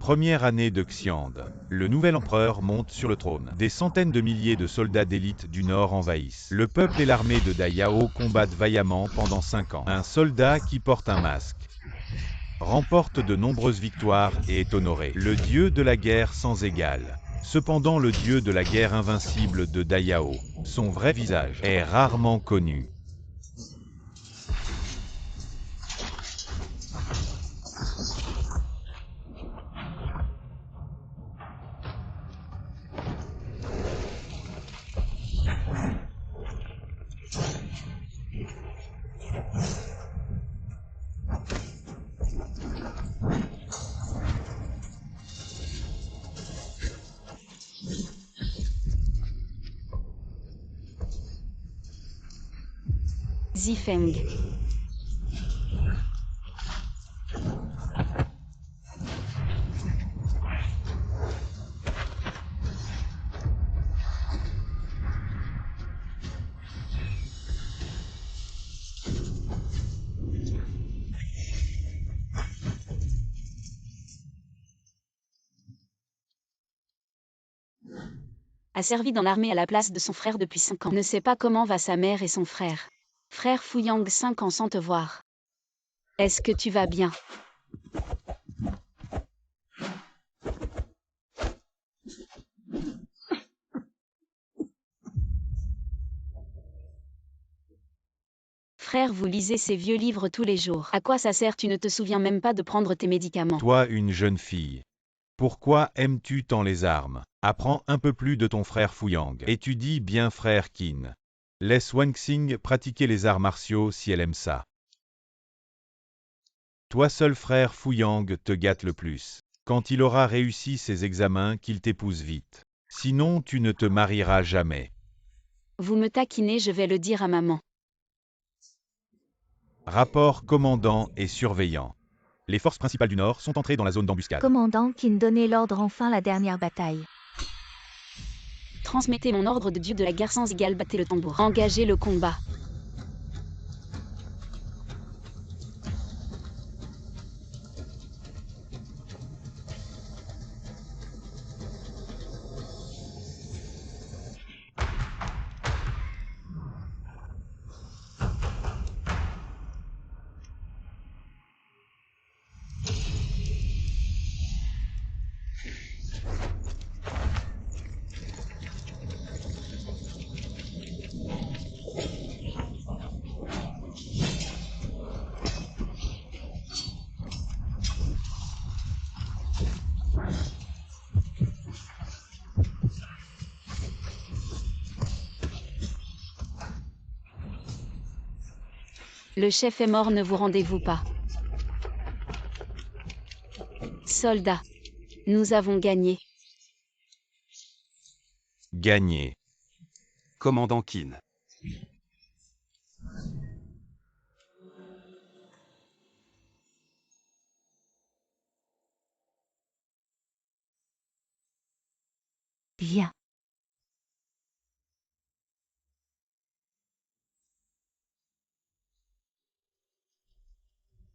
Première année de Xiande. Le nouvel empereur monte sur le trône. Des centaines de milliers de soldats d'élite du Nord envahissent. Le peuple et l'armée de Dai Yao combattent vaillamment pendant 5 ans. Un soldat qui porte un masque remporte de nombreuses victoires et est honoré. Le dieu de la guerre sans égal. Cependant, le dieu de la guerre invincible de Dai Yao, son vrai visage, est rarement connu. Zifeng. A servi dans l'armée à la place de son frère depuis 5 ans. Ne sait pas comment va sa mère et son frère. Frère Fuyang, 5 ans sans te voir. Est-ce que tu vas bien? Frère, vous lisez ces vieux livres tous les jours. À quoi ça sert? Tu ne te souviens même pas de prendre tes médicaments. Toi, une jeune fille. Pourquoi aimes-tu tant les armes? Apprends un peu plus de ton frère Fuyang. Étudie bien frère Qin. Laisse Wanxing pratiquer les arts martiaux si elle aime ça. Toi seul frère Fuyang te gâte le plus. Quand il aura réussi ses examens, qu'il t'épouse vite. Sinon tu ne te marieras jamais. Vous me taquinez, je vais le dire à maman. Rapport commandant et surveillant. Les forces principales du Nord sont entrées dans la zone d'embuscade. Commandant Qin donnait l'ordre enfin la dernière bataille. Transmettez mon ordre de dieu de la guerre sans égal, battez le tambour. Engagez le combat. Le chef est mort, ne vous rendez-vous pas? Soldats, nous avons gagné. Gagné. Commandant Qin. Viens.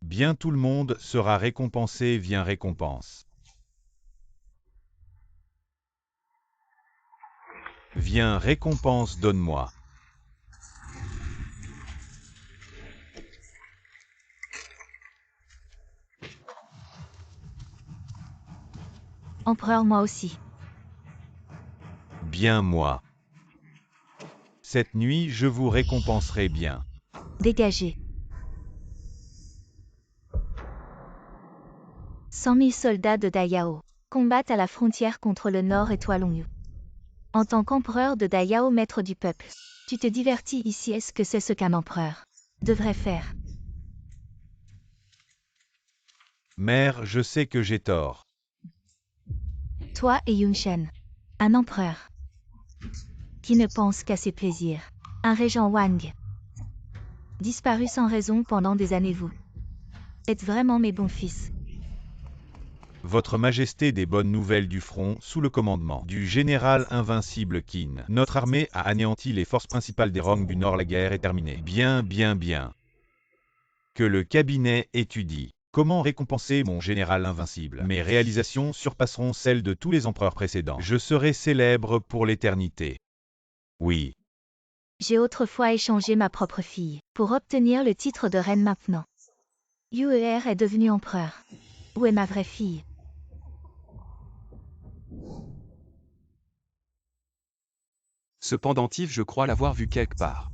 Bien tout le monde sera récompensé, viens récompense. Viens récompense, donne-moi. Empereur, moi aussi. Bien moi. Cette nuit je vous récompenserai bien. Dégagez. 100 000 soldats de Dai Yao combattent à la frontière contre le Nord et Toilongyu. En tant qu'empereur de Dai Yao, maître du peuple, tu te divertis ici. Est-ce que c'est ce qu'un empereur devrait faire? Mère, je sais que j'ai tort. Toi et Yunshen, un empereur qui ne pense qu'à ses plaisirs. Un régent Wang, disparu sans raison pendant des années. Vous êtes vraiment mes bons fils. Votre Majesté, des bonnes nouvelles du front sous le commandement du général invincible Qin. Notre armée a anéanti les forces principales des Rong du Nord. La guerre est terminée. Bien, bien, bien. Que le cabinet étudie. Comment récompenser mon général invincible? Mes réalisations surpasseront celles de tous les empereurs précédents. Je serai célèbre pour l'éternité. Oui. J'ai autrefois échangé ma propre fille pour obtenir le titre de reine maintenant. Yuer est devenu empereur. Où est ma vraie fille? Ce pendentif, je crois l'avoir vu quelque part.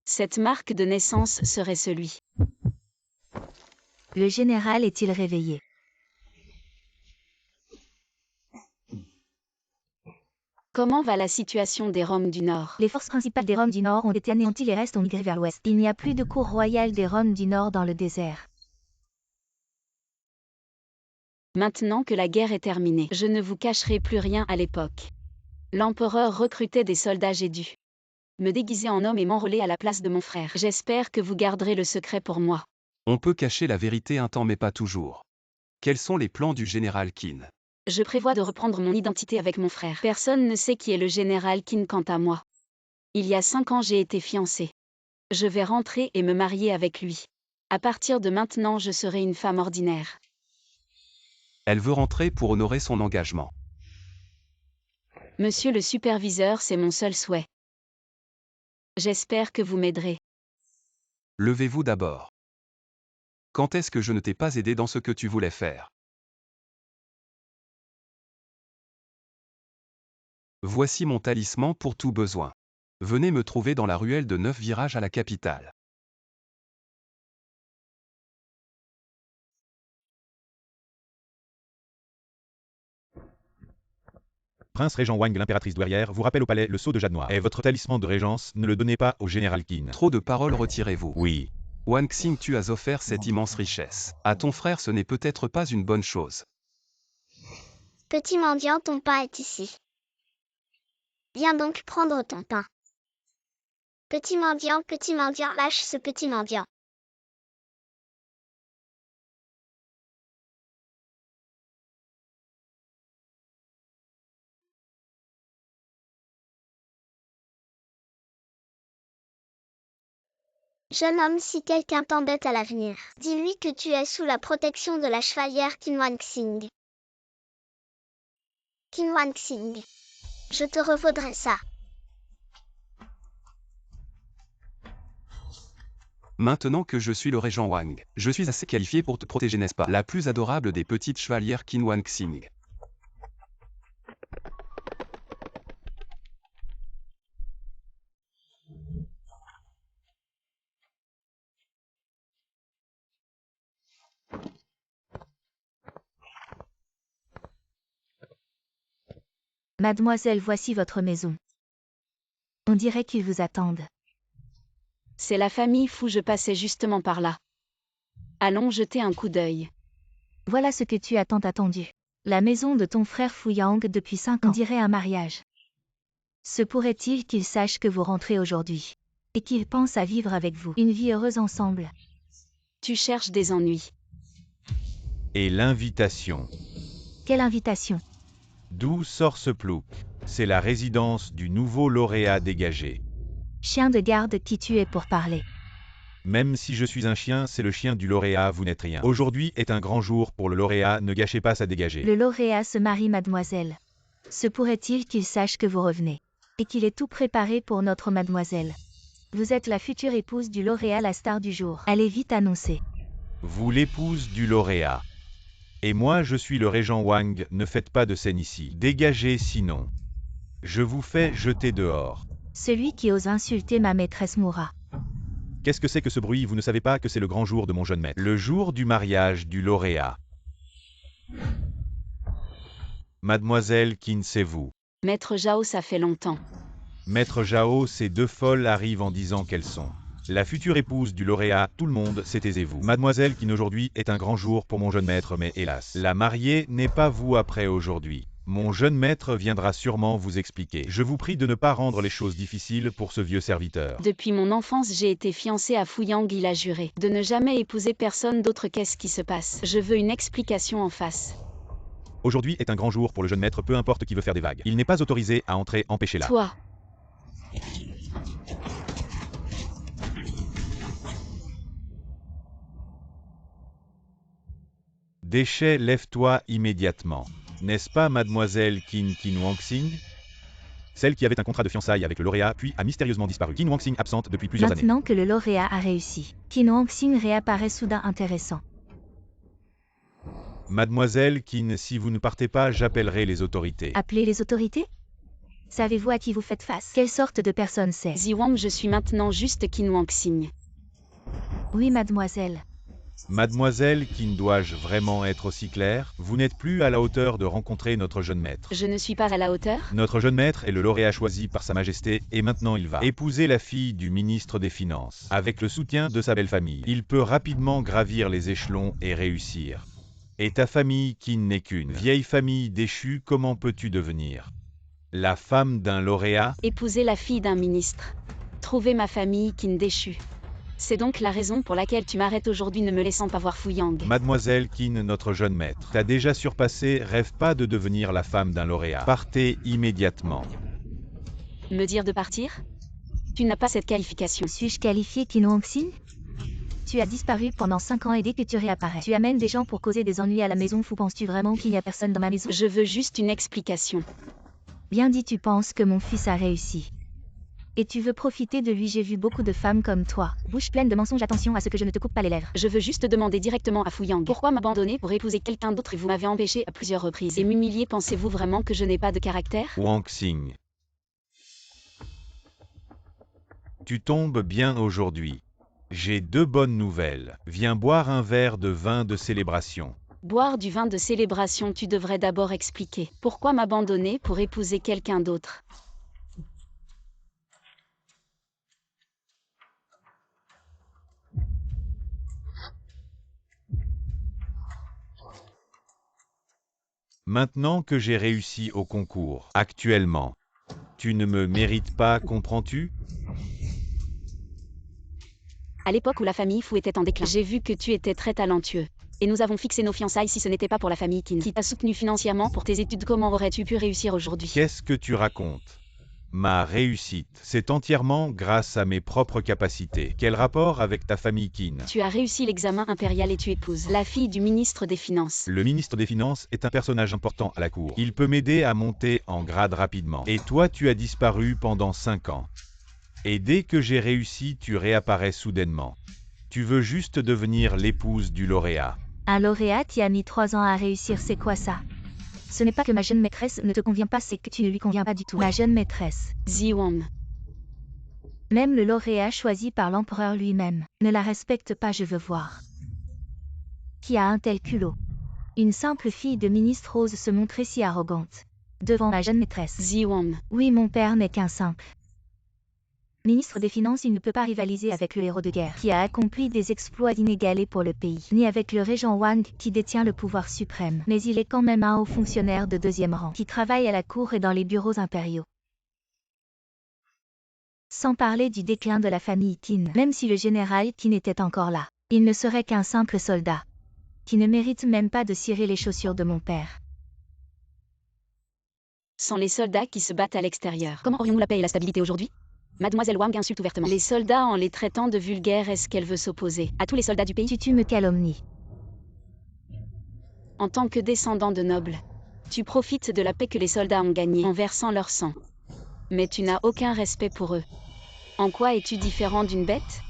Cette marque de naissance serait celui. Le général est-il réveillé? Comment va la situation des Roms du Nord? Les forces principales des Roms du Nord ont été anéanties, les restes ont migré vers l'ouest. Il n'y a plus de cour royale des Roms du Nord dans le désert. Maintenant que la guerre est terminée, je ne vous cacherai plus rien à l'époque. L'empereur recrutait des soldats, j'ai dû me déguiser en homme et m'enrôler à la place de mon frère. J'espère que vous garderez le secret pour moi. On peut cacher la vérité un temps mais pas toujours. Quels sont les plans du général Qin? Je prévois de reprendre mon identité avec mon frère. Personne ne sait qui est le général Qin quant à moi. Il y a 5 ans, j'ai été fiancée. Je vais rentrer et me marier avec lui. À partir de maintenant, je serai une femme ordinaire. Elle veut rentrer pour honorer son engagement. Monsieur le superviseur, c'est mon seul souhait. J'espère que vous m'aiderez. Levez-vous d'abord. Quand est-ce que je ne t'ai pas aidé dans ce que tu voulais faire? Voici mon talisman pour tout besoin. Venez me trouver dans la ruelle de 9 virages à la capitale. Prince Régent Wang, l'impératrice douairière, vous rappelle au palais le sceau de jade noir. Et votre talisman de régence, ne le donnez pas au général Qin. Trop de paroles, retirez-vous. Oui. Wang Xing, tu as offert cette immense richesse. À ton frère, ce n'est peut-être pas une bonne chose. Petit mendiant, ton pain est ici. Viens donc prendre ton pain. Petit mendiant, lâche ce petit mendiant. Jeune homme, si quelqu'un t'embête à l'avenir, dis-lui que tu es sous la protection de la chevalière Qin Wanxing. Qin Wanxing. Je te revaudrai ça. Maintenant que je suis le régent Wang, je suis assez qualifié pour te protéger, n'est-ce pas? La plus adorable des petites chevalières Qin Wanxing. Mademoiselle, voici votre maison. On dirait qu'ils vous attendent. C'est la famille Fu, je passais justement par là. Allons jeter un coup d'œil. Voilà ce que tu as tant attendu. La maison de ton frère Fu Yang depuis 5 ans. On dirait un mariage. Se pourrait-il qu'il sache que vous rentrez aujourd'hui et qu'il pense à vivre avec vous une vie heureuse ensemble? Tu cherches des ennuis. Et l'invitation. Quelle invitation? D'où sort ce plouc? C'est la résidence du nouveau lauréat dégagé. Chien de garde, qui tu es pour parler? Même si je suis un chien, c'est le chien du lauréat, vous n'êtes rien. Aujourd'hui est un grand jour pour le lauréat, ne gâchez pas sa dégagée. Le lauréat se marie, mademoiselle. Se pourrait-il qu'il sache que vous revenez et qu'il ait tout préparé pour notre mademoiselle? Vous êtes la future épouse du lauréat, la star du jour. Allez vite annoncer. Vous l'épouse du lauréat. Et moi je suis le régent Wang, ne faites pas de scène ici. Dégagez sinon. Je vous fais jeter dehors. Celui qui ose insulter ma maîtresse mourra. Qu'est-ce que c'est que ce bruit? Vous ne savez pas que c'est le grand jour de mon jeune maître. Le jour du mariage du lauréat. Mademoiselle Qin, c'est vous. Maître Zhao, ça fait longtemps. Maître Zhao, ces deux folles arrivent en disant qu'elles sont la future épouse du lauréat. Tout le monde, c'est taisez-vous. Mademoiselle Qin, aujourd'hui est un grand jour pour mon jeune maître, mais hélas, la mariée n'est pas vous après aujourd'hui. Mon jeune maître viendra sûrement vous expliquer. Je vous prie de ne pas rendre les choses difficiles pour ce vieux serviteur. Depuis mon enfance, j'ai été fiancée à Fu Yang, il a juré de ne jamais épouser personne d'autre. Qu'est-ce qui se passe? Je veux une explication en face. Aujourd'hui est un grand jour pour le jeune maître, peu importe qui veut faire des vagues. Il n'est pas autorisé à entrer, empêchez-la. Toi, Déchet, lève-toi immédiatement. N'est-ce pas mademoiselle Qin Wangxing? Celle qui avait un contrat de fiançailles avec le lauréat, puis a mystérieusement disparu. Qin Wangxing absente depuis plusieurs années. Maintenant que le lauréat a réussi, Qin Wangxing réapparaît soudain intéressant. Mademoiselle Qin, si vous ne partez pas, j'appellerai les autorités. Appelez les autorités? Savez-vous à qui vous faites face? Quelle sorte de personne c'est? Ziwang, je suis maintenant juste Qin Wangxing. Oui, mademoiselle. Mademoiselle Qin, dois-je vraiment être aussi clair? Vous n'êtes plus à la hauteur de rencontrer notre jeune maître. Je ne suis pas à la hauteur? Notre jeune maître est le lauréat choisi par Sa Majesté, et maintenant il va épouser la fille du ministre des Finances. Avec le soutien de sa belle famille, il peut rapidement gravir les échelons et réussir. Et ta famille, Qin, n'est qu'une vieille famille déchue, comment peux-tu devenir la femme d'un lauréat? Épouser la fille d'un ministre. Trouver ma famille, Qin déchue. C'est donc la raison pour laquelle tu m'arrêtes aujourd'hui, ne me laissant pas voir Fuyang. Mademoiselle Qin, notre jeune maître, t'a déjà surpassé, rêve pas de devenir la femme d'un lauréat. Partez immédiatement. Me dire de partir? Tu n'as pas cette qualification. Suis-je qualifié, Qin Wangxing? Tu as disparu pendant 5 ans et dès que tu réapparais, tu amènes des gens pour causer des ennuis à la maison. Penses-tu vraiment qu'il n'y a personne dans ma maison? Je veux juste une explication. Bien dit, tu penses que mon fils a réussi. Et tu veux profiter de lui. J'ai vu beaucoup de femmes comme toi. Bouche pleine de mensonges, attention à ce que je ne te coupe pas les lèvres. Je veux juste demander directement à Fuyang. Pourquoi m'abandonner pour épouser quelqu'un d'autre? Vous m'avez empêché à plusieurs reprises. Et m'humilier, pensez-vous vraiment que je n'ai pas de caractère? Wangxing. Tu tombes bien aujourd'hui. J'ai 2 bonnes nouvelles. Viens boire un verre de vin de célébration. Boire du vin de célébration? Tu devrais d'abord expliquer. Pourquoi m'abandonner pour épouser quelqu'un d'autre? Maintenant que j'ai réussi au concours, actuellement, tu ne me mérites pas, comprends-tu? À l'époque où la famille Fu était en déclin, j'ai vu que tu étais très talentueux. Et nous avons fixé nos fiançailles. Si ce n'était pas pour la famille Qin qui t'a soutenu financièrement pour tes études, comment aurais-tu pu réussir aujourd'hui? Qu'est-ce que tu racontes? Ma réussite, c'est entièrement grâce à mes propres capacités. Quel rapport avec ta famille Qin? Tu as réussi l'examen impérial et tu épouses la fille du ministre des Finances. Le ministre des Finances est un personnage important à la cour. Il peut m'aider à monter en grade rapidement. Et toi, tu as disparu pendant 5 ans. Et dès que j'ai réussi, tu réapparais soudainement. Tu veux juste devenir l'épouse du lauréat. Un lauréat qui a mis 3 ans à réussir, c'est quoi ça? Ce n'est pas que ma jeune maîtresse ne te convient pas, c'est que tu ne lui conviens pas du tout. Ma jeune maîtresse. Ziwang. Même le lauréat choisi par l'empereur lui-même ne la respecte pas, je veux voir. Qui a un tel culot? Une simple fille de ministre ose se montrer si arrogante. Devant ma jeune maîtresse. Ziwang. Oui, mon père n'est qu'un simple ministre des Finances, il ne peut pas rivaliser avec le héros de guerre qui a accompli des exploits inégalés pour le pays, ni avec le régent Wang qui détient le pouvoir suprême. Mais il est quand même un haut fonctionnaire de 2e rang qui travaille à la cour et dans les bureaux impériaux. Sans parler du déclin de la famille Qin, même si le général Qin était encore là, il ne serait qu'un simple soldat qui ne mérite même pas de cirer les chaussures de mon père. Sans les soldats qui se battent à l'extérieur, comment aurions-nous la paix et la stabilité aujourd'hui? Mademoiselle Wang insulte ouvertement les soldats en les traitant de vulgaires. Est-ce qu'elle veut s'opposer à tous les soldats du pays? Tu me calomnies. En tant que descendant de nobles, tu profites de la paix que les soldats ont gagnée en versant leur sang. Mais tu n'as aucun respect pour eux. En quoi es-tu différent d'une bête?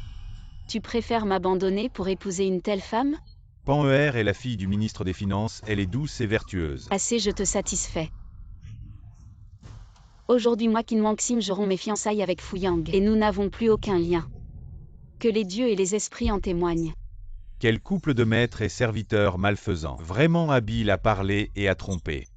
Tu préfères m'abandonner pour épouser une telle femme? Pan Er est la fille du ministre des Finances, elle est douce et vertueuse. Assez, je te satisfais. Aujourd'hui, moi, Qin Wangxing, j'aurai mes fiançailles avec Fuyang, et nous n'avons plus aucun lien. Que les dieux et les esprits en témoignent. Quel couple de maîtres et serviteurs malfaisants, vraiment habiles à parler et à tromper.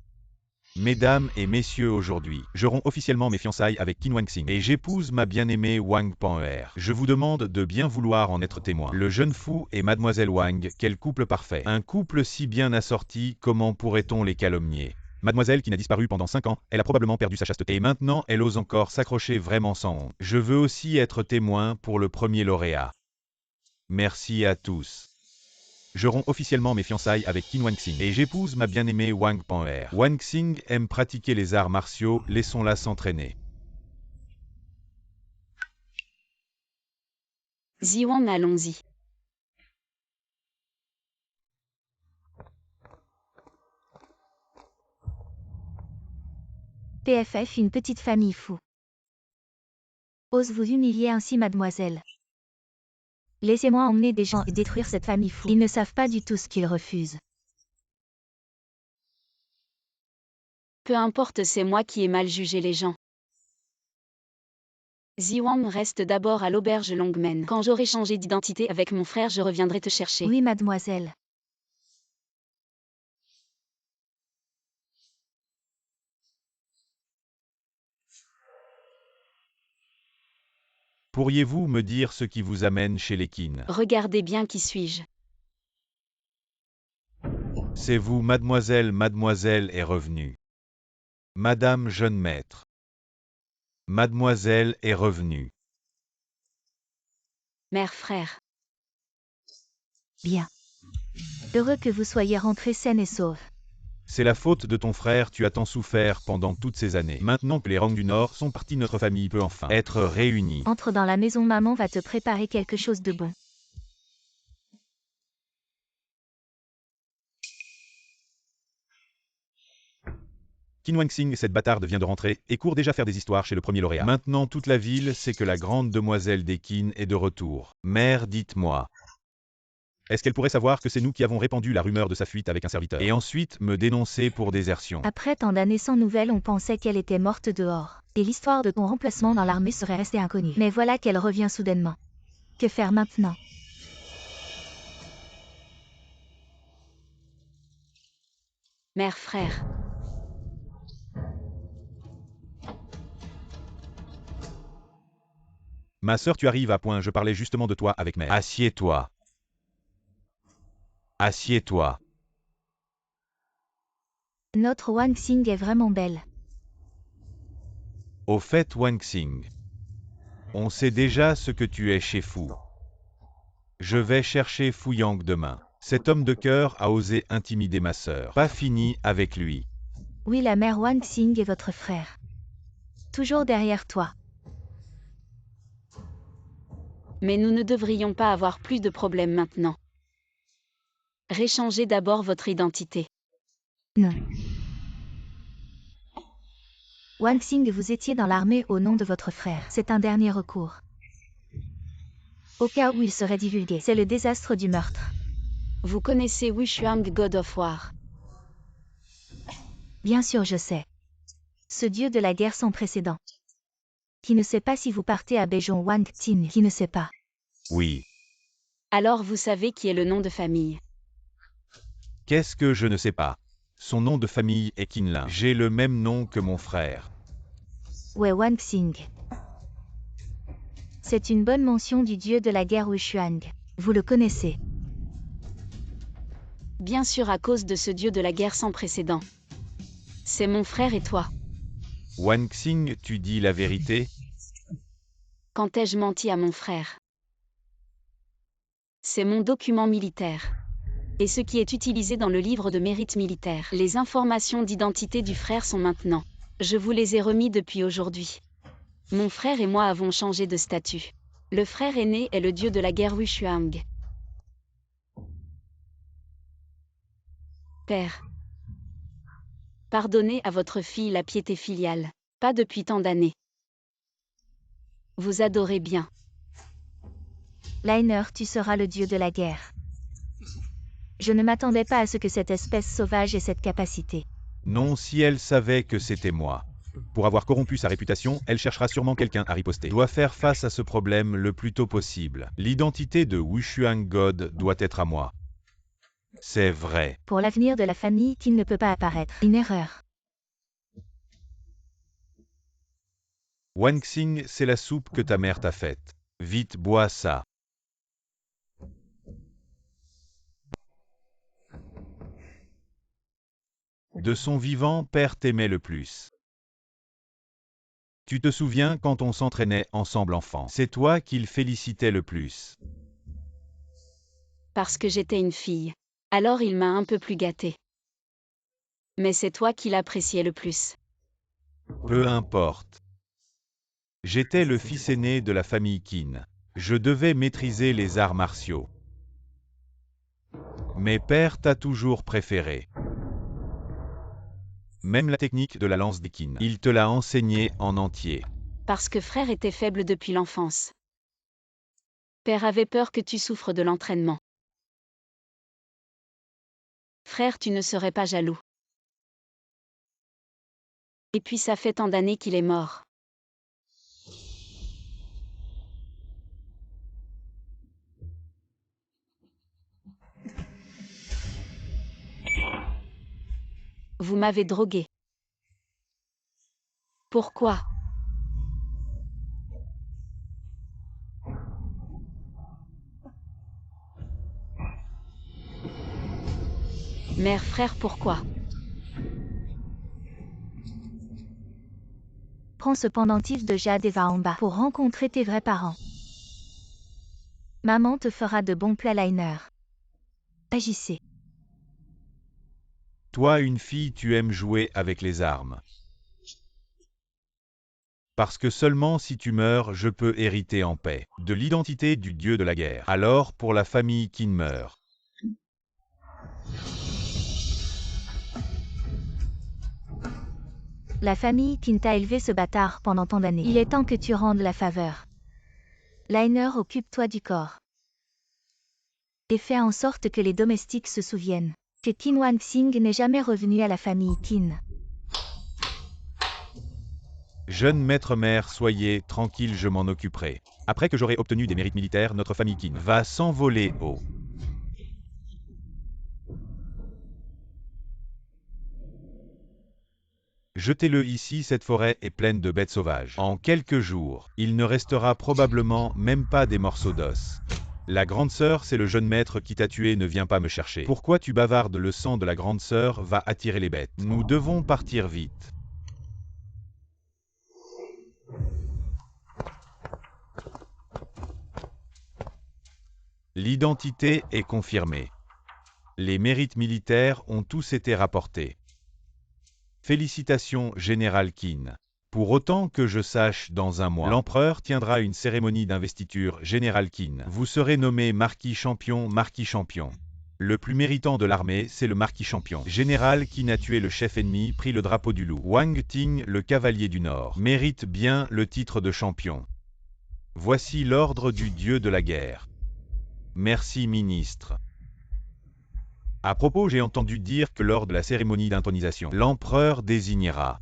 Mesdames et messieurs, aujourd'hui, j'aurai officiellement mes fiançailles avec Qin Wangxing, et j'épouse ma bien-aimée Wang Pan Er. Je vous demande de bien vouloir en être témoin. Le jeune fou et mademoiselle Wang, quel couple parfait. Un couple si bien assorti, comment pourrait-on les calomnier? Mademoiselle qui n'a disparu pendant 5 ans, elle a probablement perdu sa chasteté. Et maintenant, elle ose encore s'accrocher vraiment sans honte. Je veux aussi être témoin pour le premier lauréat. Merci à tous. J'aurai officiellement mes fiançailles avec Qin Wangxing et j'épouse ma bien-aimée Wang Pan Er. Wangxing aime pratiquer les arts martiaux, laissons-la s'entraîner. Ziwang, allons-y. PFF, une petite famille fou. Ose vous humilier ainsi, mademoiselle. Laissez-moi emmener des gens et détruire cette famille fou. Ils ne savent pas du tout ce qu'ils refusent. Peu importe, c'est moi qui ai mal jugé les gens. Ziwang, reste d'abord à l'auberge Longmen. Quand j'aurai changé d'identité avec mon frère, je reviendrai te chercher. Oui, mademoiselle. Pourriez-vous me dire ce qui vous amène chez les Qin? Regardez bien, qui suis-je? C'est vous, mademoiselle. Mademoiselle est revenue. Madame jeune maître. Mademoiselle est revenue. Mère, frère. Bien. Heureux que vous soyez rentrés saine et sauve. C'est la faute de ton frère, tu as tant souffert pendant toutes ces années. Maintenant que les Rang du Nord sont partis, notre famille peut enfin être réunie. Entre dans la maison, maman va te préparer quelque chose de bon. Qin Wanxing, cette bâtarde vient de rentrer, et court déjà faire des histoires chez le premier lauréat. Maintenant toute la ville sait que la grande demoiselle des Qin est de retour. Mère, dites-moi. Est-ce qu'elle pourrait savoir que c'est nous qui avons répandu la rumeur de sa fuite avec un serviteur? Et ensuite me dénoncer pour désertion. Après tant d'années sans nouvelles, on pensait qu'elle était morte dehors. Et l'histoire de ton remplacement dans l'armée serait restée inconnue. Mais voilà qu'elle revient soudainement. Que faire maintenant? Mère, frère. Ma sœur, tu arrives à point, je parlais justement de toi avec mère. Assieds-toi. Assieds-toi. Notre Wanxing est vraiment belle. Au fait, Wanxing, on sait déjà ce que tu es chez Fu. Je vais chercher Fu Yang demain. Cet homme de cœur a osé intimider ma sœur. Pas fini avec lui. Oui, la mère Wanxing est votre frère. Toujours derrière toi. Mais nous ne devrions pas avoir plus de problèmes maintenant. Réchangez d'abord votre identité. Non. Wanxing, vous étiez dans l'armée au nom de votre frère. C'est un dernier recours. Au cas où il serait divulgué, c'est le désastre du meurtre. Vous connaissez Wushuang, God of War. Bien sûr, je sais. Ce dieu de la guerre sans précédent. Qui ne sait pas si vous partez à Beijon Wang Tin, qui ne sait pas. Oui. Alors vous savez qui est le nom de famille. Qu'est-ce que je ne sais pas? Son nom de famille est Qinlin. J'ai le même nom que mon frère. Ouais, Wanxing. C'est une bonne mention du dieu de la guerre Wushuang. Vous le connaissez. Bien sûr, à cause de ce dieu de la guerre sans précédent. C'est mon frère et toi. Wanxing, tu dis la vérité? Quand ai-je menti à mon frère? C'est mon document militaire. Et ce qui est utilisé dans le livre de mérite militaire. Les informations d'identité du frère sont maintenant. Je vous les ai remis depuis aujourd'hui. Mon frère et moi avons changé de statut. Le frère aîné est le dieu de la guerre Wushuang. Père, pardonnez à votre fille la piété filiale. Pas depuis tant d'années. Vous adorez bien. Liner, tu seras le dieu de la guerre. Je ne m'attendais pas à ce que cette espèce sauvage ait cette capacité. Non, si elle savait que c'était moi. Pour avoir corrompu sa réputation, elle cherchera sûrement quelqu'un à riposter. Doit faire face à ce problème le plus tôt possible. L'identité de Wushuang God doit être à moi. C'est vrai. Pour l'avenir de la famille, qu'il ne peut pas apparaître. Une erreur. Wanxing, c'est la soupe que ta mère t'a faite. Vite, bois ça. De son vivant, père t'aimait le plus. Tu te souviens quand on s'entraînait ensemble enfant? C'est toi qu'il félicitait le plus. Parce que j'étais une fille. Alors il m'a un peu plus gâtée. Mais c'est toi qui l'appréciais le plus. Peu importe. J'étais le fils aîné de la famille Qin. Je devais maîtriser les arts martiaux. Mais père t'a toujours préféré. Même la technique de la lance des kin, il te l'a enseignée en entier. Parce que frère était faible depuis l'enfance. Père avait peur que tu souffres de l'entraînement. Frère, tu ne serais pas jaloux. Et puis ça fait tant d'années qu'il est mort. Vous m'avez drogué. Pourquoi? Mère, frère, pourquoi? Prends ce pendentif de jade et va en bas pour rencontrer tes vrais parents. Maman te fera de bons plats liner. Agissez. Toi, une fille, tu aimes jouer avec les armes. Parce que seulement si tu meurs, je peux hériter en paix de l'identité du dieu de la guerre. Alors, pour la famille qui meurt. La famille qui t'a élevé ce bâtard pendant tant d'années. Il est temps que tu rendes la faveur. Liner, occupe-toi du corps. Et fais en sorte que les domestiques se souviennent que Qin Wanxing n'est jamais revenu à la famille Qin. Jeune maître mère, soyez tranquille, je m'en occuperai. Après que j'aurai obtenu des mérites militaires, notre famille Qin va s'envoler haut. Jetez-le ici, cette forêt est pleine de bêtes sauvages. En quelques jours, il ne restera probablement même pas des morceaux d'os. La grande sœur, c'est le jeune maître qui t'a tué, ne viens pas me chercher. Pourquoi tu bavardes? Le sang de la grande sœur va attirer les bêtes. Nous devons partir vite. L'identité est confirmée. Les mérites militaires ont tous été rapportés. Félicitations, Général Qin. Pour autant que je sache, dans un mois, l'empereur tiendra une cérémonie d'investiture. Général Qin, vous serez nommé marquis champion. Marquis champion. Le plus méritant de l'armée, c'est le marquis champion. Général Qin a tué le chef ennemi, pris le drapeau du loup. Wang Ting, le cavalier du Nord, mérite bien le titre de champion. Voici l'ordre du dieu de la guerre. Merci, ministre. À propos, j'ai entendu dire que lors de la cérémonie d'intronisation, l'empereur désignera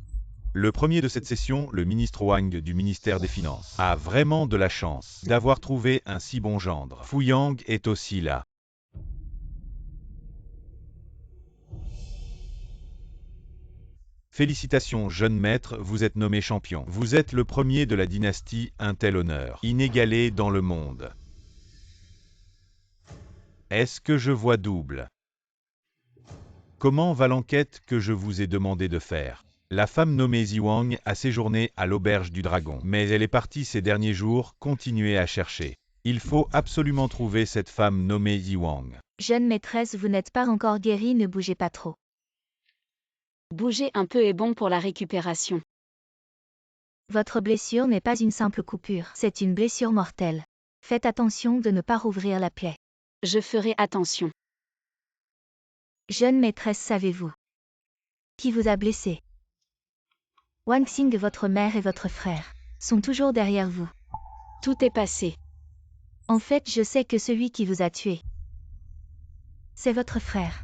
le premier de cette session, le ministre Wang du ministère des Finances, a vraiment de la chance d'avoir trouvé un si bon gendre. Fuyang est aussi là. Félicitations, jeune maître, vous êtes nommé champion. Vous êtes le premier de la dynastie, un tel honneur, inégalé dans le monde. Est-ce que je vois double? Comment va l'enquête que je vous ai demandé de faire? La femme nommée Ziwang a séjourné à l'auberge du dragon, mais elle est partie ces derniers jours, continuez à chercher. Il faut absolument trouver cette femme nommée Ziwang. Jeune maîtresse, vous n'êtes pas encore guérie, ne bougez pas trop. Bouger un peu est bon pour la récupération. Votre blessure n'est pas une simple coupure, c'est une blessure mortelle. Faites attention de ne pas rouvrir la plaie. Je ferai attention. Jeune maîtresse, savez-vous qui vous a blessé? Wanxing, votre mère et votre frère sont toujours derrière vous. Tout est passé. En fait, je sais que celui qui vous a tué, c'est votre frère.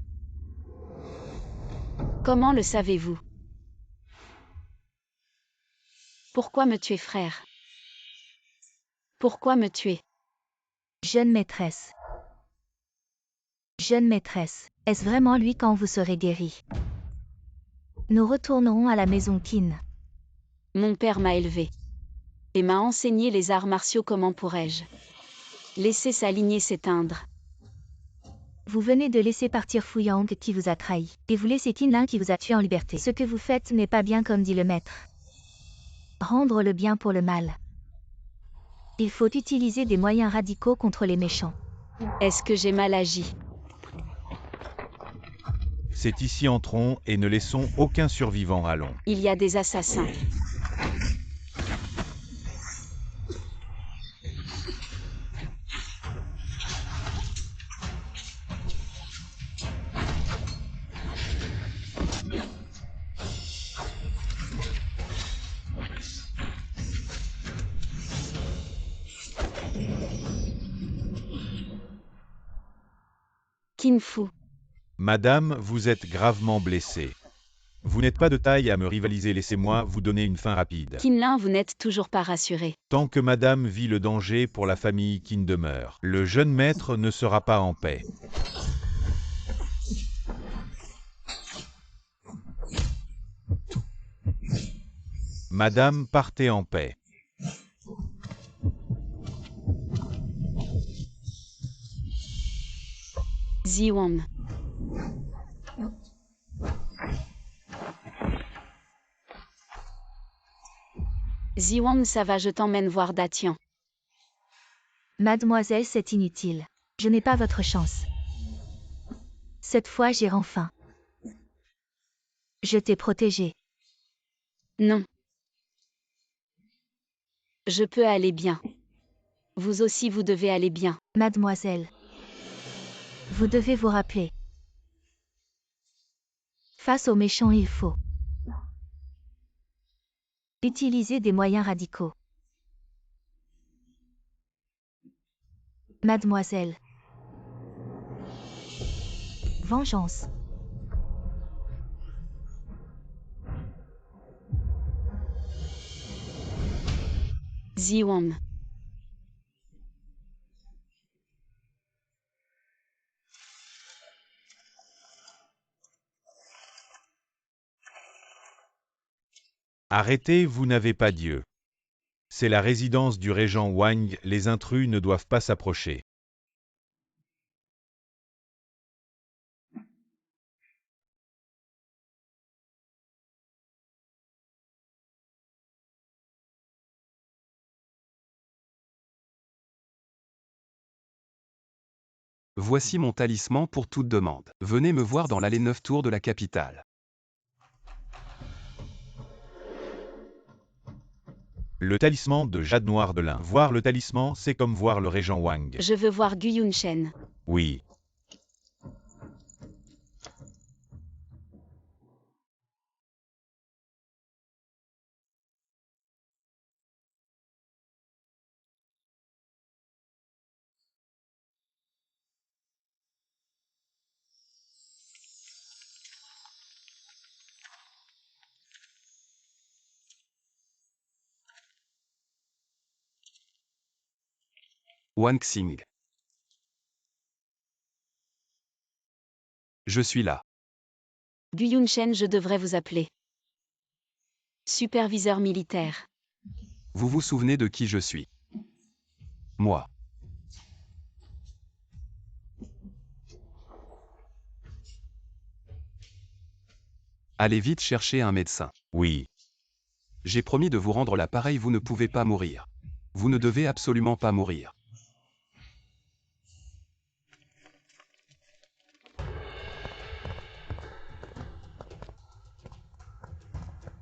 Comment le savez-vous? Pourquoi me tuer, frère? Pourquoi me tuer? Jeune maîtresse. Jeune maîtresse, est-ce vraiment lui quand vous serez guérie? Nous retournerons à la maison Qin. Mon père m'a élevé et m'a enseigné les arts martiaux. Comment pourrais-je laisser sa lignée s'éteindre? Vous venez de laisser partir Fuyang qui vous a trahi, et vous laissez Qin Lin qui vous a tué en liberté. Ce que vous faites n'est pas bien comme dit le maître. Rendre le bien pour le mal. Il faut utiliser des moyens radicaux contre les méchants. Est-ce que j'ai mal agi? C'est ici, entrons et ne laissons aucun survivant. Allons. Il y a des assassins. Qin Fu. Madame, vous êtes gravement blessée. Vous n'êtes pas de taille à me rivaliser, laissez-moi vous donner une fin rapide. Qin Lin, vous n'êtes toujours pas rassuré. Tant que madame vit, le danger pour la famille Qin demeure. Le jeune maître ne sera pas en paix. Madame, partez en paix. Ziwang. Ziwang, ça va, je t'emmène voir Datian. Mademoiselle, c'est inutile. Je n'ai pas votre chance. Cette fois, j'irai enfin. Je t'ai protégé. Non. Je peux aller bien. Vous aussi, vous devez aller bien. Mademoiselle. Vous devez vous rappeler. Face aux méchants, il faut utiliser des moyens radicaux. Mademoiselle. Vengeance. Ziwang. Arrêtez, vous n'avez pas Dieu. C'est la résidence du régent Wang, les intrus ne doivent pas s'approcher. Voici mon talisman pour toute demande. Venez me voir dans l'allée 9 tours de la capitale. Le talisman de jade noire de l'Inde. Voir le talisman, c'est comme voir le régent Wang. Je veux voir Gu Yunshen. Oui. Wang Xing. Je suis là. Gu Yunshen, je devrais vous appeler. Superviseur militaire. Vous vous souvenez de qui je suis? Moi. Allez vite chercher un médecin. Oui. J'ai promis de vous rendre l'appareil, vous ne pouvez pas mourir. Vous ne devez absolument pas mourir.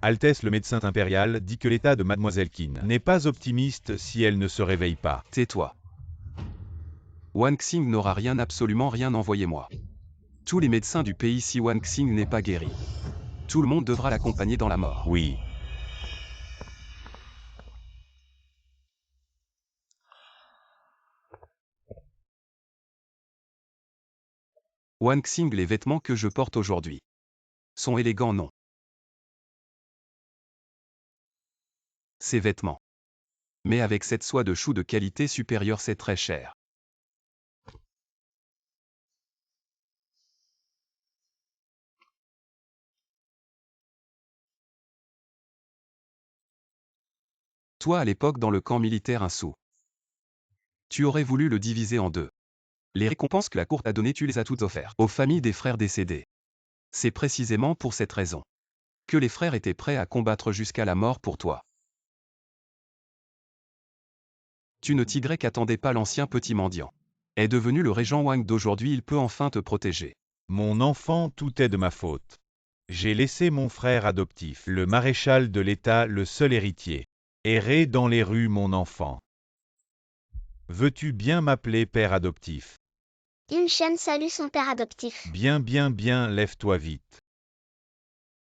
Altesse, le médecin impérial dit que l'état de Mademoiselle Qin n'est pas optimiste si elle ne se réveille pas. Tais-toi. Wang Xing n'aura rien, absolument rien, envoyez-moi. Tous les médecins du pays si Wang Xing n'est pas guéri. Tout le monde devra l'accompagner dans la mort. Oui. Wang Xing, les vêtements que je porte aujourd'hui sont élégants, non? Ces vêtements. Mais avec cette soie de chou de qualité supérieure, c'est très cher. Toi, à l'époque, dans le camp militaire, un sou. Tu aurais voulu le diviser en deux. Les récompenses que la cour t'a données, tu les as toutes offertes aux familles des frères décédés. C'est précisément pour cette raison que les frères étaient prêts à combattre jusqu'à la mort pour toi. Tu ne t'y qu'attendais pas, l'ancien petit mendiant est devenu le régent Wang d'aujourd'hui, il peut enfin te protéger. Mon enfant, tout est de ma faute. J'ai laissé mon frère adoptif, le maréchal de l'État, le seul héritier, errer dans les rues, mon enfant. Veux-tu bien m'appeler père adoptif? Yunshen salue son père adoptif. Bien, bien, bien, lève-toi vite.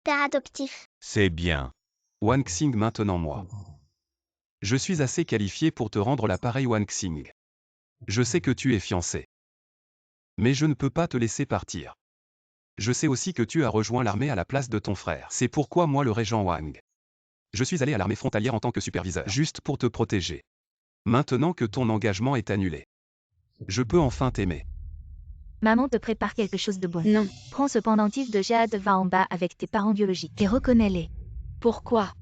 Père adoptif. C'est bien. Wang Xing, maintenant moi. Je suis assez qualifié pour te rendre l'appareil, Wang Xing. Je sais que tu es fiancé. Mais je ne peux pas te laisser partir. Je sais aussi que tu as rejoint l'armée à la place de ton frère. C'est pourquoi moi le régent Wang. Je suis allé à l'armée frontalière en tant que superviseur, juste pour te protéger. Maintenant que ton engagement est annulé, je peux enfin t'aimer. Maman te prépare quelque chose de bon. Non. Prends ce pendentif de jade, va en bas avec tes parents biologiques et reconnais-les. Pourquoi?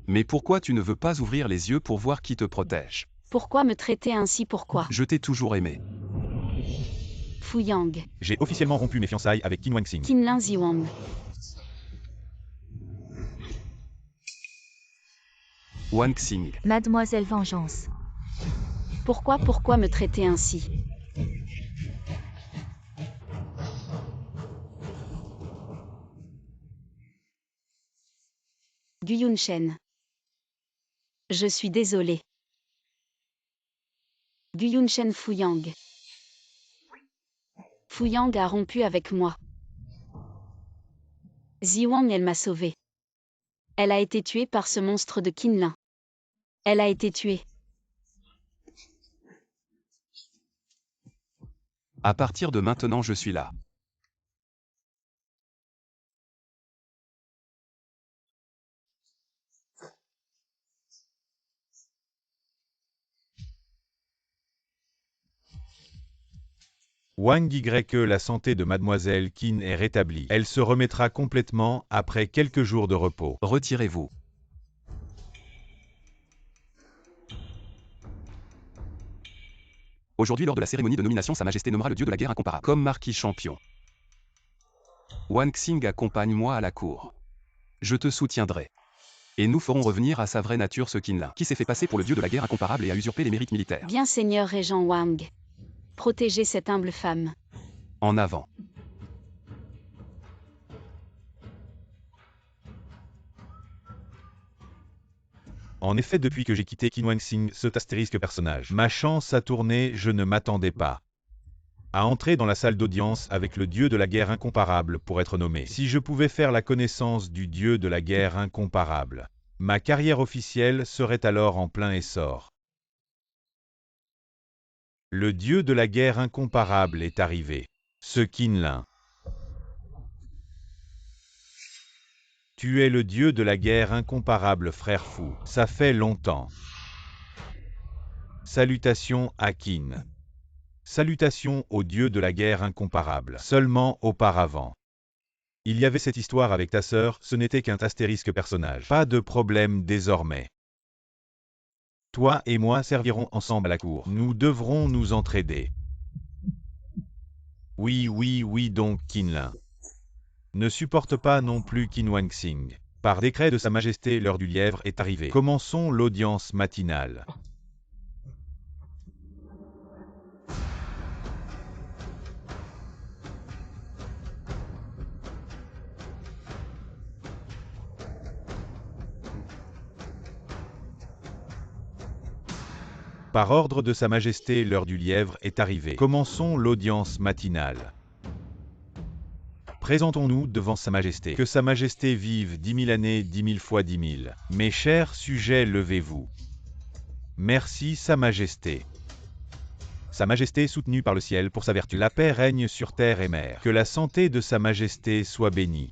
Mais pourquoi tu ne veux pas ouvrir les yeux pour voir qui te protège? Pourquoi me traiter ainsi? Pourquoi? Je t'ai toujours aimé. Fu Yang. J'ai officiellement rompu mes fiançailles avec Qin Wangxing. Qinlin Ziwang. Wang Xing. Mademoiselle Vengeance. Pourquoi me traiter ainsi? Gu Yunshen. Je suis désolé. Gu Yunshen. Fu Yang. Fu Yang a rompu avec moi. Ziwang, elle m'a sauvé. Elle a été tuée par ce monstre de Qinlin. Elle a été tuée. À partir de maintenant je suis là. Wang Y que la santé de mademoiselle Qin est rétablie. Elle se remettra complètement après quelques jours de repos. Retirez-vous. Aujourd'hui, lors de la cérémonie de nomination, Sa Majesté nommera le dieu de la guerre incomparable comme marquis champion. Wang Xing, accompagne-moi à la cour. Je te soutiendrai. Et nous ferons revenir à sa vraie nature ce Qinlin, qui s'est fait passer pour le dieu de la guerre incomparable et a usurpé les mérites militaires. Bien, Seigneur Régent Wang. Protégez cette humble femme. En avant. En effet, depuis que j'ai quitté Qin Wangxing, cet astérisque personnage, ma chance a tourné, je ne m'attendais pas à entrer dans la salle d'audience avec le dieu de la guerre incomparable pour être nommé. Si je pouvais faire la connaissance du dieu de la guerre incomparable, ma carrière officielle serait alors en plein essor. Le dieu de la guerre incomparable est arrivé. Ce Qinlin. Tu es le dieu de la guerre incomparable, frère fou. Ça fait longtemps. Salutations à Qin. Salutations au dieu de la guerre incomparable. Seulement auparavant. Il y avait cette histoire avec ta sœur, ce n'était qu'un astérisque personnage. Pas de problème désormais. Toi et moi servirons ensemble à la cour. Nous devrons nous entraider. Oui donc Qinlin. Ne supporte pas non plus Qin Wangxing. Par décret de Sa Majesté, l'heure du lièvre est arrivée. Commençons l'audience matinale. Par ordre de Sa Majesté, l'heure du lièvre est arrivée. Commençons l'audience matinale. Présentons-nous devant Sa Majesté. Que Sa Majesté vive 10 000 années, 10 000 fois 10 000. Mes chers sujets, levez-vous. Merci Sa Majesté. Sa Majesté soutenue par le ciel pour sa vertu. La paix règne sur terre et mer. Que la santé de Sa Majesté soit bénie.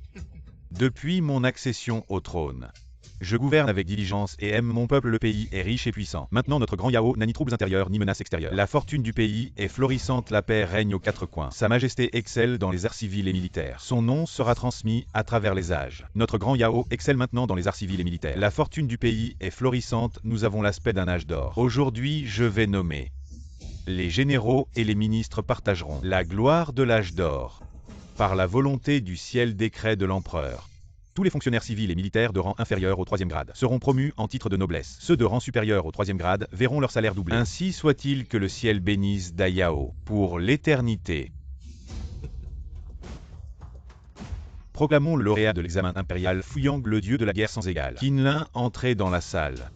Depuis mon accession au trône, je gouverne avec diligence et aime mon peuple. Le pays est riche et puissant. Maintenant notre grand Yao n'a ni troubles intérieurs ni menaces extérieures. La fortune du pays est florissante, la paix règne aux quatre coins. Sa Majesté excelle dans les arts civils et militaires. Son nom sera transmis à travers les âges. Notre grand Yao excelle maintenant dans les arts civils et militaires. La fortune du pays est florissante, nous avons l'aspect d'un âge d'or. Aujourd'hui, je vais nommer. Les généraux et les ministres partageront la gloire de l'âge d'or. Par la volonté du ciel, décret de l'empereur. Tous les fonctionnaires civils et militaires de rang inférieur au 3e grade seront promus en titre de noblesse. Ceux de rang supérieur au 3e grade verront leur salaire doublé. Ainsi soit-il, que le ciel bénisse Dayao pour l'éternité. Proclamons le lauréat de l'examen impérial, Fu Yang, le dieu de la guerre sans égale. Qinlin, entré dans la salle.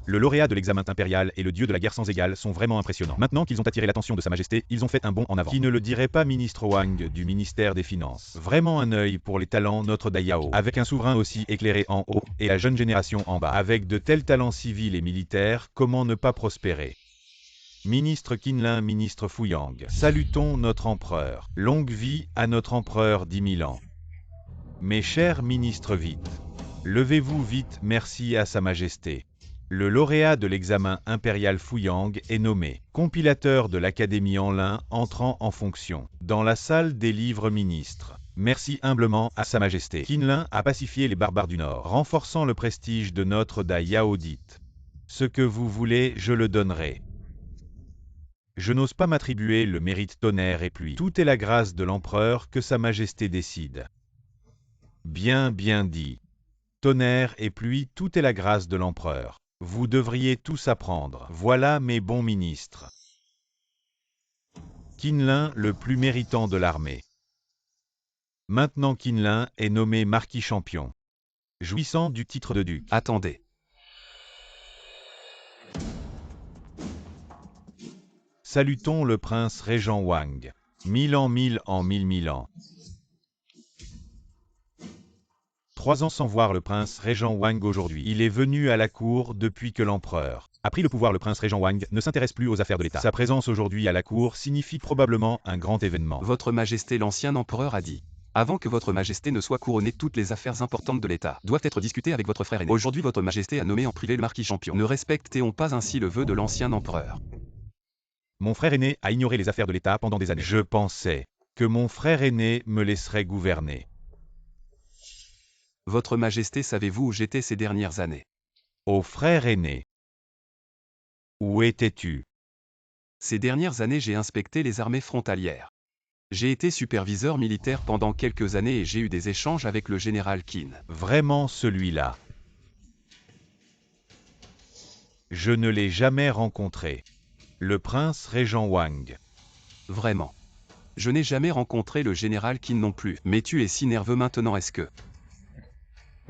Le lauréat de l'examen impérial et le dieu de la guerre sans égale sont vraiment impressionnants. Maintenant qu'ils ont attiré l'attention de Sa Majesté, ils ont fait un bond en avant. Qui ne le dirait pas, ministre Wang du ministère des Finances? Vraiment un œil pour les talents, notre Daiyao. Avec un souverain aussi éclairé en haut et la jeune génération en bas. Avec de tels talents civils et militaires, comment ne pas prospérer? Ministre Qinlin, ministre Fuyang. Salutons notre empereur. Longue vie à notre empereur 10 000 ans. Mes chers ministres, vite. Levez-vous vite, merci à Sa Majesté. Le lauréat de l'examen impérial Fuyang est nommé compilateur de l'Académie Anlin entrant en fonction dans la salle des livres ministres. Merci humblement à Sa Majesté. Qinlin a pacifié les barbares du Nord, renforçant le prestige de notre Daiyao dite. Ce que vous voulez, je le donnerai. Je n'ose pas m'attribuer le mérite tonnerre et pluie. Tout est la grâce de l'empereur que Sa Majesté décide. Bien dit. Tonnerre et pluie, tout est la grâce de l'empereur. Vous devriez tous apprendre. Voilà mes bons ministres. Qinlin, le plus méritant de l'armée. Maintenant Qinlin est nommé marquis champion, jouissant du titre de duc. Attendez. Salutons le prince régent Wang. 1000 ans, 1000 ans, 1000 ans. 3 ans sans voir le prince régent Wang aujourd'hui. Il est venu à la cour depuis que l'empereur a pris le pouvoir. Le prince régent Wang ne s'intéresse plus aux affaires de l'État. Sa présence aujourd'hui à la cour signifie probablement un grand événement. Votre Majesté l'ancien empereur a dit. Avant que votre Majesté ne soit couronnée, toutes les affaires importantes de l'État doivent être discutées avec votre frère aîné. Aujourd'hui, votre Majesté a nommé en privé le marquis champion. Ne respectez-on pas ainsi le vœu de l'ancien empereur? Mon frère aîné a ignoré les affaires de l'État pendant des années. Je pensais que mon frère aîné me laisserait gouverner. Votre Majesté, savez-vous où j'étais ces dernières années? Ô frère aîné, où étais-tu? Ces dernières années, j'ai inspecté les armées frontalières. J'ai été superviseur militaire pendant quelques années et j'ai eu des échanges avec le général Qin. Vraiment celui-là. Je ne l'ai jamais rencontré. Le prince régent Wang. Vraiment. Je n'ai jamais rencontré le général Qin non plus. Mais tu es si nerveux maintenant, est-ce que...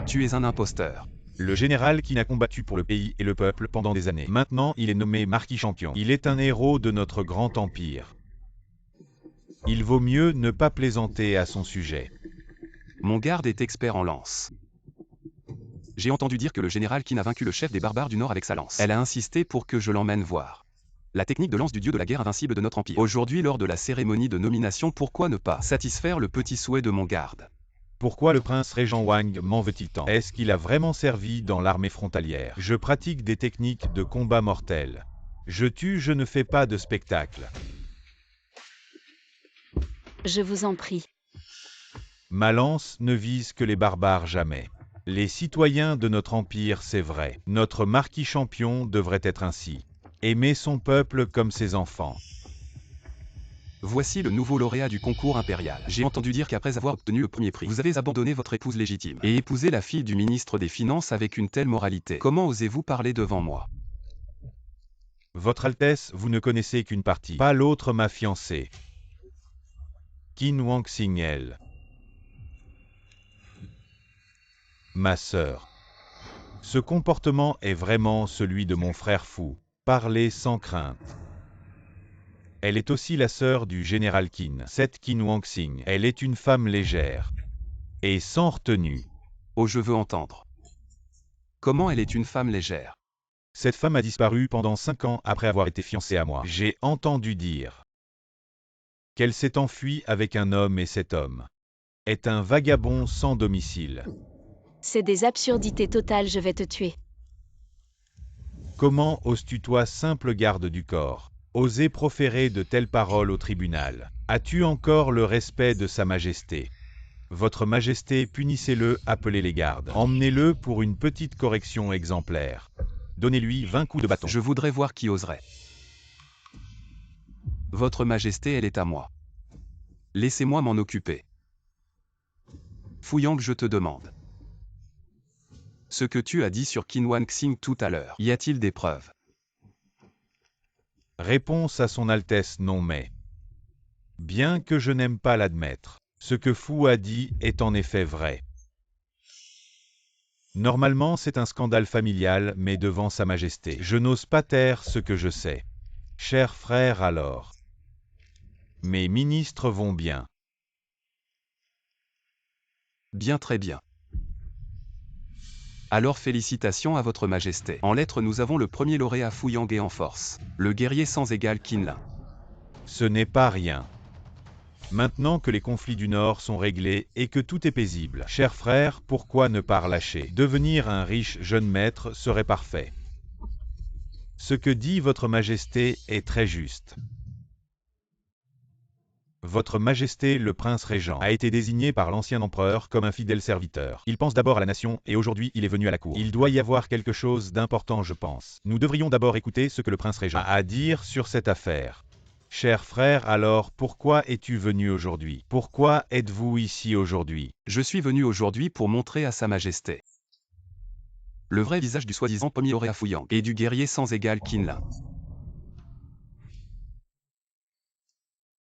Tu es un imposteur. Le général Qin a combattu pour le pays et le peuple pendant des années. Maintenant, il est nommé marquis champion. Il est un héros de notre grand empire. Il vaut mieux ne pas plaisanter à son sujet. Mon garde est expert en lance. J'ai entendu dire que le général Qin a vaincu le chef des barbares du Nord avec sa lance. Elle a insisté pour que je l'emmène voir la technique de lance du dieu de la guerre invincible de notre empire. Aujourd'hui, lors de la cérémonie de nomination, pourquoi ne pas satisfaire le petit souhait de mon garde? Pourquoi le prince régent Wang m'en veut-il tant? Est-ce qu'il a vraiment servi dans l'armée frontalière? Je pratique des techniques de combat mortel. Je tue, je ne fais pas de spectacle. Je vous en prie. Ma lance ne vise que les barbares jamais. Les citoyens de notre empire, c'est vrai. Notre marquis champion devrait être ainsi. Aimer son peuple comme ses enfants. Voici le nouveau lauréat du concours impérial. J'ai entendu dire qu'après avoir obtenu le premier prix, vous avez abandonné votre épouse légitime et épousé la fille du ministre des Finances avec une telle moralité. Comment osez-vous parler devant moi? Votre Altesse, vous ne connaissez qu'une partie, pas l'autre, ma fiancée. Qin Wangxing, elle. Ma sœur. Ce comportement est vraiment celui de mon frère fou. Parler sans crainte. Elle est aussi la sœur du général Qin, cette Qin Wangxing. Elle est une femme légère et sans retenue. Oh, je veux entendre. Comment elle est une femme légère? Cette femme a disparu pendant 5 ans après avoir été fiancée à moi. J'ai entendu dire qu'elle s'est enfuie avec un homme et cet homme est un vagabond sans domicile. C'est des absurdités totales, je vais te tuer. Comment oses-tu, toi, simple garde du corps, oser proférer de telles paroles au tribunal? As-tu encore le respect de Sa Majesté? Votre Majesté, punissez-le, appelez les gardes. Emmenez-le pour une petite correction exemplaire. Donnez-lui 20 coups de bâton. Je voudrais voir qui oserait. Votre Majesté, elle est à moi. Laissez-moi m'en occuper. Fuyang, je te demande. Ce que tu as dit sur Qin Wangxing tout à l'heure, y a-t-il des preuves? Réponse à son Altesse, non, mais bien que je n'aime pas l'admettre, ce que Fu a dit est en effet vrai. Normalement c'est un scandale familial, mais devant Sa Majesté, je n'ose pas taire ce que je sais. Cher frère alors. Mes ministres vont bien. Bien, très bien. Alors félicitations à votre majesté. En lettres nous avons le premier lauréat Fuyang et en force, le guerrier sans égal Qinlin. Ce n'est pas rien. Maintenant que les conflits du Nord sont réglés et que tout est paisible, cher frère, pourquoi ne pas relâcher? Devenir un riche jeune maître serait parfait. Ce que dit votre majesté est très juste. Votre Majesté le prince régent a été désigné par l'ancien empereur comme un fidèle serviteur. Il pense d'abord à la nation et aujourd'hui il est venu à la cour. Il doit y avoir quelque chose d'important, je pense. Nous devrions d'abord écouter ce que le prince régent a à dire sur cette affaire. Cher frère, alors pourquoi es-tu venu aujourd'hui? Pourquoi êtes-vous ici aujourd'hui? Je suis venu aujourd'hui pour montrer à Sa Majesté le vrai visage du soi-disant premier lauréat Fuyang et du guerrier sans égal Qinlin.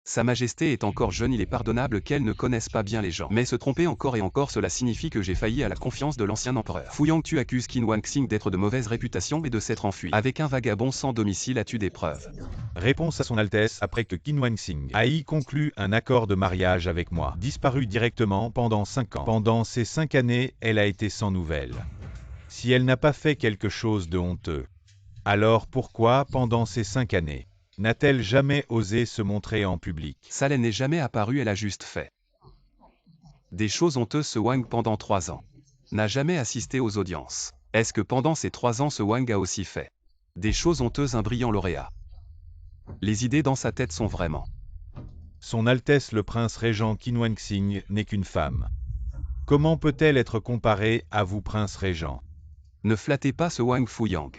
Sa Majesté est encore jeune, il est pardonnable qu'elle ne connaisse pas bien les gens. Mais se tromper encore et encore, cela signifie que j'ai failli à la confiance de l'ancien empereur. Fuyang, tu accuses Qin Wanxing d'être de mauvaise réputation et de s'être enfui. Avec un vagabond sans domicile, as-tu des preuves? Réponse à son Altesse après que Qin Wanxing ait conclu un accord de mariage avec moi. Disparu directement pendant 5 ans. Pendant ces 5 années, elle a été sans nouvelles. Si elle n'a pas fait quelque chose de honteux, alors pourquoi, pendant ces 5 années, n'a-t-elle jamais osé se montrer en public? Ça n'est jamais apparu, elle a juste fait des choses honteuses. Ce Wang pendant 3 ans n'a jamais assisté aux audiences. Est-ce que pendant ces 3 ans ce Wang a aussi fait des choses honteuses? Un brillant lauréat. Les idées dans sa tête sont vraiment. Son Altesse le prince régent Qin Wanxing n'est qu'une femme. Comment peut-elle être comparée à vous, prince régent? Ne flattez pas ce Wang Fuyang.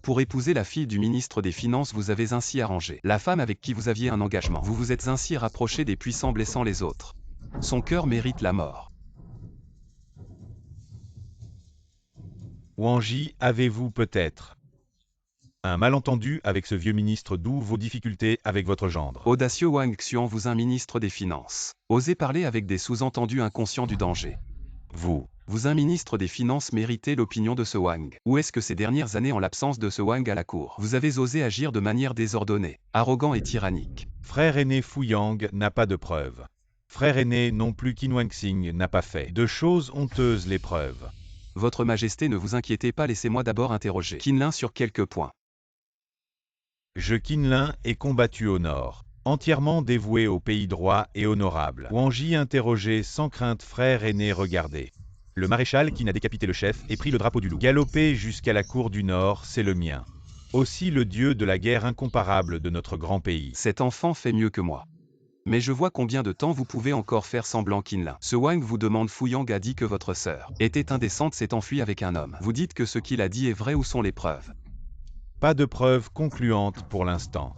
Pour épouser la fille du ministre des Finances, vous avez ainsi arrangé la femme avec qui vous aviez un engagement. Vous vous êtes ainsi rapproché des puissants, blessant les autres. Son cœur mérite la mort. Wang Ji, avez-vous peut-être un malentendu avec ce vieux ministre? D'où vos difficultés avec votre gendre? Audacieux Wang Xian, vous un ministre des Finances. Osez parler avec des sous-entendus inconscients du danger. Vous un ministre des Finances, méritez l'opinion de ce Wang. Où est-ce que ces dernières années, en l'absence de ce Wang à la cour, vous avez osé agir de manière désordonnée, arrogant et tyrannique? Frère aîné Fuyang n'a pas de preuves. Frère aîné non plus Qin Wanxing n'a pas fait de choses honteuses les preuves. Votre Majesté, ne vous inquiétez pas, laissez-moi d'abord interroger Qinlin sur quelques points. Qinlin est combattu au nord, entièrement dévoué au pays droit et honorable. Wang Ji interrogé sans crainte. Frère aîné, regardez. Le maréchal qui n'a décapité le chef et pris le drapeau du loup. Galopé jusqu'à la cour du Nord, c'est le mien. Aussi le dieu de la guerre incomparable de notre grand pays. Cet enfant fait mieux que moi. Mais je vois combien de temps vous pouvez encore faire semblant, Qinlin. Ce Wang vous demande. Fuyang a dit que votre sœur était indécente, s'est enfuie avec un homme. Vous dites que ce qu'il a dit est vrai, où sont les preuves? Pas de preuves concluantes pour l'instant.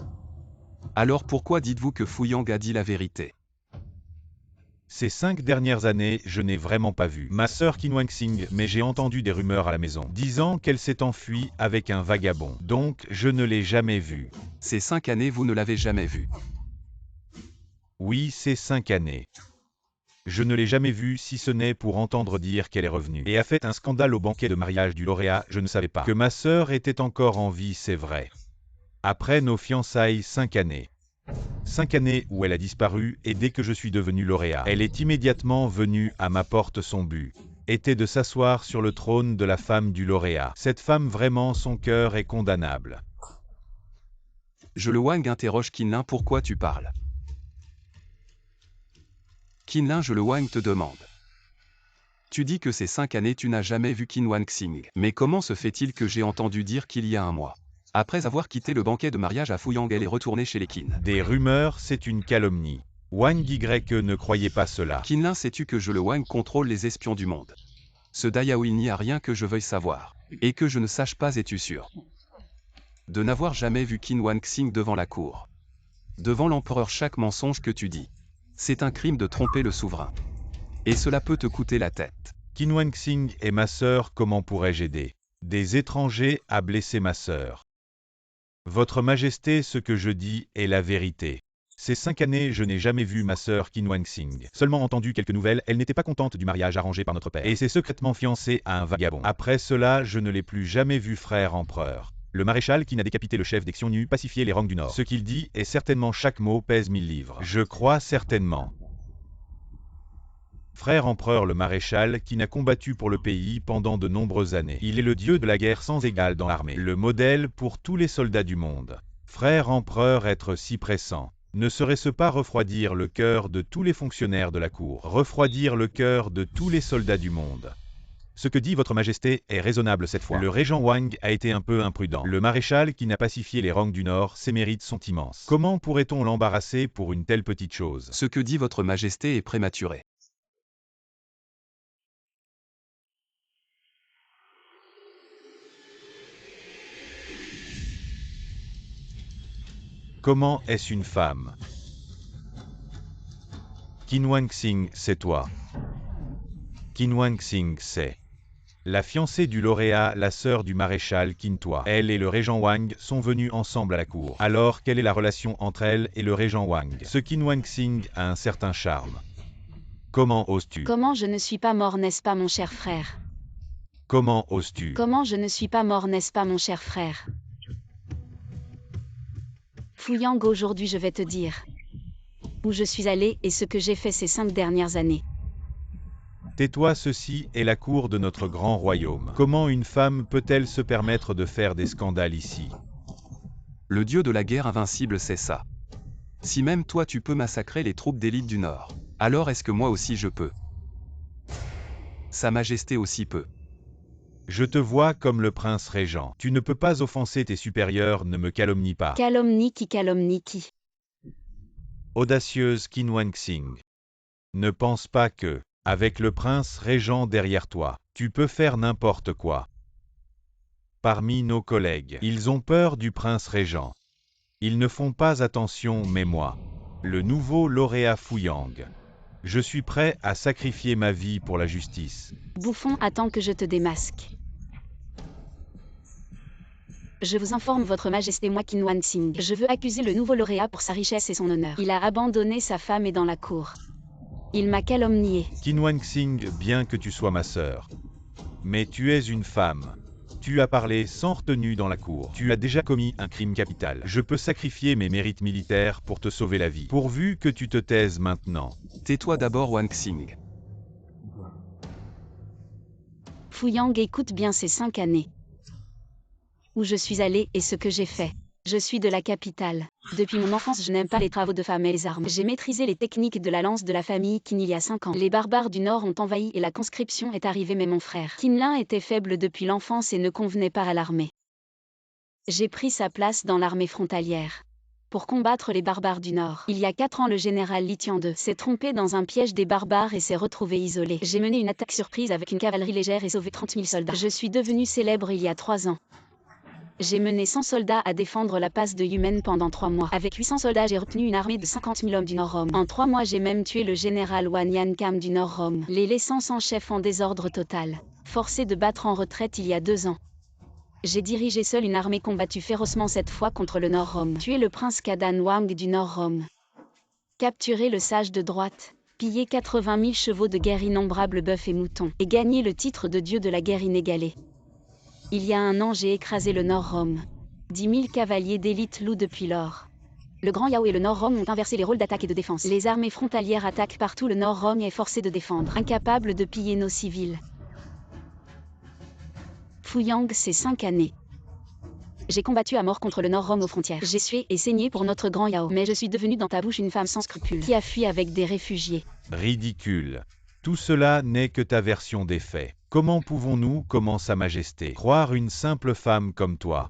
Alors pourquoi dites-vous que Fuyang a dit la vérité? Ces 5 dernières années, je n'ai vraiment pas vu ma sœur Qin Wanxing, mais j'ai entendu des rumeurs à la maison, disant qu'elle s'est enfuie avec un vagabond. Donc, je ne l'ai jamais vue. Ces 5 années, vous ne l'avez jamais vue? Oui, ces 5 années. Je ne l'ai jamais vue, si ce n'est pour entendre dire qu'elle est revenue et a fait un scandale au banquet de mariage du lauréat. Je ne savais pas que ma sœur était encore en vie, c'est vrai. Après nos fiançailles, 5 années. 5 années où elle a disparu, et dès que je suis devenu lauréat, elle est immédiatement venue à ma porte. Son but était de s'asseoir sur le trône de la femme du lauréat. Cette femme, vraiment, son cœur est condamnable. Le Wang interroge Qinlin. Pourquoi tu parles? Qinlin, le Wang te demande. Tu dis que ces 5 années tu n'as jamais vu Qin Wanxing. Mais comment se fait-il que j'ai entendu dire qu'il y a un mois, après avoir quitté le banquet de mariage à Fuyang, elle est retournée chez les Qin? Des rumeurs, c'est une calomnie. Wang Y ne croyait pas cela. Qinlin, sais-tu que le Wang contrôle les espions du monde? Ce Dayao, il n'y a rien que je veuille savoir, et que je ne sache pas. Es-tu sûr de n'avoir jamais vu Qin Wanxing devant la cour, devant l'empereur? Chaque mensonge que tu dis, c'est un crime de tromper le souverain. Et cela peut te coûter la tête. Qin Wanxing est ma sœur, comment pourrais-je aider des étrangers à blesser ma sœur? Votre Majesté, ce que je dis est la vérité. Ces 5 années, je n'ai jamais vu ma sœur Qin Wanxing. Seulement entendu quelques nouvelles, elle n'était pas contente du mariage arrangé par notre père. Et s'est secrètement fiancée à un vagabond. Après cela, je ne l'ai plus jamais vu frère empereur. Le maréchal qui n'a décapité le chef des Xiongnu pacifié les rangs du Nord. Ce qu'il dit est certainement chaque mot pèse 1000 livres. Je crois certainement. Frère empereur le maréchal qui n'a combattu pour le pays pendant de nombreuses années. Il est le dieu de la guerre sans égal dans l'armée. Le modèle pour tous les soldats du monde. Frère empereur être si pressant. Ne serait-ce pas refroidir le cœur de tous les fonctionnaires de la cour, refroidir le cœur de tous les soldats du monde? Ce que dit votre majesté est raisonnable cette fois. Le régent Wang a été un peu imprudent. Le maréchal qui n'a pacifié les rangs du Nord, ses mérites sont immenses. Comment pourrait-on l'embarrasser pour une telle petite chose? Ce que dit votre majesté est prématuré. Comment est-ce une femme? Qin Wanxing, c'est toi. Qin Wanxing, c'est la fiancée du lauréat, la sœur du maréchal Qin Tua. Elle et le régent Wang sont venus ensemble à la cour. Alors, quelle est la relation entre elle et le régent Wang? Ce Qin Wanxing a un certain charme. Comment oses-tu? Comment je ne suis pas mort, n'est-ce pas, mon cher frère? Comment oses-tu? Comment je ne suis pas mort, n'est-ce pas, mon cher frère? Fuyang, aujourd'hui je vais te dire où je suis allé et ce que j'ai fait ces 5 dernières années. Tais-toi, ceci est la cour de notre grand royaume. Comment une femme peut-elle se permettre de faire des scandales ici? Le dieu de la guerre invincible sait ça. Si même toi tu peux massacrer les troupes d'élite du Nord, alors est-ce que moi aussi je peux? Sa Majesté aussi peut. Je te vois comme le prince régent. Tu ne peux pas offenser tes supérieurs, ne me calomnie pas. Calomnie qui? Audacieuse Qin Wanxing. Ne pense pas que, avec le prince régent derrière toi, tu peux faire n'importe quoi. Parmi nos collègues, ils ont peur du prince régent. Ils ne font pas attention, mais moi, le nouveau lauréat Fuyang, je suis prêt à sacrifier ma vie pour la justice. Bouffon, attends que je te démasque. Je vous informe, votre majesté, moi Qin Wanxing. Je veux accuser le nouveau lauréat pour sa richesse et son honneur. Il a abandonné sa femme et dans la cour. Il m'a calomnié. Qin Wanxing, bien que tu sois ma sœur, mais tu es une femme. Tu as parlé sans retenue dans la cour. Tu as déjà commis un crime capital. Je peux sacrifier mes mérites militaires pour te sauver la vie. Pourvu que tu te taises maintenant. Tais-toi d'abord, Wanxing. Fuyang, écoute bien ces 5 années. Où je suis allé et ce que j'ai fait. Je suis de la capitale. Depuis mon enfance, je n'aime pas les travaux de femmes et les armes. J'ai maîtrisé les techniques de la lance de la famille Qin il y a 5 ans. Les barbares du Nord ont envahi et la conscription est arrivée, mais mon frère Qinlin était faible depuis l'enfance et ne convenait pas à l'armée. J'ai pris sa place dans l'armée frontalière. Pour combattre les barbares du Nord. Il y a 4 ans, le général Li Tian II s'est trompé dans un piège des barbares et s'est retrouvé isolé. J'ai mené une attaque surprise avec une cavalerie légère et sauvé 30 000 soldats. Je suis devenu célèbre il y a 3 ans. J'ai mené 100 soldats à défendre la passe de Yumen pendant 3 mois. Avec 800 soldats, j'ai retenu une armée de 50 000 hommes du Nord-Rome. En 3 mois, j'ai même tué le général Wan Yankam du Nord-Rome, les laissant sans chef en désordre total. Forcé de battre en retraite il y a 2 ans. J'ai dirigé seul une armée combattue férocement cette fois contre le Nord-Rome. Tué le prince Kadan Wang du Nord-Rome. Capturé le sage de droite. Pillé 80 000 chevaux de guerre, innombrables bœufs et moutons. Et gagné le titre de dieu de la guerre inégalée. Il y a 1 an, j'ai écrasé le Nord-Rome. 10 000 cavaliers d'élite louent depuis lors. Le Grand Yao et le Nord-Rome ont inversé les rôles d'attaque et de défense. Les armées frontalières attaquent partout, le Nord-Rome est forcé de défendre, incapable de piller nos civils. Fuyang, ces 5 années. J'ai combattu à mort contre le Nord-Rome aux frontières. J'ai sué et saigné pour notre Grand Yao. Mais je suis devenue dans ta bouche une femme sans scrupules, qui a fui avec des réfugiés. Ridicule. Tout cela n'est que ta version des faits. Comment pouvons-nous, comment Sa Majesté, croire une simple femme comme toi,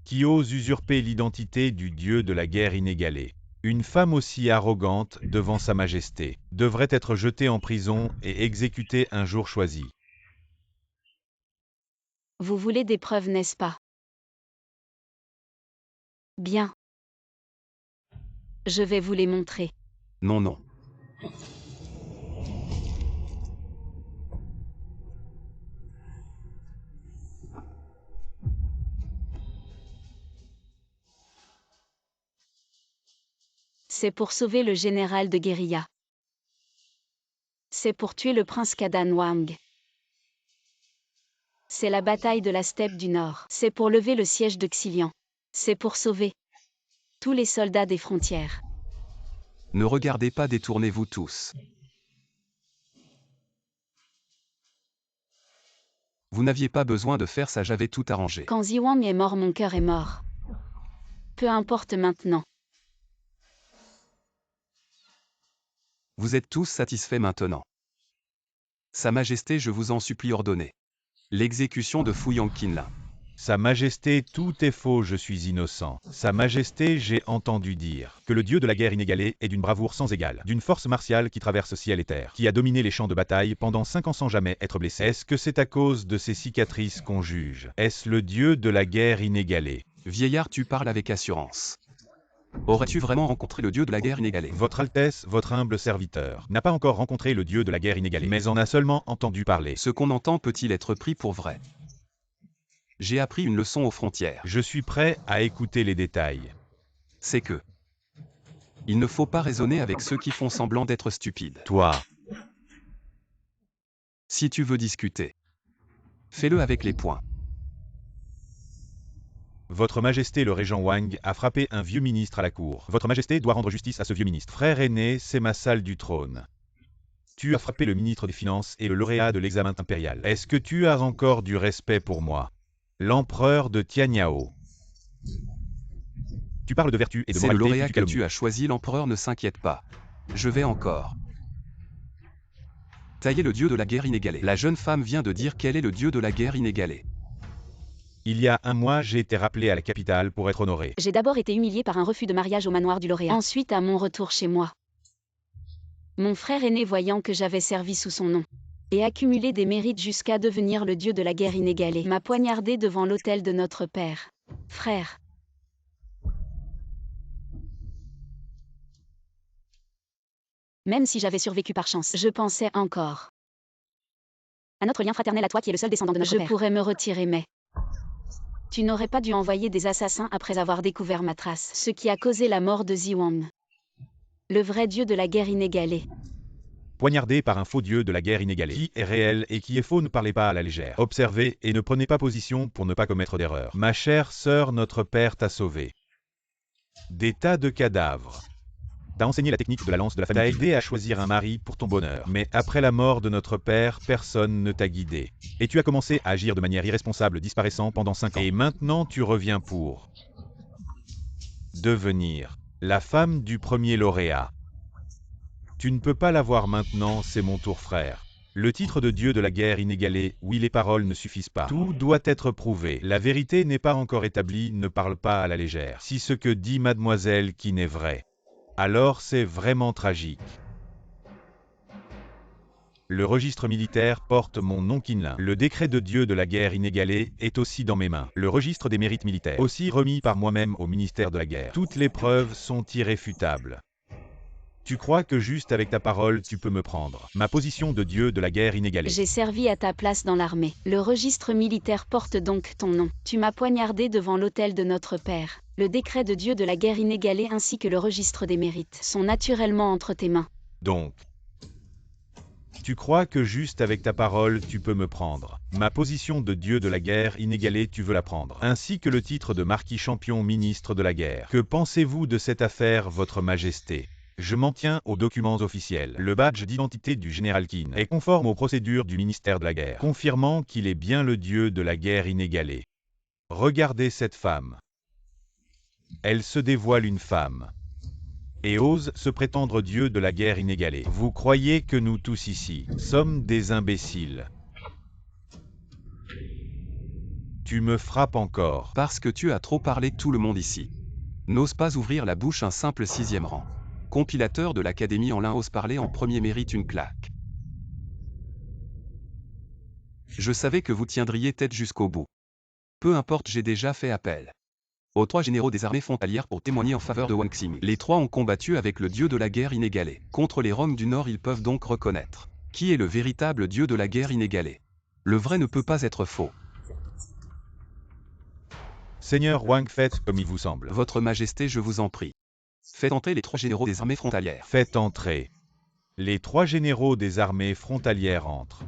qui ose usurper l'identité du dieu de la guerre inégalée? Une femme aussi arrogante devant Sa Majesté devrait être jetée en prison et exécutée un jour choisi. Vous voulez des preuves, n'est-ce pas? Bien. Je vais vous les montrer. Non, non. C'est pour sauver le général de guérilla. C'est pour tuer le prince Kadan Wang. C'est la bataille de la steppe du Nord. C'est pour lever le siège de Xilian. C'est pour sauver tous les soldats des frontières. Ne regardez pas, détournez-vous tous. Vous n'aviez pas besoin de faire ça, j'avais tout arrangé. Quand Ziwang est mort, mon cœur est mort. Peu importe maintenant. Vous êtes tous satisfaits maintenant. Sa Majesté, je vous en supplie, ordonnez l'exécution de Fu Yangqinlin. Sa Majesté, tout est faux, je suis innocent. Sa Majesté, j'ai entendu dire que le dieu de la guerre inégalée est d'une bravoure sans égale, d'une force martiale qui traverse ciel et terre, qui a dominé les champs de bataille pendant 5 ans sans jamais être blessé. Est-ce que c'est à cause de ses cicatrices qu'on juge? Est-ce le dieu de la guerre inégalée? Vieillard, tu parles avec assurance. Aurais-tu vraiment rencontré le dieu de la guerre inégalée? Votre Altesse, votre humble serviteur, n'a pas encore rencontré le dieu de la guerre inégalée, mais en a seulement entendu parler. Ce qu'on entend peut-il être pris pour vrai? J'ai appris une leçon aux frontières. Je suis prêt à écouter les détails. C'est que il ne faut pas raisonner avec ceux qui font semblant d'être stupides. Toi, Si tu veux discuter, fais-le avec les poings. Votre Majesté le régent Wang a frappé un vieux ministre à la cour. Votre Majesté doit rendre justice à ce vieux ministre. Frère aîné, c'est ma salle du trône. Tu as frappé le ministre des Finances et le lauréat de l'examen impérial. Est-ce que tu as encore du respect pour moi? L'empereur de Tianyao. Tu parles de vertu et de C'est le moralité, lauréat tu que calomnies. tu as choisi, l'empereur, ne s'inquiète pas. Je vais encore tailler le dieu de la guerre inégalée. La jeune femme vient de dire quel est le dieu de la guerre inégalée. Il y a un mois, j'ai été rappelé à la capitale pour être honoré. J'ai d'abord été humilié par un refus de mariage au manoir du lauréat. Ensuite, à mon retour chez moi, mon frère aîné, voyant que j'avais servi sous son nom et accumulé des mérites jusqu'à devenir le dieu de la guerre inégalée, m'a poignardé devant l'autel de notre père. Frère. Même si j'avais survécu par chance, je pensais encore à notre lien fraternel, à toi qui es le seul descendant de notre père. Je pourrais me retirer, mais tu n'aurais pas dû envoyer des assassins après avoir découvert ma trace, ce qui a causé la mort de Ziwang, le vrai dieu de la guerre inégalée. Poignardé par un faux dieu de la guerre inégalée. Qui est réel et qui est faux, ne parlez pas à la légère. Observez et ne prenez pas position pour ne pas commettre d'erreur. Ma chère sœur, notre père t'a sauvé des tas de cadavres. T'as enseigné la technique de la lance de la famille. T'as aidé à choisir un mari pour ton bonheur. Mais après la mort de notre père, personne ne t'a guidé. Et tu as commencé à agir de manière irresponsable, disparaissant pendant 5 ans. Et maintenant tu reviens pour devenir la femme du premier lauréat. Tu ne peux pas l'avoir maintenant, c'est mon tour, frère. Le titre de dieu de la guerre inégalée, oui, les paroles ne suffisent pas. Tout doit être prouvé. La vérité n'est pas encore établie, ne parle pas à la légère. Si ce que dit mademoiselle Qin est vrai, alors c'est vraiment tragique. Le registre militaire porte mon nom, Qinlin. Le décret de dieu de la guerre inégalée est aussi dans mes mains. Le registre des mérites militaires, aussi remis par moi-même au ministère de la guerre. Toutes les preuves sont irréfutables. Tu crois que juste avec ta parole tu peux me prendre ma position de dieu de la guerre inégalée? J'ai servi à ta place dans l'armée. Le registre militaire porte donc ton nom. Tu m'as poignardé devant l'autel de notre père. Le décret de dieu de la guerre inégalée ainsi que le registre des mérites sont naturellement entre tes mains. Donc, tu crois que juste avec ta parole tu peux me prendre ma position de dieu de la guerre inégalée, tu veux la prendre, ainsi que le titre de marquis champion ministre de la guerre. Que pensez-vous de cette affaire, votre majesté? Je m'en tiens aux documents officiels. Le badge d'identité du général Qin est conforme aux procédures du ministère de la guerre, confirmant qu'il est bien le dieu de la guerre inégalée. Regardez cette femme. Elle se dévoile une femme et ose se prétendre dieu de la guerre inégalée. Vous croyez que nous tous ici sommes des imbéciles? Tu me frappes encore. Parce que tu as trop parlé, tout le monde ici n'ose pas ouvrir la bouche. Un simple 6e rang compilateur de l'Académie en l'un ose parler en premier, mérite une claque. Je savais que vous tiendriez tête jusqu'au bout. Peu importe, j'ai déjà fait appel aux 3 généraux des armées frontalières pour témoigner en faveur de Wang Ximi. Les 3 ont combattu avec le dieu de la guerre inégalée. Contre les Roms du Nord, ils peuvent donc reconnaître qui est le véritable dieu de la guerre inégalée. Le vrai ne peut pas être faux. Seigneur Wang, faites comme il vous semble. Votre Majesté, je vous en prie. Faites entrer les 3 généraux des armées frontalières. Faites entrer. Les 3 généraux des armées frontalières entrent.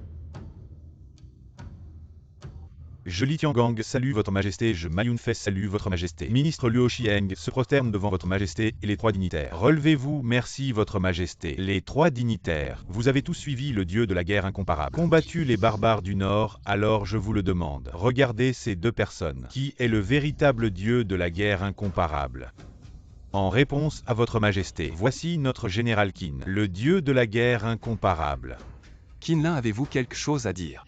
Je Li Tiangang salue votre majesté, je Ma Yunfei salue votre majesté. Ministre Luo Xieng se prosterne devant votre majesté et les 3 dignitaires. Relevez-vous, merci votre majesté. Les 3 dignitaires, vous avez tous suivi le dieu de la guerre incomparable. Combattu les barbares du Nord, alors je vous le demande. Regardez ces 2 personnes. Qui est le véritable dieu de la guerre incomparable? En réponse à votre majesté, voici notre général Qin, le dieu de la guerre incomparable. Qinlin, avez-vous quelque chose à dire?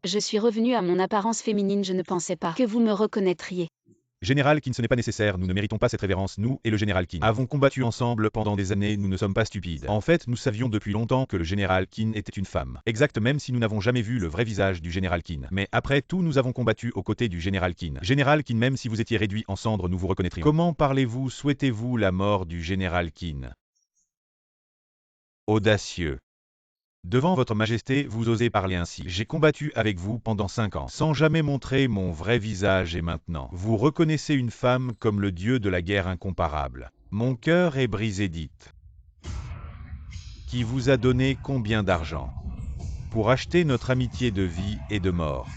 Je suis revenu à mon apparence féminine, je ne pensais pas que vous me reconnaîtriez. Général Qin, ce n'est pas nécessaire, nous ne méritons pas cette révérence, nous et le général Qin avons combattu ensemble pendant des années, nous ne sommes pas stupides. En fait, nous savions depuis longtemps que le général Qin était une femme. Exact, même si nous n'avons jamais vu le vrai visage du général Qin. Mais après tout, nous avons combattu aux côtés du général Qin. Général Qin, même si vous étiez réduit en cendres, nous vous reconnaîtrions. Comment parlez-vous, souhaitez-vous la mort du général Qin? Audacieux. Devant votre majesté, vous osez parler ainsi. J'ai combattu avec vous pendant 5 ans, sans jamais montrer mon vrai visage et maintenant, vous reconnaissez une femme comme le dieu de la guerre incomparable. Mon cœur est brisé, dites. Qui vous a donné combien d'argent? Pour acheter notre amitié de vie et de mort.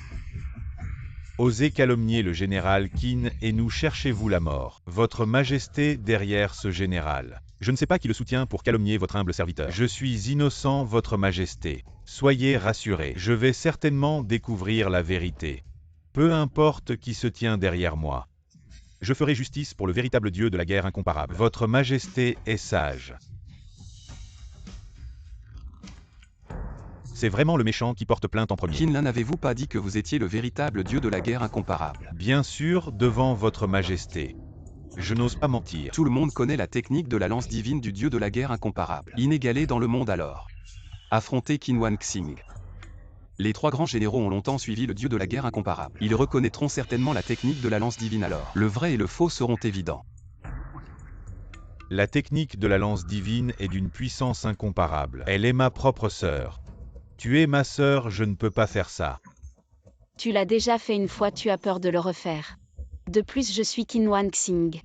Osez calomnier le général Qin et nous cherchez-vous la mort. Votre majesté derrière ce général. Je ne sais pas qui le soutient pour calomnier votre humble serviteur. Je suis innocent, votre majesté. Soyez rassurés, je vais certainement découvrir la vérité. Peu importe qui se tient derrière moi. Je ferai justice pour le véritable dieu de la guerre incomparable. Votre majesté est sage. C'est vraiment le méchant qui porte plainte en premier. Qinlin, n'avez-vous pas dit que vous étiez le véritable dieu de la guerre incomparable? Bien sûr, devant votre majesté. Je n'ose pas mentir. Tout le monde connaît la technique de la lance divine du dieu de la guerre incomparable. Inégalé dans le monde alors. Affrontez Qin Wanxing. Les 3 grands généraux ont longtemps suivi le dieu de la guerre incomparable. Ils reconnaîtront certainement la technique de la lance divine alors. Le vrai et le faux seront évidents. La technique de la lance divine est d'une puissance incomparable. Elle est ma propre sœur. Tu es ma sœur, je ne peux pas faire ça. Tu l'as déjà fait une fois, tu as peur de le refaire. De plus, je suis Qin Wanxing.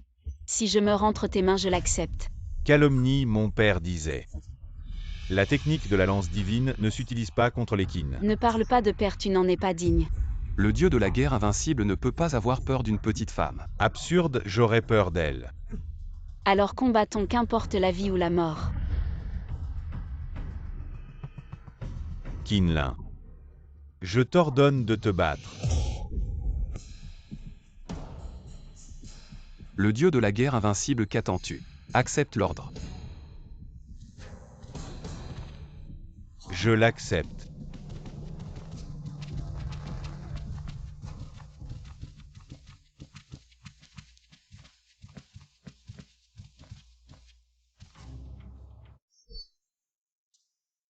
Si je meurs entre tes mains, je l'accepte. Calomnie, mon père disait. La technique de la lance divine ne s'utilise pas contre les Qin. Ne parle pas de père, tu n'en es pas digne. Le dieu de la guerre invincible ne peut pas avoir peur d'une petite femme. Absurde, j'aurais peur d'elle. Alors combattons, qu'importe la vie ou la mort. Qinlin. Je t'ordonne de te battre. Le dieu de la guerre invincible, qu'attends-tu? Accepte l'ordre. Je l'accepte.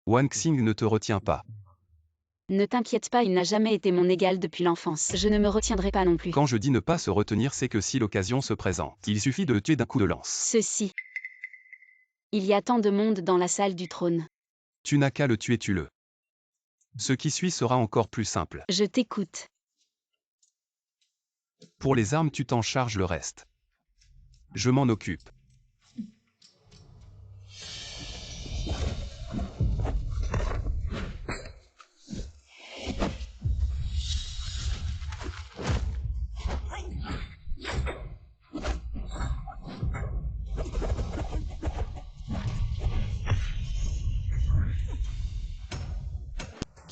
Wanxing ne te retient pas. Ne t'inquiète pas, il n'a jamais été mon égal depuis l'enfance. Je ne me retiendrai pas non plus. Quand je dis ne pas se retenir, c'est que si l'occasion se présente, il suffit de le tuer d'un coup de lance. Ceci. Il y a tant de monde dans la salle du trône. Tu n'as qu'à le tuer, tue-le. Ce qui suit sera encore plus simple. Je t'écoute. Pour les armes, tu t'en charges le reste. Je m'en occupe.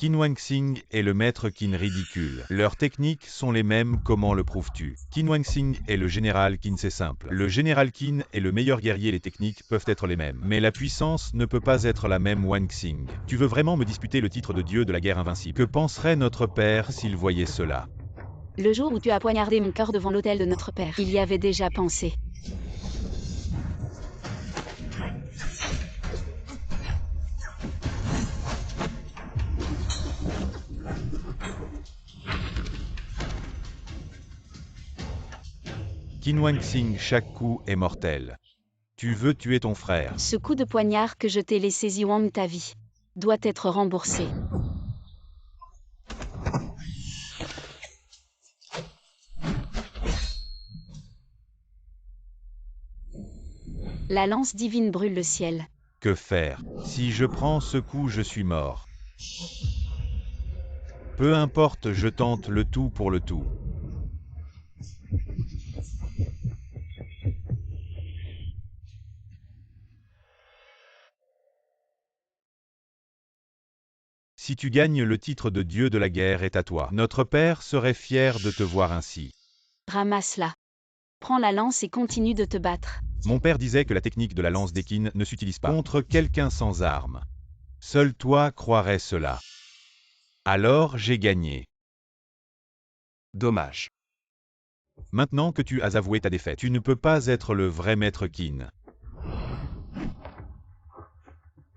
Qin Wanxing est le maître Qin ridicule. Leurs techniques sont les mêmes, comment le prouves-tu? Qin Wanxing est le général Qin, c'est simple. Le général Qin est le meilleur guerrier, les techniques peuvent être les mêmes. Mais la puissance ne peut pas être la même, Wanxing. Tu veux vraiment me disputer le titre de dieu de la guerre invincible? Que penserait notre père s'il voyait cela? Le jour où tu as poignardé mon cœur devant l'autel de notre père, il y avait déjà pensé. Qin Wanxing, chaque coup est mortel. Tu veux tuer ton frère. Ce coup de poignard que je t'ai laissé Ziwang ta vie doit être remboursé. La lance divine brûle le ciel. Que faire? Si je prends ce coup, je suis mort. Peu importe, je tente le tout pour le tout. Si tu gagnes, le titre de dieu de la guerre est à toi. Notre père serait fier de te voir ainsi. Ramasse-la. Prends la lance et continue de te battre. Mon père disait que la technique de la lance d'Ekin ne s'utilise pas contre quelqu'un sans armes. Seul toi croirais cela. Alors j'ai gagné. Dommage. Maintenant que tu as avoué ta défaite, tu ne peux pas être le vrai maître Qin.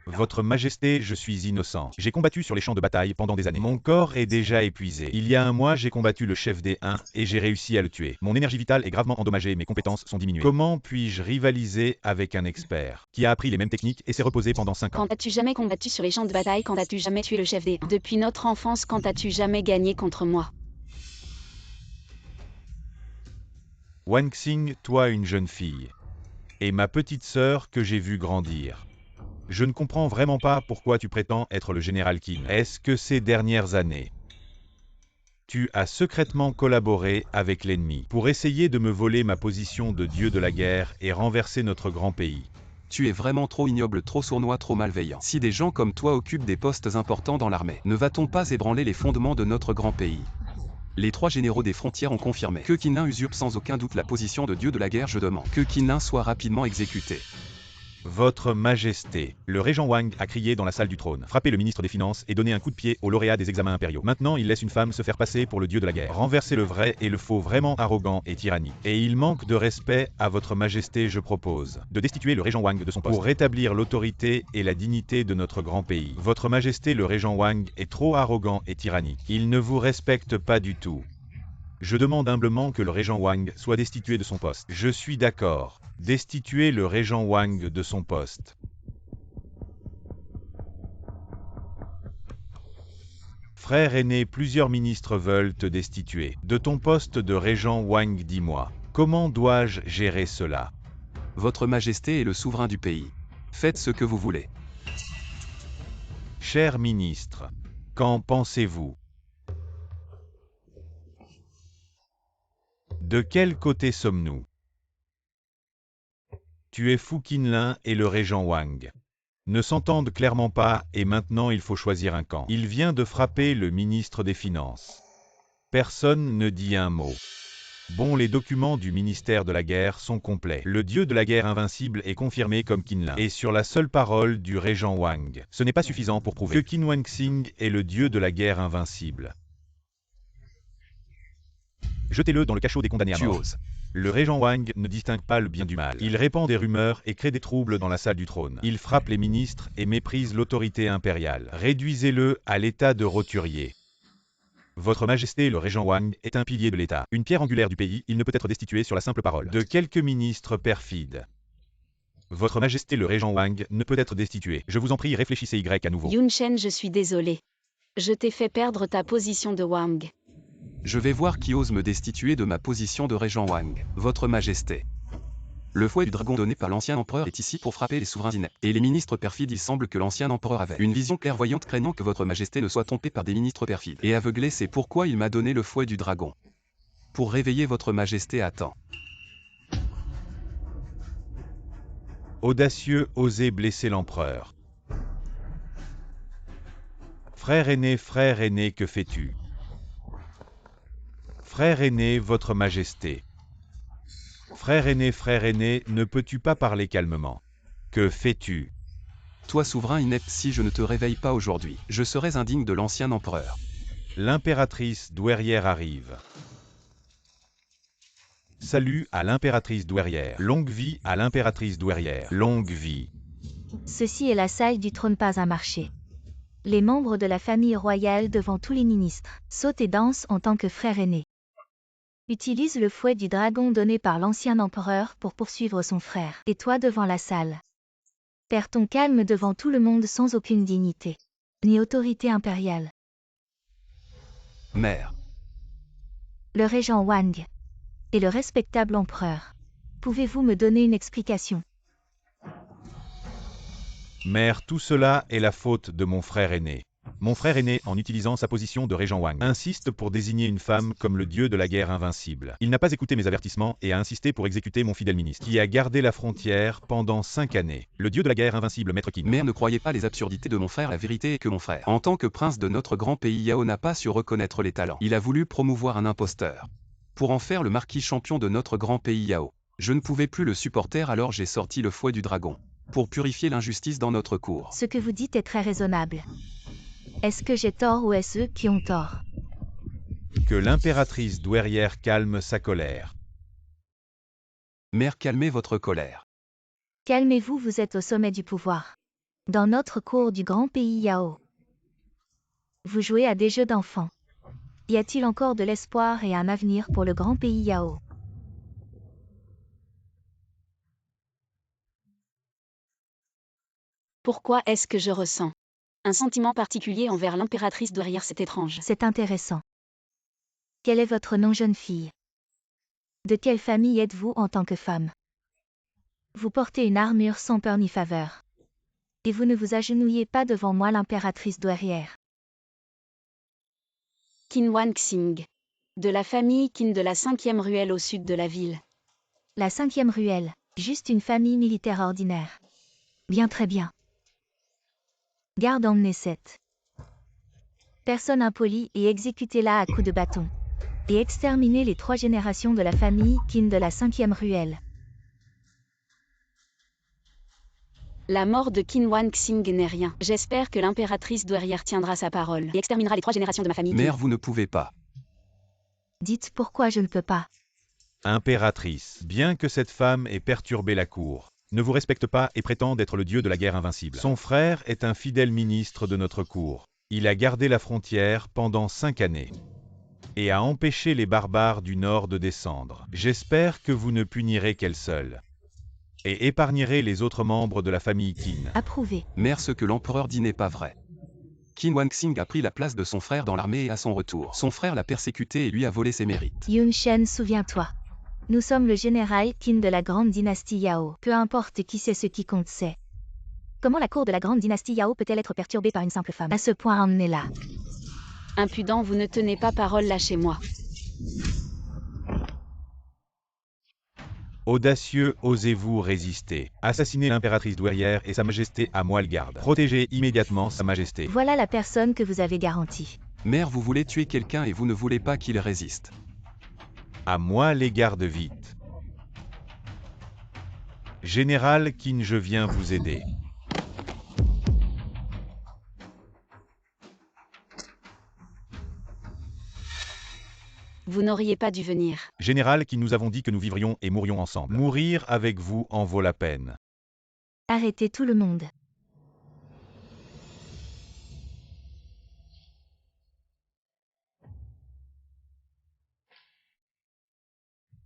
Votre Majesté, je suis innocent. J'ai combattu sur les champs de bataille pendant des années. Mon corps est déjà épuisé. Il y a un mois, j'ai combattu le chef des Huns et j'ai réussi à le tuer. Mon énergie vitale est gravement endommagée, mes compétences sont diminuées. Comment puis-je rivaliser avec un expert qui a appris les mêmes techniques et s'est reposé pendant 5 ans? Quand as-tu jamais combattu sur les champs de bataille? Quand as-tu jamais tué le chef des Huns? Depuis notre enfance, quand as-tu jamais gagné contre moi? Wan Xing, toi une jeune fille. Et ma petite sœur que j'ai vue grandir. Je ne comprends vraiment pas pourquoi tu prétends être le général Qin. Est-ce que ces dernières années, tu as secrètement collaboré avec l'ennemi pour essayer de me voler ma position de dieu de la guerre et renverser notre grand pays? Tu es vraiment trop ignoble, trop sournois, trop malveillant. Si des gens comme toi occupent des postes importants dans l'armée, ne va-t-on pas ébranler les fondements de notre grand pays? Les 3 généraux des frontières ont confirmé que Qin usurpe sans aucun doute la position de dieu de la guerre. Je demande que Qin soit rapidement exécuté. Votre Majesté, le régent Wang a crié dans la salle du trône, frappé le ministre des Finances et donné un coup de pied au lauréat des examens impériaux. Maintenant, il laisse une femme se faire passer pour le dieu de la guerre. Renverser le vrai et le faux, vraiment arrogant et tyrannique. Et il manque de respect à votre Majesté. Je propose de destituer le régent Wang de son poste pour rétablir l'autorité et la dignité de notre grand pays. Votre Majesté, le régent Wang est trop arrogant et tyrannique. Il ne vous respecte pas du tout. Je demande humblement que le régent Wang soit destitué de son poste. Je suis d'accord. Destituer le régent Wang de son poste. Frère aîné, plusieurs ministres veulent te destituer de ton poste de régent Wang. Dis-moi, comment dois-je gérer cela? Votre Majesté est le souverain du pays. Faites ce que vous voulez. Cher ministre, qu'en pensez-vous? De quel côté sommes-nous? Tu es fou. Qinlin et le régent Wang ne s'entendent clairement pas et maintenant il faut choisir un camp. Il vient de frapper le ministre des Finances. Personne ne dit un mot. Bon, les documents du ministère de la guerre sont complets. Le dieu de la guerre invincible est confirmé comme Qinlin. Et sur la seule parole du régent Wang, ce n'est pas suffisant pour prouver que Qin Wanxing est le dieu de la guerre invincible. Jetez-le dans le cachot des condamnés à mort. Tu oses. Le régent Wang ne distingue pas le bien du mal. Il répand des rumeurs et crée des troubles dans la salle du trône. Il frappe les ministres et méprise l'autorité impériale. Réduisez-le à l'état de roturier. Votre Majesté, le régent Wang est un pilier de l'État, une pierre angulaire du pays. Il ne peut être destitué sur la simple parole de quelques ministres perfides. Votre Majesté, le régent Wang ne peut être destitué. Je vous en prie, réfléchissez à nouveau. Yun Shen, je suis désolé. Je t'ai fait perdre ta position de Wang. Je vais voir qui ose me destituer de ma position de régent Wang. Votre Majesté. Le fouet du dragon donné par l'ancien empereur est ici pour frapper les souverains ineptes. Et les ministres perfides, il semble que l'ancien empereur avait une vision clairvoyante, craignant que votre Majesté ne soit trompée par des ministres perfides. Et aveuglé, c'est pourquoi il m'a donné le fouet du dragon. Pour réveiller votre Majesté à temps. Audacieux, oser blesser l'empereur. Frère aîné, que fais-tu? Frère aîné, votre Majesté. Frère aîné, ne peux-tu pas parler calmement? Que fais-tu? Toi souverain inepte, si je ne te réveille pas aujourd'hui, je serais indigne de l'ancien empereur. L'impératrice douairière arrive. Salut à l'impératrice douairière. Longue vie à l'impératrice douairière. Longue vie. Ceci est la salle du trône, pas un marché. Les membres de la famille royale devant tous les ministres sautent et dansent en tant que frère aîné. Utilise le fouet du dragon donné par l'ancien empereur pour poursuivre son frère. Et toi devant la salle. Perds ton calme devant tout le monde sans aucune dignité, ni autorité impériale. Mère. Le régent Wang et le respectable empereur. Pouvez-vous me donner une explication? Mère, tout cela est la faute de mon frère aîné. Mon frère aîné, en utilisant sa position de régent Wang, insiste pour désigner une femme comme le dieu de la guerre invincible. Il n'a pas écouté mes avertissements et a insisté pour exécuter mon fidèle ministre, qui a gardé la frontière pendant 5 années. Le dieu de la guerre invincible, Maître Qin. Mère, ne croyez pas les absurdités de mon frère, la vérité est que mon frère, en tant que prince de notre grand pays Yao, n'a pas su reconnaître les talents. Il a voulu promouvoir un imposteur, pour en faire le marquis champion de notre grand pays Yao. Je ne pouvais plus le supporter, alors j'ai sorti le fouet du dragon, pour purifier l'injustice dans notre cour. Ce que vous dites est très raisonnable. Est-ce que j'ai tort ou est-ce eux qui ont tort? Que l'impératrice douairière calme sa colère. Mère, calmez votre colère. Calmez-vous, vous êtes au sommet du pouvoir. Dans notre cour du grand pays Yao. Vous jouez à des jeux d'enfants. Y a-t-il encore de l'espoir et un avenir pour le grand pays Yao? Pourquoi est-ce que je ressens un sentiment particulier envers l'impératrice douairière? C'est étrange. C'est intéressant. Quel est votre nom, jeune fille? De quelle famille êtes-vous en tant que femme? Vous portez une armure sans peur ni faveur. Et vous ne vous agenouillez pas devant moi, l'impératrice douairière. Qin Wan Xing. De la famille Qin de la 5e ruelle au sud de la ville. La 5e ruelle, juste une famille militaire ordinaire. Bien, très bien. Garde, emmenez cette personne impolie et exécutez-la à coups de bâton. Et exterminez les 3 générations de la famille Qin de la 5e ruelle. La mort de Qin Wan Xing n'est rien. J'espère que l'impératrice douairière tiendra sa parole et exterminera les 3 générations de ma famille. Mère, vous ne pouvez pas. Dites pourquoi je ne peux pas. Impératrice, bien que cette femme ait perturbé la cour, ne vous respecte pas et prétend être le dieu de la guerre invincible. Son frère est un fidèle ministre de notre cour. Il a gardé la frontière pendant 5 années et a empêché les barbares du nord de descendre. J'espère que vous ne punirez qu'elle seule et épargnerez les autres membres de la famille Qin. Approuvé. Mère, ce que l'empereur dit n'est pas vrai. Qin Wan Xing a pris la place de son frère dans l'armée et à son retour, son frère l'a persécuté et lui a volé ses mérites. Yun Shen, souviens-toi. Nous sommes le général Qin de la grande dynastie Yao. Peu importe qui c'est, ce qui compte c'est. Comment la cour de la grande dynastie Yao peut-elle être perturbée par une simple femme? À ce point, emmenez-la. Impudent, vous ne tenez pas parole, lâchez-moi. Audacieux, osez-vous résister? Assassinez l'impératrice douairière et sa majesté à moi le garde. Protégez immédiatement sa majesté. Voilà la personne que vous avez garantie. Mère, vous voulez tuer quelqu'un et vous ne voulez pas qu'il résiste. À moi les gardes vite. Général Qin, je viens vous aider. Vous n'auriez pas dû venir. Général Qin, nous avons dit que nous vivrions et mourrions ensemble. Mourir avec vous en vaut la peine. Arrêtez tout le monde.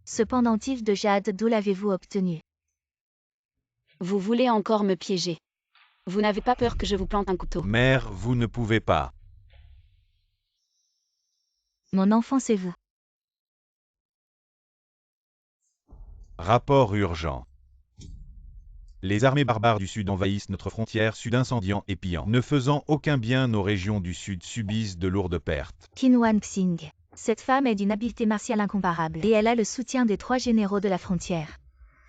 Ce pendentif de jade, d'où l'avez-vous obtenu? Vous voulez encore me piéger. Vous n'avez pas peur que je vous plante un couteau? Mère, vous ne pouvez pas. Mon enfant, c'est vous. Rapport urgent. Les armées barbares du Sud envahissent notre frontière sud, incendiant et pillant. Ne faisant aucun bien, nos régions du Sud subissent de lourdes pertes. Qin Wan Xing. Cette femme est d'une habileté martiale incomparable et elle a le soutien des 3 généraux de la frontière.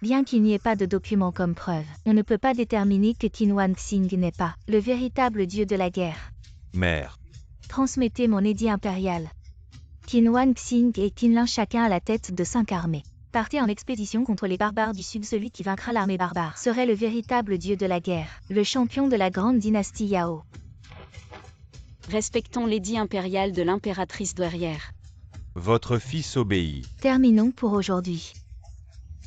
Bien qu'il n'y ait pas de documents comme preuve, on ne peut pas déterminer que Qin Wan Xing n'est pas le véritable dieu de la guerre. Mère, Transmettez mon édit impérial. Qin Wan Xing et Qin Lin, chacun à la tête de 5 armées. Partez en expédition contre les barbares du Sud. Celui qui vaincra l'armée barbare serait le véritable dieu de la guerre, le champion de la grande dynastie Yao. Respectons l'édit impérial de l'impératrice douairière. votre fils obéit. Terminons pour aujourd'hui.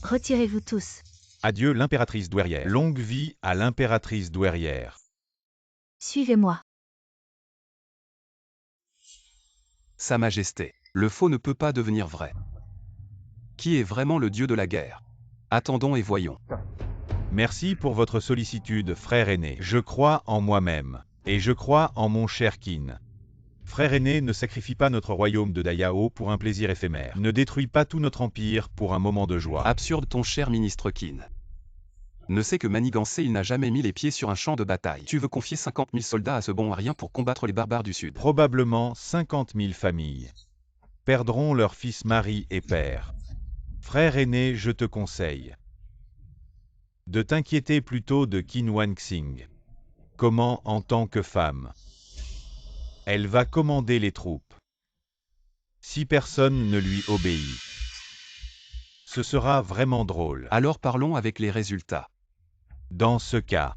Retirez-vous tous. Adieu l'impératrice douairière. Longue vie à l'impératrice douairière. Suivez-moi. Sa Majesté, le faux ne peut pas devenir vrai. Qui est vraiment le dieu de la guerre? Attendons et voyons. Merci pour votre sollicitude, frère aîné. Je crois en moi-même. Et je crois en mon cher Qin. Frère aîné, ne sacrifie pas notre royaume de Dayao pour un plaisir éphémère. Ne détruis pas tout notre empire pour un moment de joie. Absurde, ton cher ministre Qin. Ne sait que manigancer, il n'a jamais mis les pieds sur un champ de bataille. Tu veux confier 50 000 soldats à ce bon à rien pour combattre les barbares du Sud. Probablement 50 000 familles perdront leur fils, mari et père. Frère aîné, je te conseille de t'inquiéter plutôt de Qin Wanxing. Comment en tant que femme? Elle va commander les troupes. Si personne ne lui obéit, ce sera vraiment drôle. Alors parlons avec les résultats. Dans ce cas,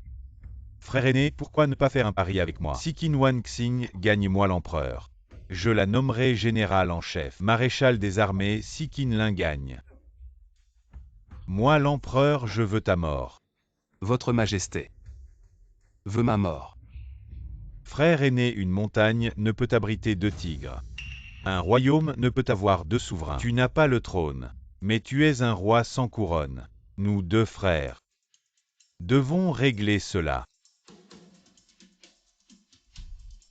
frère aîné, pourquoi ne pas faire un pari avec moi? Si Qin Wanxing gagne, moi l'empereur, je la nommerai général en chef, maréchal des armées. Si Qinlin gagne, moi l'empereur, je veux ta mort. Votre Majesté veut ma mort. Frère aîné, une montagne ne peut abriter 2 tigres. Un royaume ne peut avoir 2 souverains. Tu n'as pas le trône, mais tu es un roi sans couronne. Nous 2 frères devons régler cela.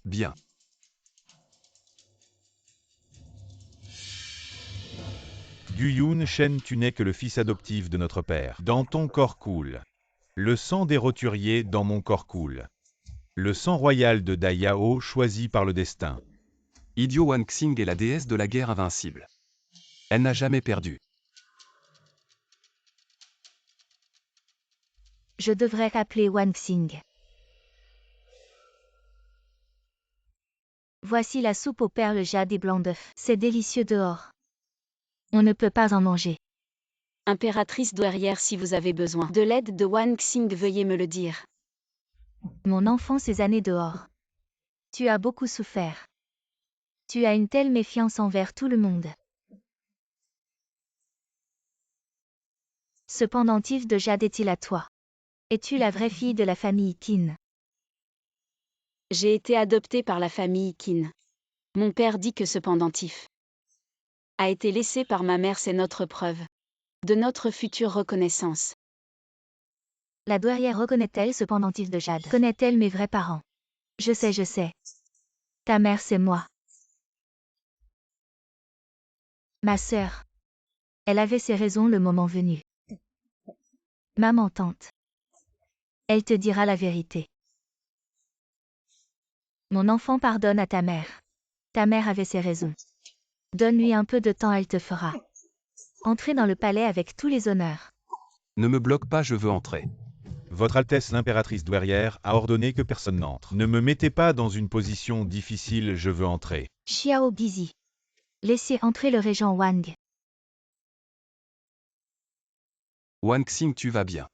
Bien. Du Yun Shen, tu n'es que le fils adoptif de notre père. Dans ton corps coule le sang des roturiers, dans mon corps coule le sang royal de Dai Yao, choisi par le destin. Idiot, Wanxing est la déesse de la guerre invincible. Elle n'a jamais perdu. Je devrais appeler Wanxing. Voici la soupe aux perles jade et blanc d'œuf. C'est délicieux dehors. On ne peut pas en manger. Impératrice douairière, si vous avez besoin de l'aide de Wanxing, veuillez me le dire. Mon enfant, ces années dehors. Tu as beaucoup souffert. Tu as une telle méfiance envers tout le monde. Ce pendentif de jade est-il à toi? Es-tu la vraie fille de la famille Qin? J'ai été adoptée par la famille Qin. Mon père dit que ce pendentif a été laissé par ma mère, c'est notre preuve de notre future reconnaissance. La douairière reconnaît-elle ce pendentif de jade? Connaît-elle mes vrais parents? Je sais. Ta mère, c'est moi. Ma sœur. Elle avait ses raisons le moment venu. Maman tante. Elle te dira la vérité. Mon enfant, pardonne à ta mère. Ta mère avait ses raisons. Donne-lui un peu de temps, elle te fera entrer dans le palais avec tous les honneurs. Ne me bloque pas, je veux entrer. Votre Altesse l'impératrice douairière a ordonné que personne n'entre. Ne me mettez pas dans une position difficile, je veux entrer. Xiao Bizi. Laissez entrer le régent Wang. Wanxing, tu vas bien.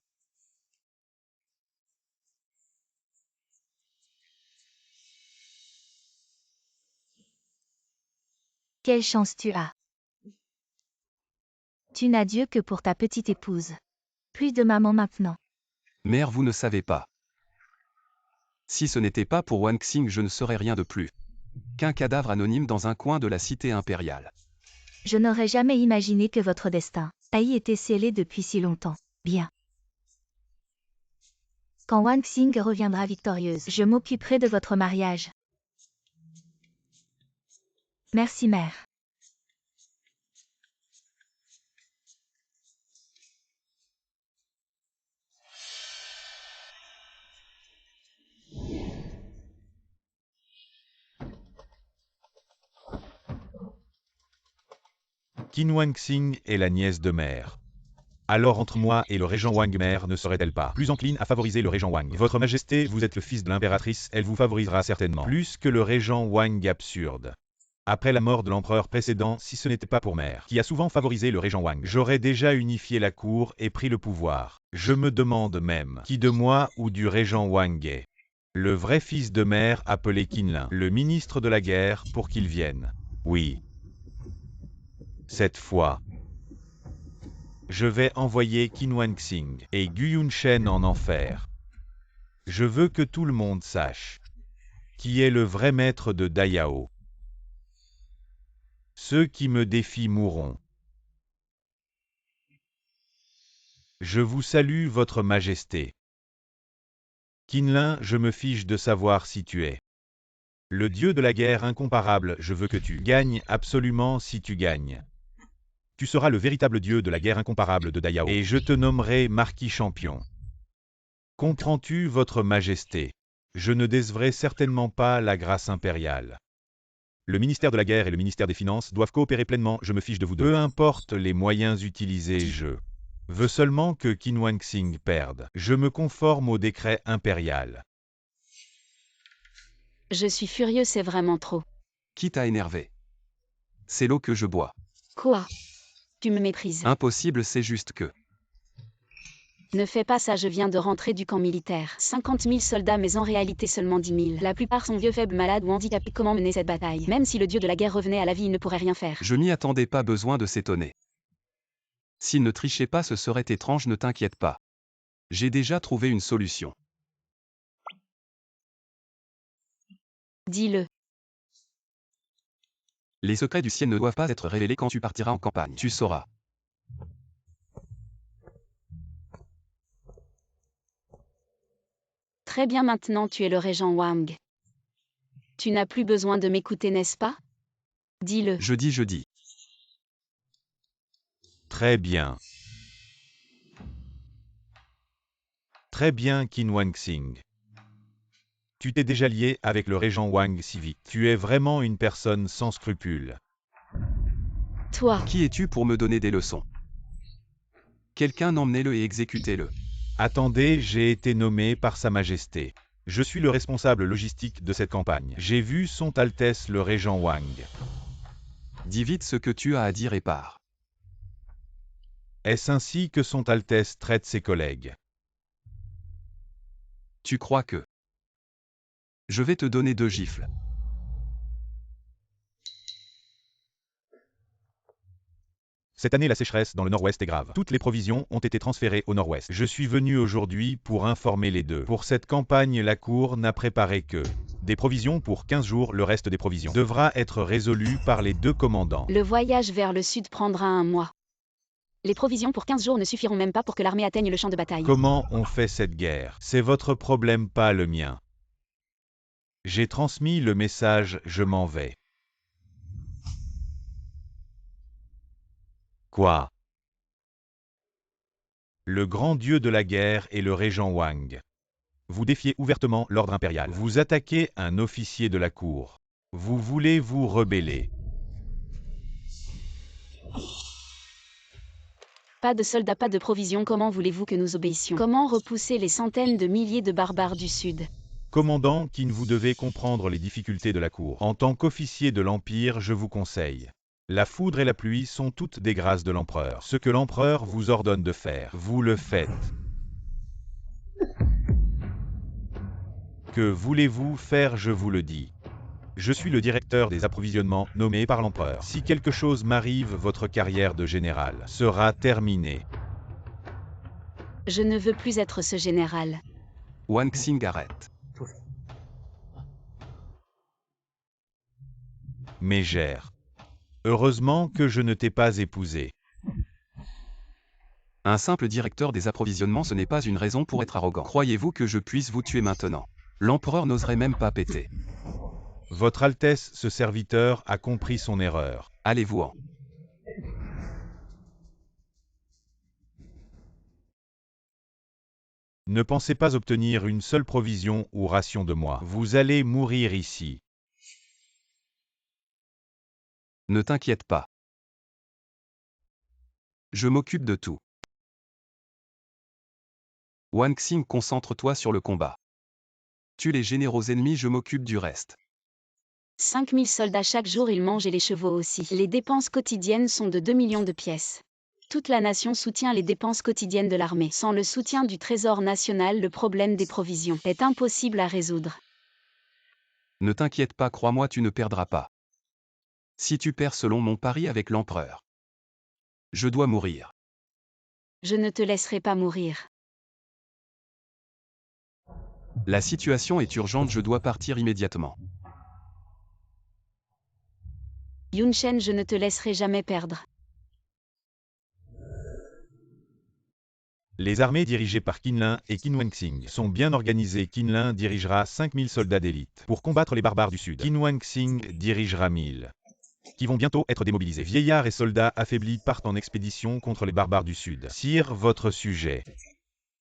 Quelle chance tu as. Tu n'as Dieu que pour ta petite épouse. Plus de maman maintenant. Mère, vous ne savez pas. Si ce n'était pas pour Wanxing, je ne serais rien de plus qu'un cadavre anonyme dans un coin de la cité impériale. Je n'aurais jamais imaginé que votre destin ait été scellé depuis si longtemps. Bien. Quand Wanxing reviendra victorieuse, je m'occuperai de votre mariage. Merci, mère. Qin Wanxing est la nièce de mère. Alors entre moi et le régent Wang, mère ne serait-elle pas plus encline à favoriser le régent Wang? Votre Majesté, vous êtes le fils de l'impératrice, elle vous favorisera certainement plus que le régent Wang. Absurde. Après la mort de l'empereur précédent, si ce n'était pas pour mère, qui a souvent favorisé le régent Wang, j'aurais déjà unifié la cour et pris le pouvoir. Je me demande même qui de moi ou du régent Wang est le vrai fils de mère, appelé Qinlin, le ministre de la guerre, pour qu'il vienne. Oui. Cette fois, je vais envoyer Qin Wanxing et Gu Yunshen en enfer. Je veux que tout le monde sache qui est le vrai maître de Dai Yao. Ceux qui me défient mourront. Je vous salue, votre Majesté. Qinlin, je me fiche de savoir si tu es le dieu de la guerre incomparable. Je veux que tu gagnes absolument. Si tu gagnes, tu seras le véritable dieu de la guerre incomparable de Dai Yao, et je te nommerai marquis champion. Comprends-tu, votre majesté? Je ne décevrai certainement pas la grâce impériale. Le ministère de la Guerre et le ministère des Finances doivent coopérer pleinement, je me fiche de vous deux. Peu importe les moyens utilisés, je veux seulement que Qin Wanxing perde. Je me conforme au décret impérial. Je suis furieux, c'est vraiment trop. Qui t'a énervé? C'est l'eau que je bois. Quoi? Tu me méprises. Impossible, c'est juste que... Ne fais pas ça, je viens de rentrer du camp militaire. 50 000 soldats, mais en réalité seulement 10 000. La plupart sont vieux, faibles, malades ou handicapés. Comment mener cette bataille? Même si le dieu de la guerre revenait à la vie, il ne pourrait rien faire. Je m'y attendais, pas besoin de s'étonner. S'il ne trichait pas, ce serait étrange, ne t'inquiète pas. J'ai déjà trouvé une solution. Dis-le. Les secrets du ciel ne doivent pas être révélés quand tu partiras en campagne. Tu sauras. Très bien, maintenant tu es le régent Wang. Tu n'as plus besoin de m'écouter, n'est-ce pas? Dis-le. Je dis. Très bien. Très bien, Qin Wanxing. Tu t'es déjà lié avec le régent Wang si vite. Tu es vraiment une personne sans scrupules. Toi. Qui es-tu pour me donner des leçons? Quelqu'un emmenez-le et exécutez-le. Attendez, j'ai été nommé par Sa Majesté. Je suis le responsable logistique de cette campagne. J'ai vu Son Altesse le régent Wang. Dis vite ce que tu as à dire et pars. Est-ce ainsi que Son Altesse traite ses collègues? Tu crois que... Je vais te donner 2 gifles. Cette année, la sécheresse dans le nord-ouest est grave. Toutes les provisions ont été transférées au nord-ouest. Je suis venu aujourd'hui pour informer les deux. Pour cette campagne, la cour n'a préparé que des provisions pour 15 jours. Le reste des provisions devra être résolu par les deux commandants. Le voyage vers le sud prendra 1 mois. Les provisions pour 15 jours ne suffiront même pas pour que l'armée atteigne le champ de bataille. Comment on fait cette guerre? C'est votre problème, pas le mien. J'ai transmis le message, je m'en vais. Quoi? Le grand dieu de la guerre est le régent Wang. Vous défiez ouvertement l'ordre impérial. Vous attaquez un officier de la cour. Vous voulez vous rebeller. Pas de soldats, pas de provisions, comment voulez-vous que nous obéissions? Comment repousser les centaines de milliers de barbares du sud? Commandant Qin, vous devez comprendre les difficultés de la cour. En tant qu'officier de l'Empire, je vous conseille. La foudre et la pluie sont toutes des grâces de l'empereur. Ce que l'empereur vous ordonne de faire, vous le faites. Que voulez-vous faire, je vous le dis. Je suis le directeur des approvisionnements nommé par l'empereur. Si quelque chose m'arrive, votre carrière de général sera terminée. Je ne veux plus être ce général. Wanxing, arrête. Mégère. Heureusement que je ne t'ai pas épousé. Un simple directeur des approvisionnements, ce n'est pas une raison pour être arrogant. Croyez-vous que je puisse vous tuer maintenant? L'empereur n'oserait même pas péter. Votre Altesse, ce serviteur a compris son erreur. Allez-vous-en. Ne pensez pas obtenir une seule provision ou ration de moi. Vous allez mourir ici. Ne t'inquiète pas. Je m'occupe de tout. Wanxing, concentre-toi sur le combat. Tue les généraux ennemis, je m'occupe du reste. 5000 soldats chaque jour, ils mangent et les chevaux aussi. Les dépenses quotidiennes sont de 2 millions de pièces. Toute la nation soutient les dépenses quotidiennes de l'armée. Sans le soutien du Trésor national, le problème des provisions est impossible à résoudre. Ne t'inquiète pas, crois-moi, tu ne perdras pas. Si tu perds selon mon pari avec l'empereur, je dois mourir. Je ne te laisserai pas mourir. La situation est urgente, je dois partir immédiatement. Yun Shen, je ne te laisserai jamais perdre. Les armées dirigées par Qinlin et Qin Wanxing sont bien organisées. Qinlin dirigera 5000 soldats d'élite pour combattre les barbares du sud. Qin Wanxing dirigera 1000, qui vont bientôt être démobilisés. Vieillards et soldats affaiblis partent en expédition contre les barbares du sud. Sire, votre sujet.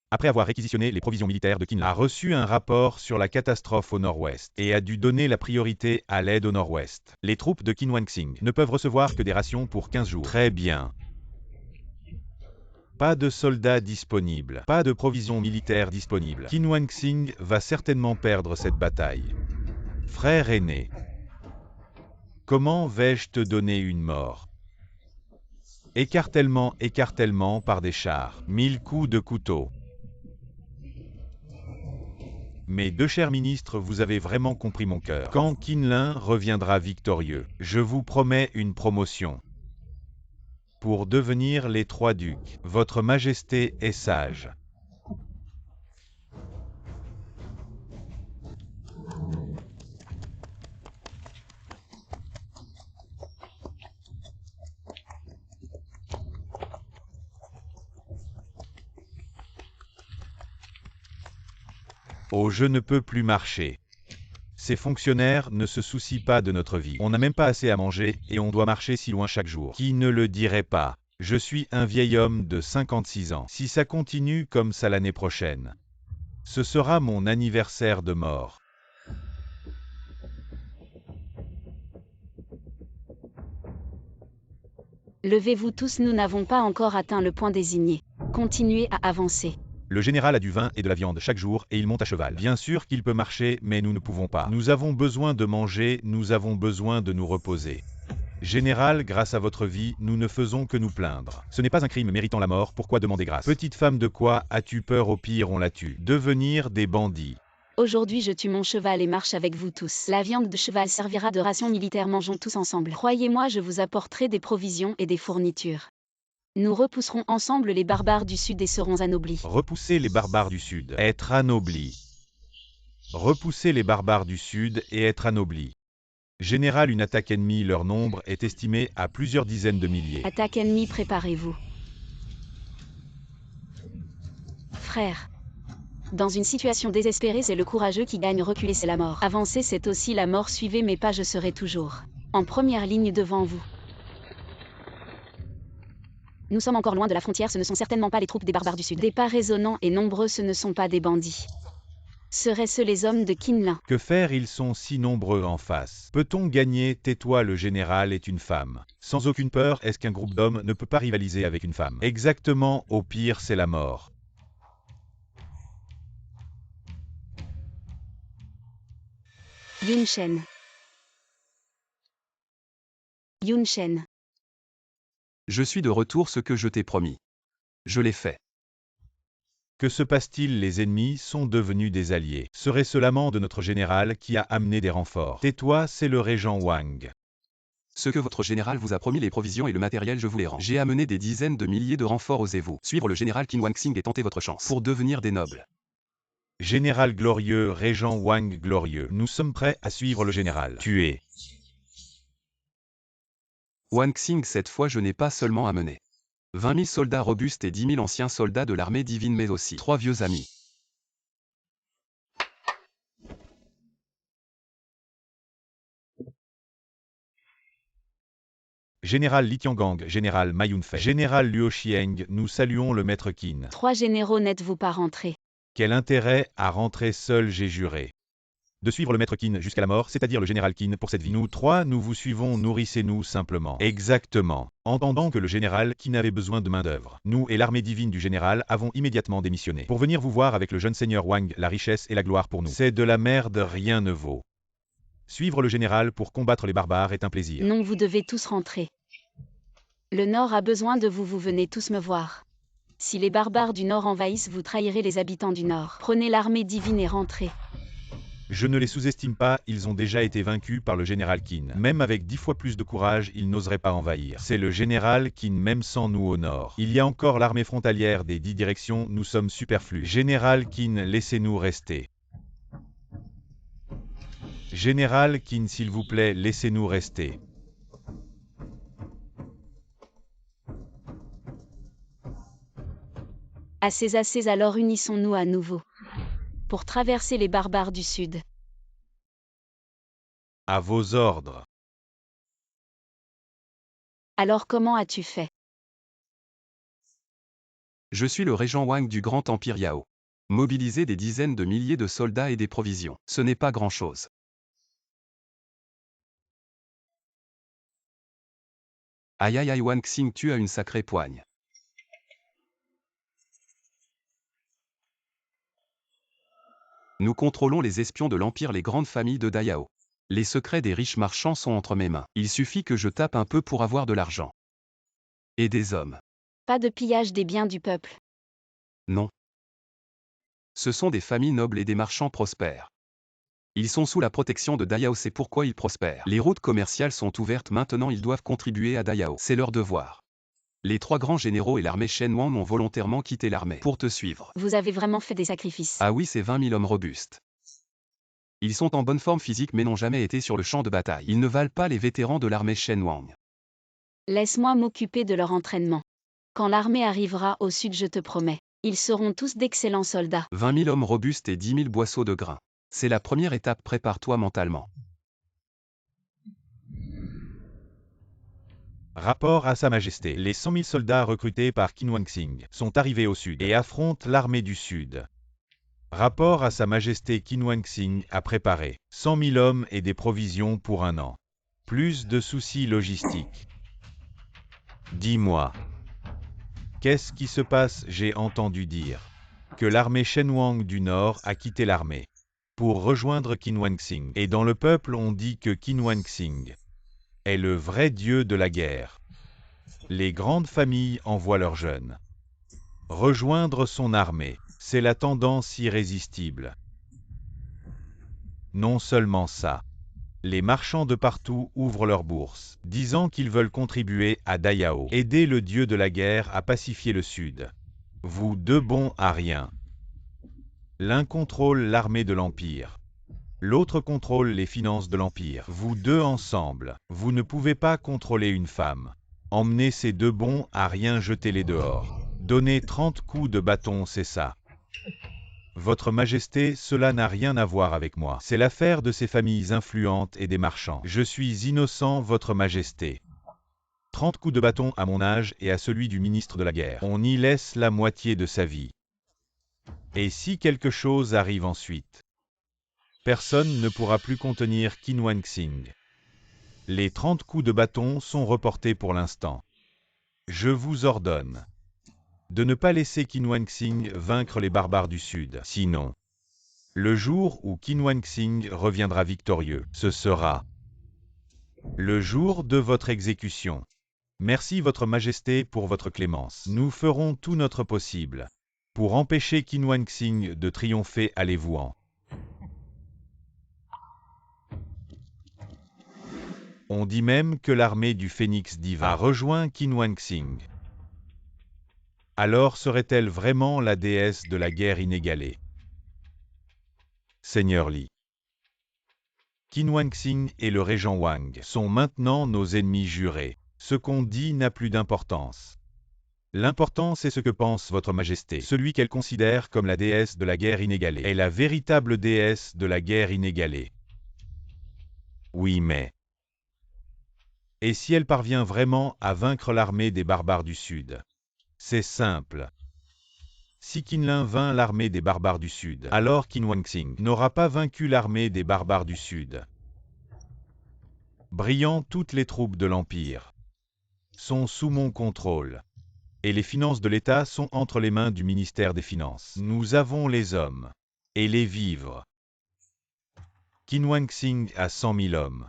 Après avoir réquisitionné les provisions militaires de Qinlan, a reçu un rapport sur la catastrophe au nord-ouest et a dû donner la priorité à l'aide au nord-ouest. Les troupes de Qin Wanxing ne peuvent recevoir que des rations pour 15 jours. Très bien. Pas de soldats disponibles, pas de provisions militaires disponibles. Qin Wanxing va certainement perdre cette bataille. Frère aîné, comment vais-je te donner une mort? Écartèlement, écartèlement par des chars, 1000 coups de couteau. Mes deux chers ministres, vous avez vraiment compris mon cœur. Quand Qinlan reviendra victorieux, je vous promets une promotion. Pour devenir les 3 ducs, votre majesté est sage. Oh, je ne peux plus marcher. Ces fonctionnaires ne se soucient pas de notre vie. On n'a même pas assez à manger et on doit marcher si loin chaque jour. Qui ne le dirait pas? Je suis un vieil homme de 56 ans. Si ça continue comme ça l'année prochaine, ce sera mon anniversaire de mort. Levez-vous tous, nous n'avons pas encore atteint le point désigné. Continuez à avancer. Le général a du vin et de la viande chaque jour et il monte à cheval. Bien sûr qu'il peut marcher, mais nous ne pouvons pas. Nous avons besoin de manger, nous avons besoin de nous reposer. Général, grâce à votre vie, nous ne faisons que nous plaindre. Ce n'est pas un crime méritant la mort, pourquoi demander grâce? Petite femme, de quoi as-tu peur? Au pire, on la tue. Devenir des bandits. Aujourd'hui je tue mon cheval et marche avec vous tous. La viande de cheval servira de ration militaire, mangeons tous ensemble. Croyez-moi, je vous apporterai des provisions et des fournitures. Nous repousserons ensemble les barbares du Sud et serons anoblis. Repousser les barbares du Sud, être anobli. Repousser les barbares du Sud et être anobli. Général, une attaque ennemie, leur nombre est estimé à plusieurs dizaines de milliers. Attaque ennemie, préparez-vous. Frère. Dans une situation désespérée, c'est le courageux qui gagne, reculer c'est la mort. Avancer c'est aussi la mort, suivez mes pas, je serai toujours en première ligne devant vous. Nous sommes encore loin de la frontière, ce ne sont certainement pas les troupes des barbares du Sud. Des pas résonnants et nombreux, ce ne sont pas des bandits. Seraient-ce les hommes de Qinlan? Que faire? Ils sont si nombreux en face. Peut-on gagner? Tais-toi, le général est une femme. Sans aucune peur, est-ce qu'un groupe d'hommes ne peut pas rivaliser avec une femme? Exactement, au pire c'est la mort. Yun Shen. Yun Shen. Je suis de retour, ce que je t'ai promis. Je l'ai fait. Que se passe-t-il? Les ennemis sont devenus des alliés. Serait-ce l'amant de notre général qui a amené des renforts? Tais-toi, c'est le régent Wang. Ce que votre général vous a promis, les provisions et le matériel, je vous les rends. J'ai amené des dizaines de milliers de renforts, osez-vous suivre le général Qin Wanxing et tenter votre chance pour devenir des nobles. Général glorieux, régent Wang glorieux, nous sommes prêts à suivre le général. Tuer. Wanxing, cette fois je n'ai pas seulement amené 20 000 soldats robustes et 10 000 anciens soldats de l'armée divine, mais aussi 3 vieux amis. Général Li Tiangang, général Ma Yunfei, général Luo Xieng, nous saluons le maître Qin. 3 généraux, n'êtes-vous pas rentrés? Quel intérêt à rentrer seul? J'ai juré de suivre le maître Qin jusqu'à la mort, c'est-à-dire le général Qin pour cette vie. Nous 3, nous vous suivons, nourrissez-nous simplement. Exactement. Entendant que le général Qin avait besoin de main-d'œuvre, nous et l'armée divine du général avons immédiatement démissionné. Pour venir vous voir avec le jeune seigneur Wang, la richesse et la gloire pour nous. C'est de la merde, rien ne vaut. Suivre le général pour combattre les barbares est un plaisir. Non, vous devez tous rentrer. Le Nord a besoin de vous, vous venez tous me voir. Si les barbares du Nord envahissent, vous trahirez les habitants du Nord. Prenez l'armée divine et rentrez. Je ne les sous-estime pas, ils ont déjà été vaincus par le général Qin. Même avec 10 fois plus de courage, ils n'oseraient pas envahir. C'est le général Qin, même sans nous au nord. Il y a encore l'armée frontalière des 10 directions, nous sommes superflus. Général Qin, laissez-nous rester. Général Qin, s'il vous plaît, laissez-nous rester. Assez, alors unissons-nous à nouveau. Pour traverser les barbares du Sud. À vos ordres. Alors comment as-tu fait? Je suis le régent Wang du Grand Empire Yao. Mobiliser des dizaines de milliers de soldats et des provisions, ce n'est pas grand-chose. Aïe aïe aïe Wang Xing, tu as une sacrée poigne. Nous contrôlons les espions de l'Empire, les grandes familles de Dayao. Les secrets des riches marchands sont entre mes mains. Il suffit que je tape un peu pour avoir de l'argent. Et des hommes. Pas de pillage des biens du peuple. Non. Ce sont des familles nobles et des marchands prospères. Ils sont sous la protection de Dayao, c'est pourquoi ils prospèrent. Les routes commerciales sont ouvertes maintenant, ils doivent contribuer à Dayao. C'est leur devoir. Les 3 grands généraux et l'armée Shen Wang ont volontairement quitté l'armée pour te suivre. Vous avez vraiment fait des sacrifices. Ah oui, c'est 20 000 hommes robustes. Ils sont en bonne forme physique mais n'ont jamais été sur le champ de bataille. Ils ne valent pas les vétérans de l'armée Shen Wang. Laisse-moi m'occuper de leur entraînement. Quand l'armée arrivera au sud, je te promets, ils seront tous d'excellents soldats. 20 000 hommes robustes et 10 000 boisseaux de grains. C'est la première étape, prépare-toi mentalement. Rapport à Sa Majesté. Les 100 000 soldats recrutés par Qin Wanxing sont arrivés au sud et affrontent l'armée du sud. Rapport à Sa Majesté, Qin Wanxing a préparé 100 000 hommes et des provisions pour 1 an. Plus de soucis logistiques. Dis-moi, qu'est-ce qui se passe? J'ai entendu dire que l'armée Shen Wang du Nord a quitté l'armée pour rejoindre Qin Wanxing. Et dans le peuple, on dit que Qin Wanxing est le vrai dieu de la guerre. Les grandes familles envoient leurs jeunes rejoindre son armée. C'est la tendance irrésistible. Non seulement ça, les marchands de partout ouvrent leurs bourses, disant qu'ils veulent contribuer à Dayao, aider le dieu de la guerre à pacifier le sud. Vous deux bons à rien. L'un contrôle l'armée de l'Empire. L'autre contrôle les finances de l'Empire. Vous deux ensemble, vous ne pouvez pas contrôler une femme. Emmenez ces deux bons à rien, jetez-les dehors. Donnez 30 coups de bâton, c'est ça. Votre Majesté, cela n'a rien à voir avec moi. C'est l'affaire de ces familles influentes et des marchands. Je suis innocent, Votre Majesté. 30 coups de bâton à mon âge et à celui du ministre de la guerre. On y laisse la moitié de sa vie. Et si quelque chose arrive ensuite? Personne ne pourra plus contenir Qin Wanxing. Les 30 coups de bâton sont reportés pour l'instant. Je vous ordonne de ne pas laisser Qin Wanxing vaincre les barbares du Sud. Sinon, le jour où Qin Wanxing reviendra victorieux, ce sera le jour de votre exécution. Merci Votre Majesté pour votre clémence. Nous ferons tout notre possible pour empêcher Qin Wanxing de triompher, allez-vous-en. On dit même que l'armée du Phénix divin a rejoint Qin Wanxing. Alors serait-elle vraiment la déesse de la guerre inégalée? Seigneur Li. Qin Wanxing et le régent Wang sont maintenant nos ennemis jurés. Ce qu'on dit n'a plus d'importance. L'important, c'est ce que pense Votre Majesté. Celui qu'elle considère comme la déesse de la guerre inégalée est la véritable déesse de la guerre inégalée. Oui, mais... Et si elle parvient vraiment à vaincre l'armée des barbares du Sud? C'est simple. Si Qinlin vainc l'armée des barbares du Sud, alors Qin Wanxing n'aura pas vaincu l'armée des barbares du Sud. Brillant, toutes les troupes de l'Empire sont sous mon contrôle. Et les finances de l'État sont entre les mains du ministère des Finances. Nous avons les hommes et les vivres. Qin Wanxing a 100 000 hommes.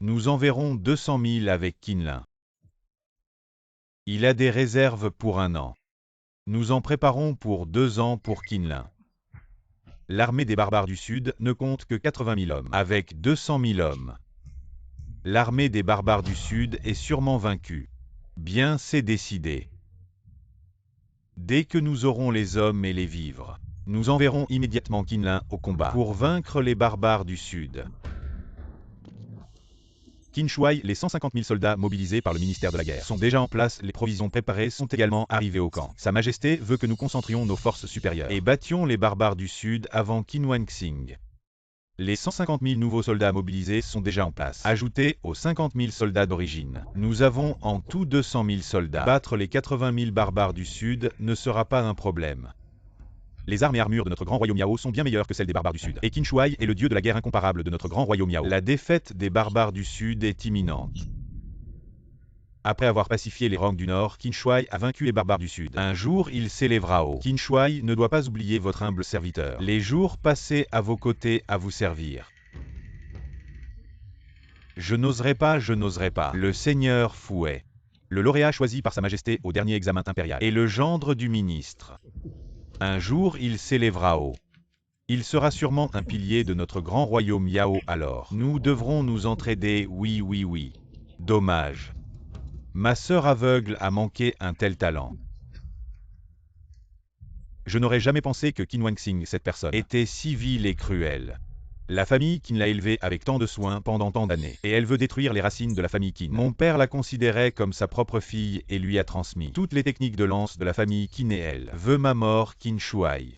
Nous enverrons 200 000 avec Qinlin. Il a des réserves pour 1 an. Nous en préparons pour 2 ans pour Qinlin. L'armée des barbares du Sud ne compte que 80 000 hommes, avec 200 000 hommes. L'armée des barbares du Sud est sûrement vaincue. Bien, c'est décidé. Dès que nous aurons les hommes et les vivres, nous enverrons immédiatement Qinlin au combat pour vaincre les barbares du Sud. Qin Shuai, les 150 000 soldats mobilisés par le ministère de la guerre sont déjà en place, les provisions préparées sont également arrivées au camp. Sa Majesté veut que nous concentrions nos forces supérieures et battions les barbares du Sud avant Qin Wanxing. Les 150 000 nouveaux soldats mobilisés sont déjà en place. Ajoutez aux 50 000 soldats d'origine. Nous avons en tout 200 000 soldats. Battre les 80 000 barbares du Sud ne sera pas un problème. Les armes et armures de notre grand royaume Yao sont bien meilleures que celles des barbares du Sud. Et Qin Shuai est le dieu de la guerre incomparable de notre grand royaume Yao. La défaite des barbares du Sud est imminente. Après avoir pacifié les Rong du Nord, Qin Shuai a vaincu les barbares du Sud. Un jour, il s'élèvera haut. Qin Shuai ne doit pas oublier votre humble serviteur. Les jours passés à vos côtés à vous servir. Je n'oserais pas. Le seigneur Fouet, le lauréat choisi par Sa Majesté au dernier examen impérial, et le gendre du ministre. Un jour, il s'élèvera haut. Il sera sûrement un pilier de notre grand royaume Yao alors. Nous devrons nous entraider, oui. Dommage. Ma sœur aveugle a manqué un tel talent. Je n'aurais jamais pensé que Qin Wanxing, cette personne, était si vile et cruelle. La famille Qin l'a élevée avec tant de soin pendant tant d'années, et elle veut détruire les racines de la famille Qin. Mon père la considérait comme sa propre fille et lui a transmis toutes les techniques de lance de la famille Qin et elle veut ma mort, Qin Shuai.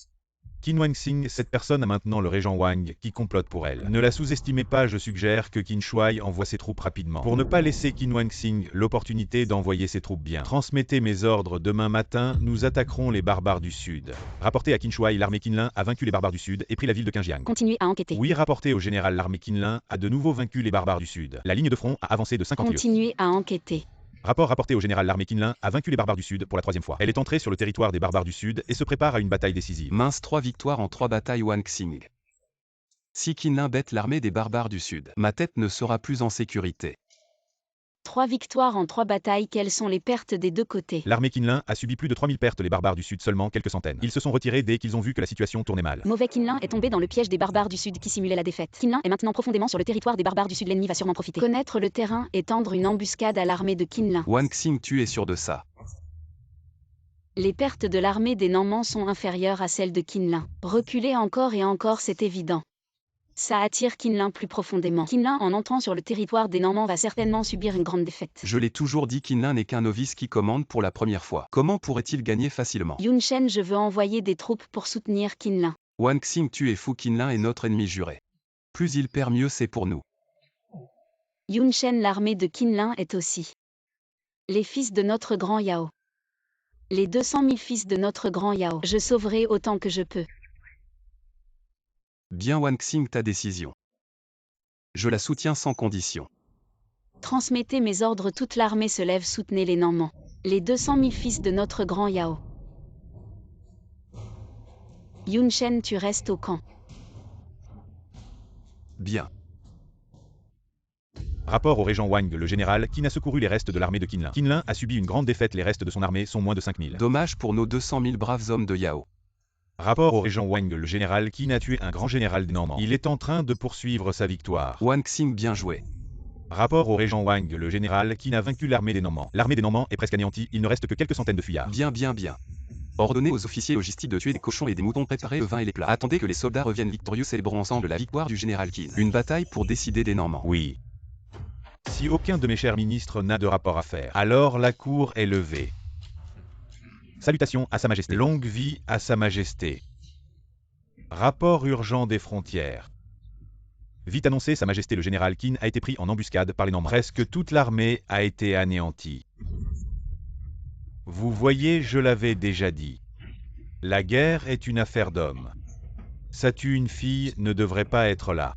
Qin Wanxing, cette personne a maintenant le régent Wang qui complote pour elle. Ne la sous-estimez pas, je suggère que Qin Shuai envoie ses troupes rapidement. Pour ne pas laisser Qin Wanxing l'opportunité d'envoyer ses troupes bien. Transmettez mes ordres, demain matin, nous attaquerons les barbares du Sud. Rapportez à Qin Shuai, l'armée Qinlin a vaincu les barbares du Sud et pris la ville de Qinjiang. Continuez à enquêter. Oui, rapportez au général, l'armée Qinlin a de nouveau vaincu les barbares du Sud. La ligne de front a avancé de 50 lieues. Continuez à enquêter. Rapport rapporté au général, l'armée Qinlin a vaincu les barbares du Sud pour la 3e fois. Elle est entrée sur le territoire des barbares du Sud et se prépare à une bataille décisive. Mince 3 victoires en 3 batailles Wanxing. Si Qinlin bête l'armée des barbares du Sud, ma tête ne sera plus en sécurité. 3 victoires en 3 batailles, quelles sont les pertes des deux côtés? L'armée Qinlin a subi plus de 3000 pertes, les barbares du Sud seulement quelques centaines. Ils se sont retirés dès qu'ils ont vu que la situation tournait mal. Mauvais Qinlin est tombé dans le piège des barbares du Sud qui simulaient la défaite. Qinlin est maintenant profondément sur le territoire des barbares du Sud, l'ennemi va sûrement profiter. Connaître le terrain et tendre une embuscade à l'armée de Qinlin. Wanxing, tu es sûr de ça? Les pertes de l'armée des Normands sont inférieures à celles de Qinlin. Reculer encore et encore, c'est évident. Ça attire Qinlin plus profondément. Qinlin, en entrant sur le territoire des Normands, va certainement subir une grande défaite. Je l'ai toujours dit, Qinlin n'est qu'un novice qui commande pour la première fois. Comment pourrait-il gagner facilement? Yun Shen, je veux envoyer des troupes pour soutenir Qinlin. Wanxing, tu es fou, Qinlin est notre ennemi juré. Plus il perd, mieux c'est pour nous. Yun Shen, l'armée de Qinlin est aussi les fils de notre grand Yao. Les 200 000 fils de notre grand Yao. Je sauverai autant que je peux. Bien Wanxing, ta décision. Je la soutiens sans condition. Transmettez mes ordres, toute l'armée se lève, soutenez les Normands. Les 200 000 fils de notre grand Yao. Yun Shen, tu restes au camp. Bien. Rapport au régent Wang, le général, qui n'a secouru les restes de l'armée de Qinlin. Qinlin a subi une grande défaite, les restes de son armée sont moins de 5000. Dommage pour nos 200 000 braves hommes de Yao. Rapport au régent Wang, le général, qui n'a tué un grand général des Normands. Il est en train de poursuivre sa victoire. Wanxing, bien joué. Rapport au régent Wang, le général, qui n'a vaincu l'armée des Normands. L'armée des Normands est presque anéantie, il ne reste que quelques centaines de fuyards. Bien. Ordonnez aux officiers logistiques de tuer des cochons et des moutons, préparer le vin et les plats. Attendez que les soldats reviennent victorieux, célébrons ensemble la victoire du général Qin. Une bataille pour décider des Normands. Oui. Si aucun de mes chers ministres n'a de rapport à faire, alors la cour est levée. Salutations à Sa Majesté. Longue vie à Sa Majesté. Rapport urgent des frontières. Vite annoncé, Sa Majesté le général Qin a été pris en embuscade par les Normands. Presque toute l'armée a été anéantie. Vous voyez, je l'avais déjà dit. La guerre est une affaire d'hommes. Ça tue une fille ne devrait pas être là.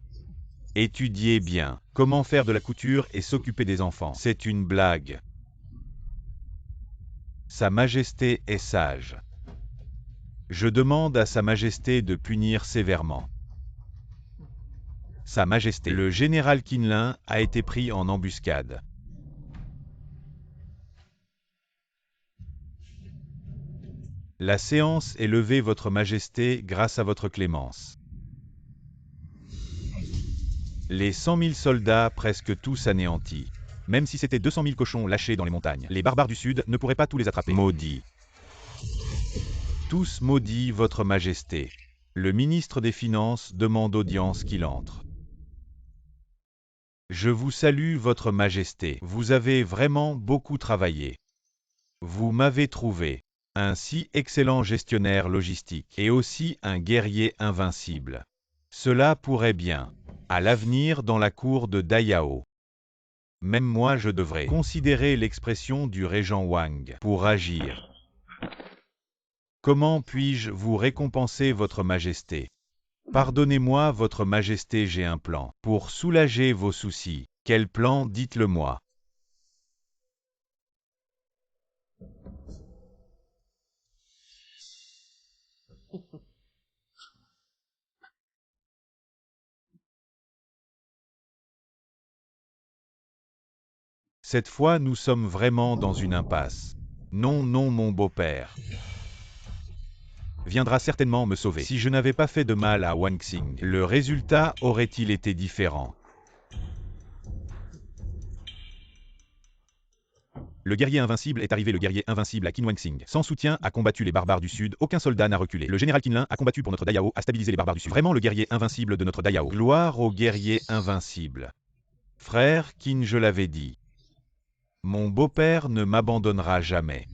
Étudiez bien. Comment faire de la couture et s'occuper des enfants. C'est une blague. Sa Majesté est sage. Je demande à Sa Majesté de punir sévèrement. Sa Majesté, le général Qinlin a été pris en embuscade. La séance est levée, Votre Majesté, grâce à votre clémence. Les 100 000 soldats presque tous anéantis. Même si c'était 200 000 cochons lâchés dans les montagnes, les barbares du Sud ne pourraient pas tous les attraper. Maudits. Tous maudits, Votre Majesté. Le ministre des Finances demande audience qu'il entre. Je vous salue, Votre Majesté. Vous avez vraiment beaucoup travaillé. Vous m'avez trouvé un si excellent gestionnaire logistique et aussi un guerrier invincible. Cela pourrait bien. À l'avenir dans la cour de Dayao. Même moi je devrais considérer l'expression du régent Wang pour agir. Comment puis-je vous récompenser, Votre Majesté? Pardonnez-moi, Votre Majesté, j'ai un plan. Pour soulager vos soucis. Quel plan, dites-le-moi. Cette fois, nous sommes vraiment dans une impasse. Non, non, mon beau-père viendra certainement me sauver. Si je n'avais pas fait de mal à Wang Xing, le résultat aurait-il été différent? Le guerrier invincible est arrivé. Le guerrier invincible à Qin Wang Xing. Sans soutien, a combattu les barbares du Sud. Aucun soldat n'a reculé. Le général Qinlin a combattu pour notre Dayao, a stabilisé les barbares du Sud. Vraiment le guerrier invincible de notre Dayao. Gloire au guerrier invincible. Frère Qin, je l'avais dit. Mon beau-père ne m'abandonnera jamais.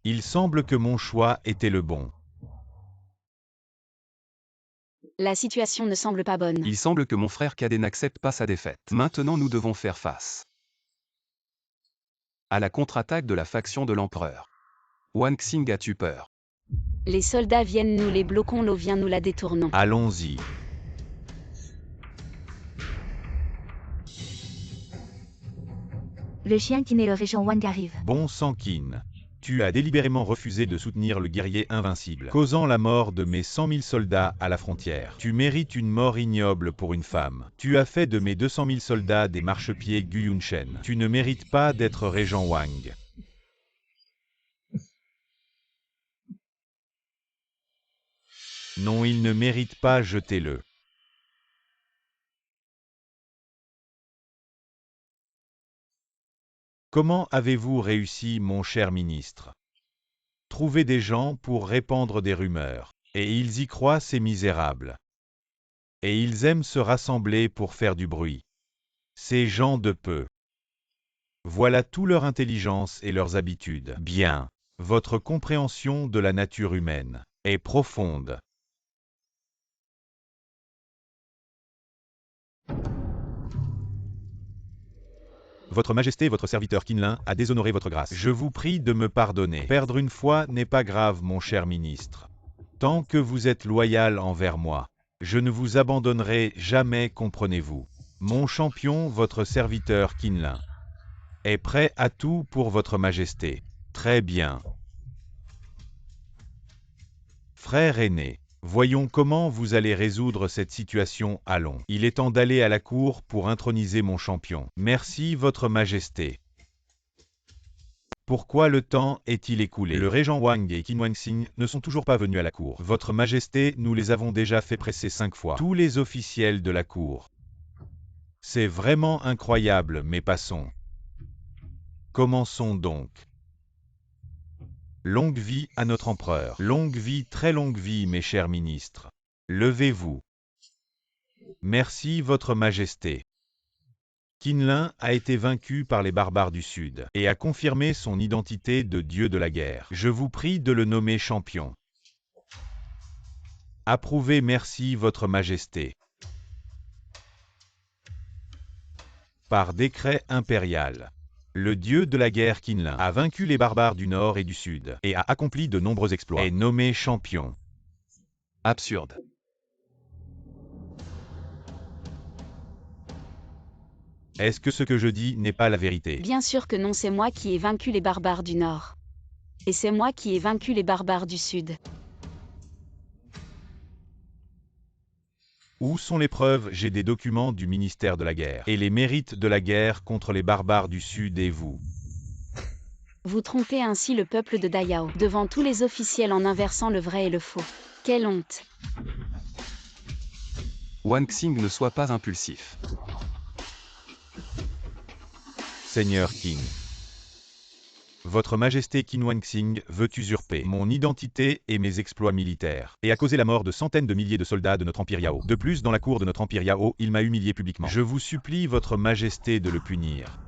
Il semble que mon choix était le bon. La situation ne semble pas bonne. Il semble que mon frère cadet n'accepte pas sa défaite. Maintenant nous devons faire face à la contre-attaque de la faction de l'empereur. Wang Xing a eu peur. Les soldats viennent, nous les bloquons, l'eau vient, nous la détournons. Allons-y. Le chien Qin et le régent Wang arrivent. Bon sang Qin. Tu as délibérément refusé de soutenir le guerrier invincible, causant la mort de mes 100 000 soldats à la frontière. Tu mérites une mort ignoble pour une femme. Tu as fait de mes 200 000 soldats des marchepieds Gu Yunshen. Tu ne mérites pas d'être régent Wang. Non, il ne mérite pas, jetez-le. Comment avez-vous réussi, mon cher ministre? Trouver des gens pour répandre des rumeurs. Et ils y croient, ces misérables. Et ils aiment se rassembler pour faire du bruit. Ces gens de peu. Voilà toute leur intelligence et leurs habitudes. Bien. Votre compréhension de la nature humaine est profonde. Votre Majesté, votre serviteur Qinlin, a déshonoré votre grâce. Je vous prie de me pardonner. Perdre une fois n'est pas grave, mon cher ministre. Tant que vous êtes loyal envers moi, je ne vous abandonnerai jamais, comprenez-vous. Mon champion, votre serviteur Qinlin, est prêt à tout pour votre Majesté. Très bien. Frère aîné, voyons comment vous allez résoudre cette situation, allons. Il est temps d'aller à la cour pour introniser mon champion. Merci, Votre Majesté. Pourquoi le temps est-il écoulé? Le régent Wang et Qin Wang Xing ne sont toujours pas venus à la cour. Votre Majesté, nous les avons déjà fait presser 5 fois. Tous les officiels de la cour. C'est vraiment incroyable, mais passons. Commençons donc. Longue vie à notre empereur. Longue vie, très longue vie, mes chers ministres. Levez-vous. Merci, Votre Majesté. Qinlin a été vaincu par les barbares du Sud et a confirmé son identité de dieu de la guerre. Je vous prie de le nommer champion. Approuvez, merci, Votre Majesté. Par décret impérial. Le dieu de la guerre Qinlin a vaincu les barbares du Nord et du Sud et a accompli de nombreux exploits. Est nommé champion. Absurde. Est-ce que ce que je dis n'est pas la vérité? Bien sûr que non, c'est moi qui ai vaincu les barbares du Nord. Et c'est moi qui ai vaincu les barbares du Sud. Où sont les preuves? J'ai des documents du ministère de la guerre et les mérites de la guerre contre les barbares du Sud et vous. Vous trompez ainsi le peuple de Dayao, devant tous les officiels en inversant le vrai et le faux. Quelle honte! Wang Xing, ne sois pas impulsif. Seigneur Qin. Votre Majesté Qin Wang Xing veut usurper mon identité et mes exploits militaires, et a causé la mort de centaines de milliers de soldats de notre empire Yao. De plus, dans la cour de notre empire Yao, il m'a humilié publiquement. Je vous supplie, Votre Majesté, de le punir.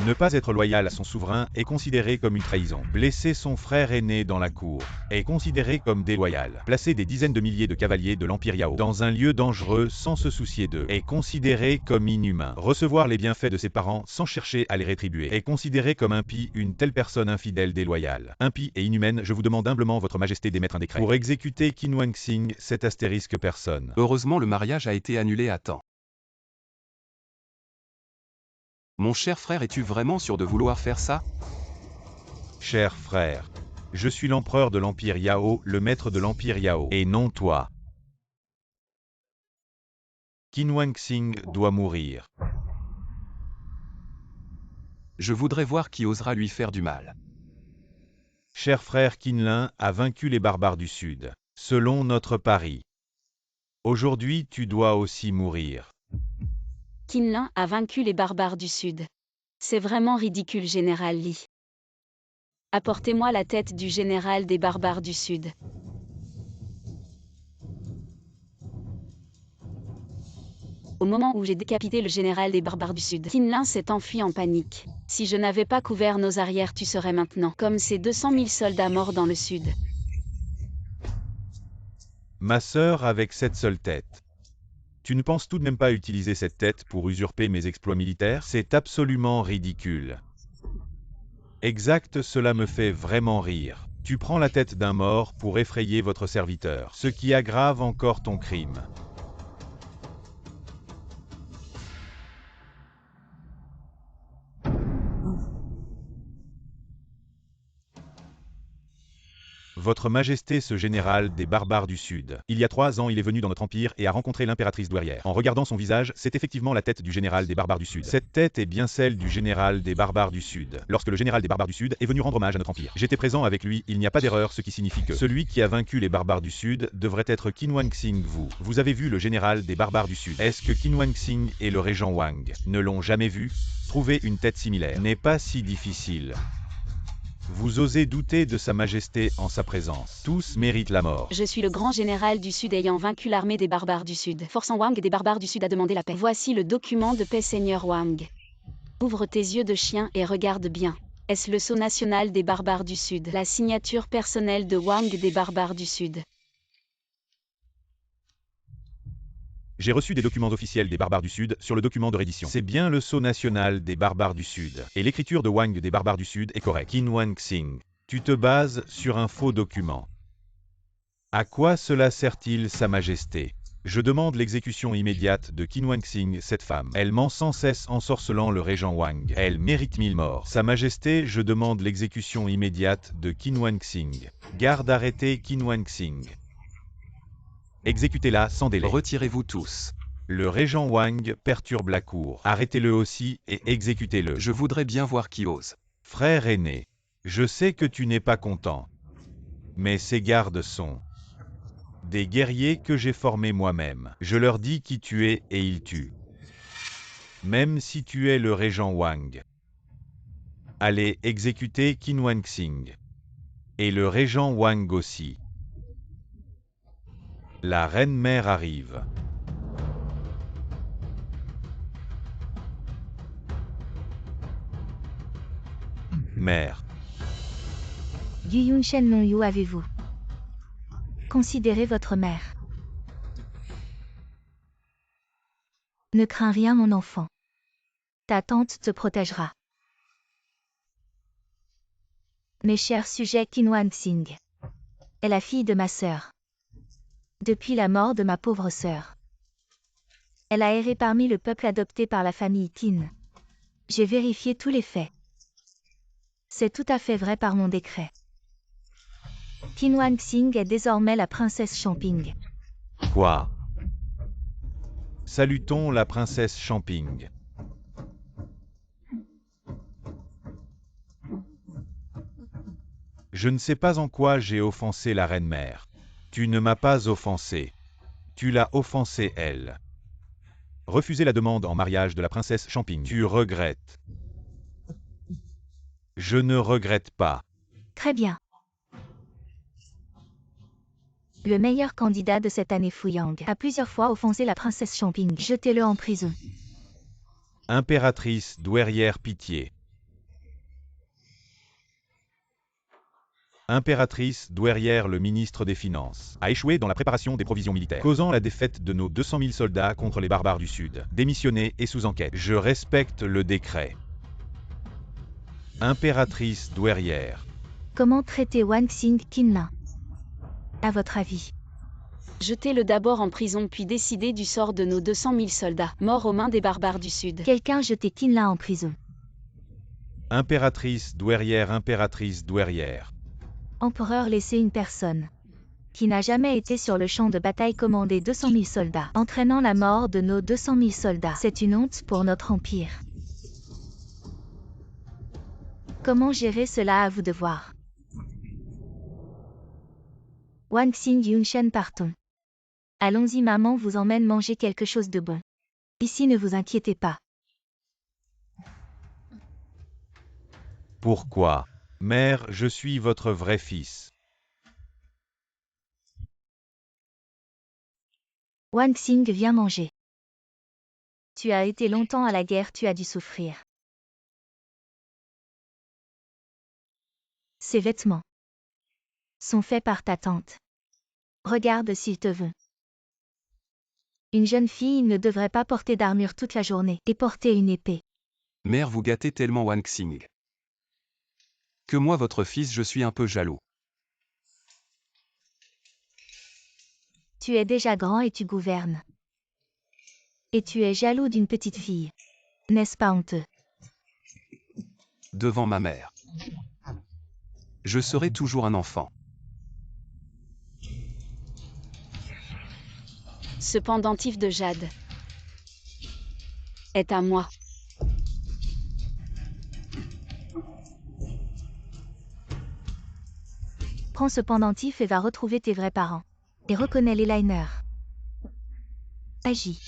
Ne pas être loyal à son souverain est considéré comme une trahison. Blesser son frère aîné dans la cour est considéré comme déloyal. Placer des dizaines de milliers de cavaliers de l'Empire Yao dans un lieu dangereux sans se soucier d'eux est considéré comme inhumain. Recevoir les bienfaits de ses parents sans chercher à les rétribuer est considéré comme impie, une telle personne infidèle déloyale. Impie et inhumaine, je vous demande humblement votre majesté d'émettre un décret pour exécuter Qin Wanxing, cet astérisque personne. Heureusement le mariage a été annulé à temps. Mon cher frère, es-tu vraiment sûr de vouloir faire ça? Cher frère, je suis l'empereur de l'Empire Yao, le maître de l'Empire Yao, et non toi. Qin Wanxing doit mourir. Je voudrais voir qui osera lui faire du mal. Cher frère, Qinlin a vaincu les barbares du Sud, selon notre pari. Aujourd'hui, tu dois aussi mourir. Qinlin a vaincu les barbares du Sud. C'est vraiment ridicule, général Li. Apportez-moi la tête du général des barbares du Sud. Au moment où j'ai décapité le général des barbares du Sud, Qinlin s'est enfui en panique. Si je n'avais pas couvert nos arrières, tu serais maintenant comme ces 200 000 soldats morts dans le Sud. Ma sœur avec cette seule tête. Tu ne penses tout de même pas utiliser cette tête pour usurper mes exploits militaires? C'est absolument ridicule. Exact, cela me fait vraiment rire. Tu prends la tête d'un mort pour effrayer votre serviteur, ce qui aggrave encore ton crime. Votre Majesté, ce général des barbares du Sud. Il y a 3 ans, il est venu dans notre empire et a rencontré l'impératrice douairière. En regardant son visage, c'est effectivement la tête du général des barbares du Sud. Cette tête est bien celle du général des barbares du Sud. Lorsque le général des barbares du Sud est venu rendre hommage à notre empire, j'étais présent avec lui, il n'y a pas d'erreur, ce qui signifie que celui qui a vaincu les barbares du Sud devrait être Qin Wanxing. Vous avez vu le général des barbares du Sud. Est-ce que Qin Wanxing et le régent Wang ne l'ont jamais vu? Trouver une tête similaire n'est pas si difficile. Vous osez douter de sa majesté en sa présence. Tous méritent la mort. Je suis le grand général du Sud ayant vaincu l'armée des barbares du Sud, forçant Wang des barbares du Sud à demander la paix. Voici le document de paix, Seigneur Wang. Ouvre tes yeux de chien et regarde bien. Est-ce le sceau national des barbares du Sud? La signature personnelle de Wang des barbares du Sud. J'ai reçu des documents officiels des barbares du Sud sur le document de reddition. C'est bien le sceau national des barbares du Sud. Et l'écriture de Wang des barbares du Sud est correcte. Qin Wanxing, tu te bases sur un faux document. À quoi cela sert-il, Sa Majesté? Je demande l'exécution immédiate de Qin Wanxing, cette femme. Elle ment sans cesse en sorcelant le régent Wang. Elle mérite 1000 morts. Sa Majesté, je demande l'exécution immédiate de Qin Wanxing. Garde arrêtée Qin Wanxing. Exécutez-la sans délai. Retirez-vous tous. Le régent Wang perturbe la cour. Arrêtez-le aussi et exécutez-le. Je voudrais bien voir qui ose. Frère aîné, je sais que tu n'es pas content. Mais ces gardes sont des guerriers que j'ai formés moi-même. Je leur dis qui tu es et ils tuent. Même si tu es le régent Wang. Allez exécuter Qin Wanxing. Et le régent Wang aussi. La reine-mère arrive. Mère. Yu Yunshen non Yu avez-vous? Considérez votre mère. Ne crains rien mon enfant. Ta tante te protégera. Mes chers sujets, Qin Wanxing est la fille de ma sœur. Depuis la mort de ma pauvre sœur, elle a erré parmi le peuple adopté par la famille Qin. J'ai vérifié tous les faits. C'est tout à fait vrai par mon décret. Qin Wanxing est désormais la princesse Champing. Quoi? Salutons la princesse Champing. Je ne sais pas en quoi j'ai offensé la reine-mère. Tu ne m'as pas offensé. Tu l'as offensée elle. Refuser la demande en mariage de la princesse Champing. Tu regrettes. Je ne regrette pas. Très bien. Le meilleur candidat de cette année, Fu Yang, a plusieurs fois offensé la princesse Champing. Jetez-le en prison. Impératrice douairière, pitié. Impératrice douairière, le ministre des Finances a échoué dans la préparation des provisions militaires, causant la défaite de nos 200 000 soldats contre les barbares du Sud. Démissionné et sous enquête. Je respecte le décret. Impératrice douairière. Comment traiter Wang Xing Qinlin? À votre avis? Jetez-le d'abord en prison puis décidez du sort de nos 200 000 soldats, morts aux mains des barbares du Sud. Quelqu'un jeter Qinlin en prison. Impératrice douairière, impératrice douairière. Empereur, laisser une personne qui n'a jamais été sur le champ de bataille commander 200 000 soldats, entraînant la mort de nos 200 000 soldats. C'est une honte pour notre empire. Comment gérer cela, à vous de voir. Wang Xing, Yunshen, partons. Allons-y, maman vous emmène manger quelque chose de bon. Ici, ne vous inquiétez pas. Pourquoi? Mère, je suis votre vrai fils. Wang Xing, viens manger. Tu as été longtemps à la guerre, tu as dû souffrir. Ces vêtements sont faits par ta tante. Regarde s'ils te vont. Une jeune fille ne devrait pas porter d'armure toute la journée et porter une épée. Mère, vous gâtez tellement Wang Xing. Que moi, votre fils, je suis un peu jaloux. Tu es déjà grand et tu gouvernes. Et tu es jaloux d'une petite fille. N'est-ce pas honteux? Devant ma mère. Je serai toujours un enfant. Ce pendentif de jade est à moi. Prends ce pendentif et va retrouver tes vrais parents. Et reconnais les liners. Agis.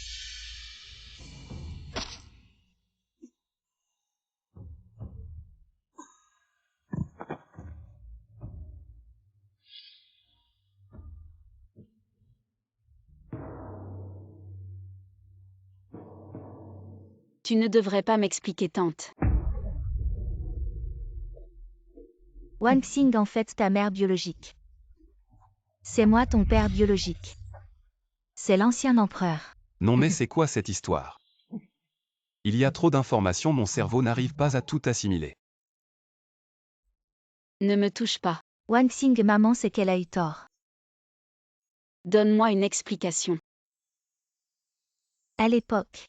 Tu ne devrais pas m'expliquer, tante. Wang Xing, en fait ta mère biologique. C'est moi ton père biologique. C'est l'ancien empereur. Non mais c'est quoi cette histoire? Il y a trop d'informations, mon cerveau n'arrive pas à tout assimiler. Ne me touche pas. Wang Xing, maman, c'est qu'elle a eu tort. Donne-moi une explication. À l'époque.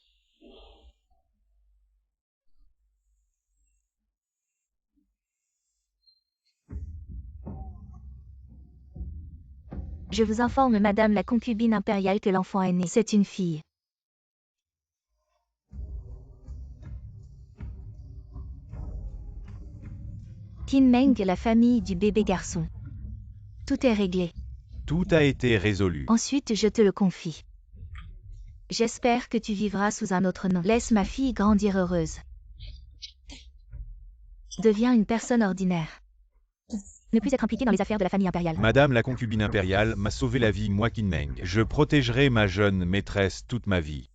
Je vous informe, madame la concubine impériale, que l'enfant est né. C'est une fille. Qin Meng, la famille du bébé garçon. Tout est réglé. Tout a été résolu. Ensuite, je te le confie. J'espère que tu vivras sous un autre nom. Laisse ma fille grandir heureuse. Deviens une personne ordinaire. Ne plus être impliqué dans les affaires de la famille impériale. Madame la concubine impériale m'a sauvé la vie, moi Qin Meng. Je protégerai ma jeune maîtresse toute ma vie.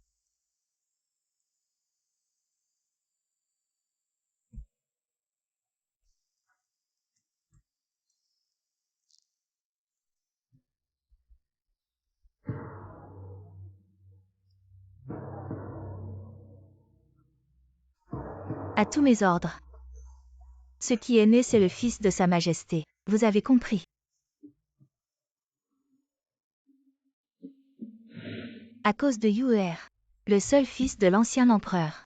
À tous mes ordres. Ce qui est né, c'est le fils de Sa Majesté. Vous avez compris. À cause de Yuer, le seul fils de l'ancien empereur.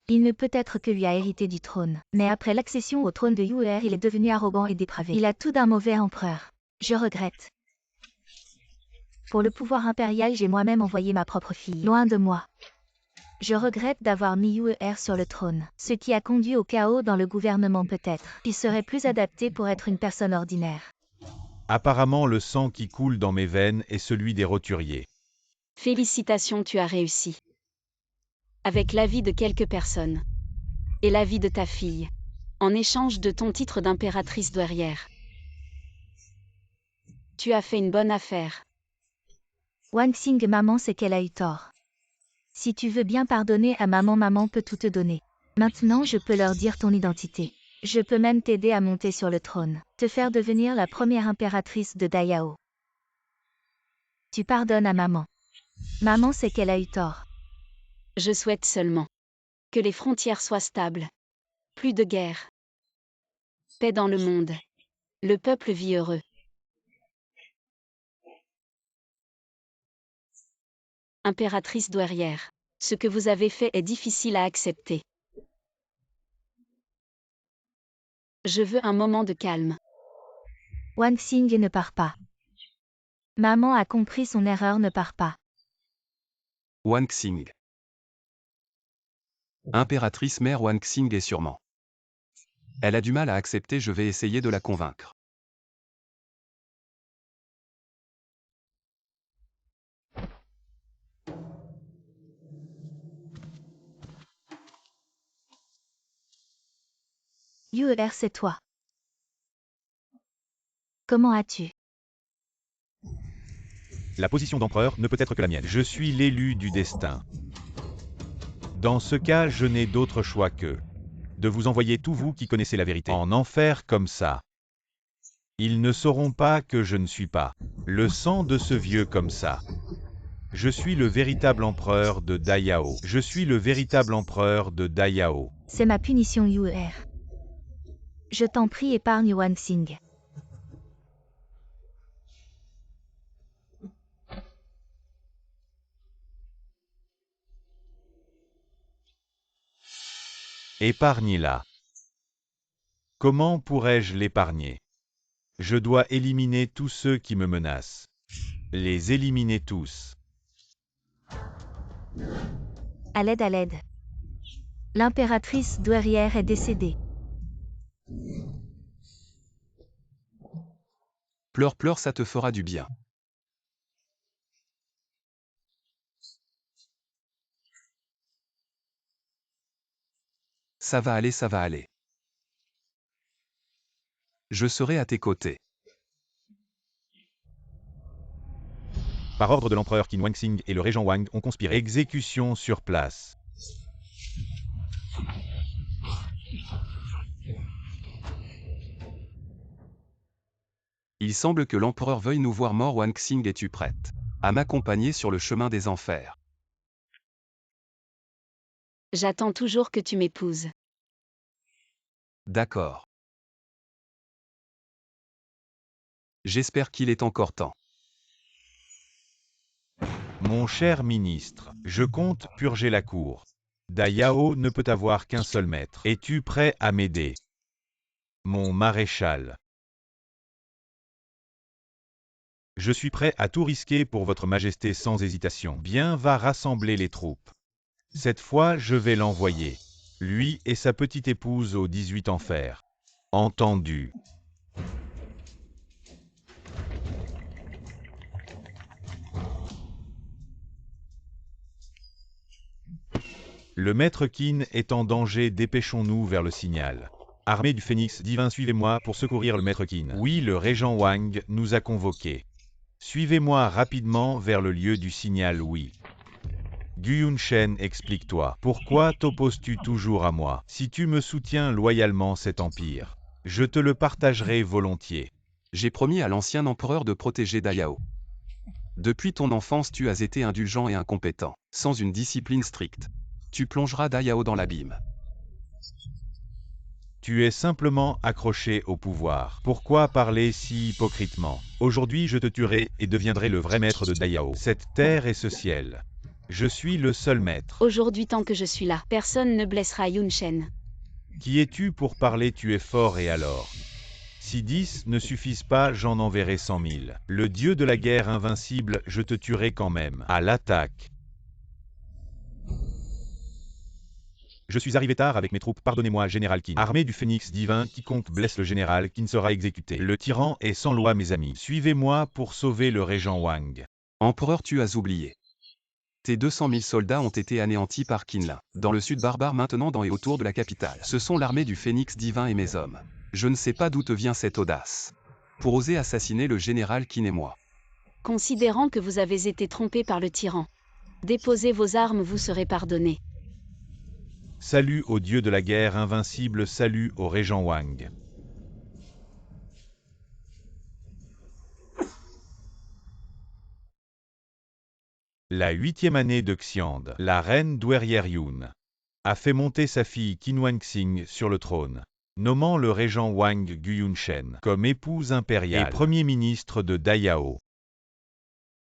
Il ne peut être que lui a hérité du trône. Mais après l'accession au trône de Yuer, il est devenu arrogant et dépravé. Il a tout d'un mauvais empereur. Je regrette. Pour le pouvoir impérial, j'ai moi-même envoyé ma propre fille. Loin de moi. Je regrette d'avoir mis Yuer sur le trône, ce qui a conduit au chaos dans le gouvernement peut-être. Il serait plus adapté pour être une personne ordinaire. Apparemment, le sang qui coule dans mes veines est celui des roturiers. Félicitations, tu as réussi. Avec l'avis de quelques personnes. Et l'avis de ta fille. En échange de ton titre d'impératrice douairière. Tu as fait une bonne affaire. Wang Xing, maman, c'est qu'elle a eu tort. Si tu veux bien pardonner à maman, maman peut tout te donner. Maintenant, je peux leur dire ton identité. Je peux même t'aider à monter sur le trône, te faire devenir la première impératrice de Dayao. Tu pardonnes à maman. Maman sait qu'elle a eu tort. Je souhaite seulement que les frontières soient stables. Plus de guerre. Paix dans le monde. Le peuple vit heureux. Impératrice douairière. Ce que vous avez fait est difficile à accepter. Je veux un moment de calme. Wang Xing ne part pas. Maman a compris son erreur, ne part pas. Wang Xing. Impératrice mère Wang Xing est sûrement. Elle a du mal à accepter, je vais essayer de la convaincre. Yuer, c'est toi. Comment as-tu? La position d'empereur ne peut être que la mienne. Je suis l'élu du destin. Dans ce cas, je n'ai d'autre choix que de vous envoyer tous vous qui connaissez la vérité en enfer comme ça. Ils ne sauront pas que je ne suis pas le sang de ce vieux comme ça. Je suis le véritable empereur de Dayao. Je suis le véritable empereur de Dayao. C'est ma punition, Yuer. Je t'en prie, épargne Wang Xing. Épargnez-la. Comment pourrais-je l'épargner? Je dois éliminer tous ceux qui me menacent. Les éliminer tous. À l'aide, à l'aide. L'impératrice douairière est décédée. Pleure, pleure, ça te fera du bien. Ça va aller, ça va aller. Je serai à tes côtés. Par ordre de l'empereur Qin Wang Xing et le régent Wang ont conspiré. Exécution sur place. Il semble que l'empereur veuille nous voir morts. Wang Xing, es-tu prête à m'accompagner sur le chemin des enfers? J'attends toujours que tu m'épouses. D'accord. J'espère qu'il est encore temps. Mon cher ministre, je compte purger la cour. Dayao ne peut avoir qu'un seul maître. Es-tu prêt à m'aider? Mon maréchal. Je suis prêt à tout risquer pour votre majesté sans hésitation. Bien, va rassembler les troupes. Cette fois, je vais l'envoyer. Lui et sa petite épouse aux 18 enfers. Entendu. Le maître Qin est en danger, dépêchons-nous vers le signal. Armée du Phénix divin, suivez-moi pour secourir le maître Qin. Oui, le régent Wang nous a convoqués. Suivez-moi rapidement vers le lieu du signal, oui. Guyun Shen, explique-toi. Pourquoi t'opposes-tu toujours à moi? Si tu me soutiens loyalement cet empire, je te le partagerai volontiers. J'ai promis à l'ancien empereur de protéger Dayao. Depuis ton enfance, tu as été indulgent et incompétent. Sans une discipline stricte, tu plongeras Dayao dans l'abîme. Tu es simplement accroché au pouvoir. Pourquoi parler si hypocritement? Aujourd'hui, je te tuerai et deviendrai le vrai maître de Dayao. Cette terre et ce ciel. Je suis le seul maître. Aujourd'hui, tant que je suis là, personne ne blessera Yun Shen. Qui es-tu pour parler? Tu es fort, et alors? Si 10 ne suffisent pas, j'en enverrai 100 000. Le dieu de la guerre invincible, je te tuerai quand même. À l'attaque. Je suis arrivé tard avec mes troupes, pardonnez-moi, général Qin. Armée du Phénix divin, quiconque blesse le général Qin sera exécuté. Le tyran est sans loi, mes amis. Suivez-moi pour sauver le régent Wang. Empereur, tu as oublié. Tes 200 000 soldats ont été anéantis par Qinla, dans le sud barbare maintenant dans et autour de la capitale. Ce sont l'armée du Phénix divin et mes hommes. Je ne sais pas d'où te vient cette audace. Pour oser assassiner le général Qin et moi. Considérant que vous avez été trompé par le tyran, déposez vos armes, vous serez pardonné. Salut au dieu de la guerre invincible, salut au régent Wang. La 8e année de Xiande, la reine douairière Yun a fait monter sa fille Qin Wanxing sur le trône, nommant le régent Wang Guyunshen comme épouse impériale et premier ministre de Dayao.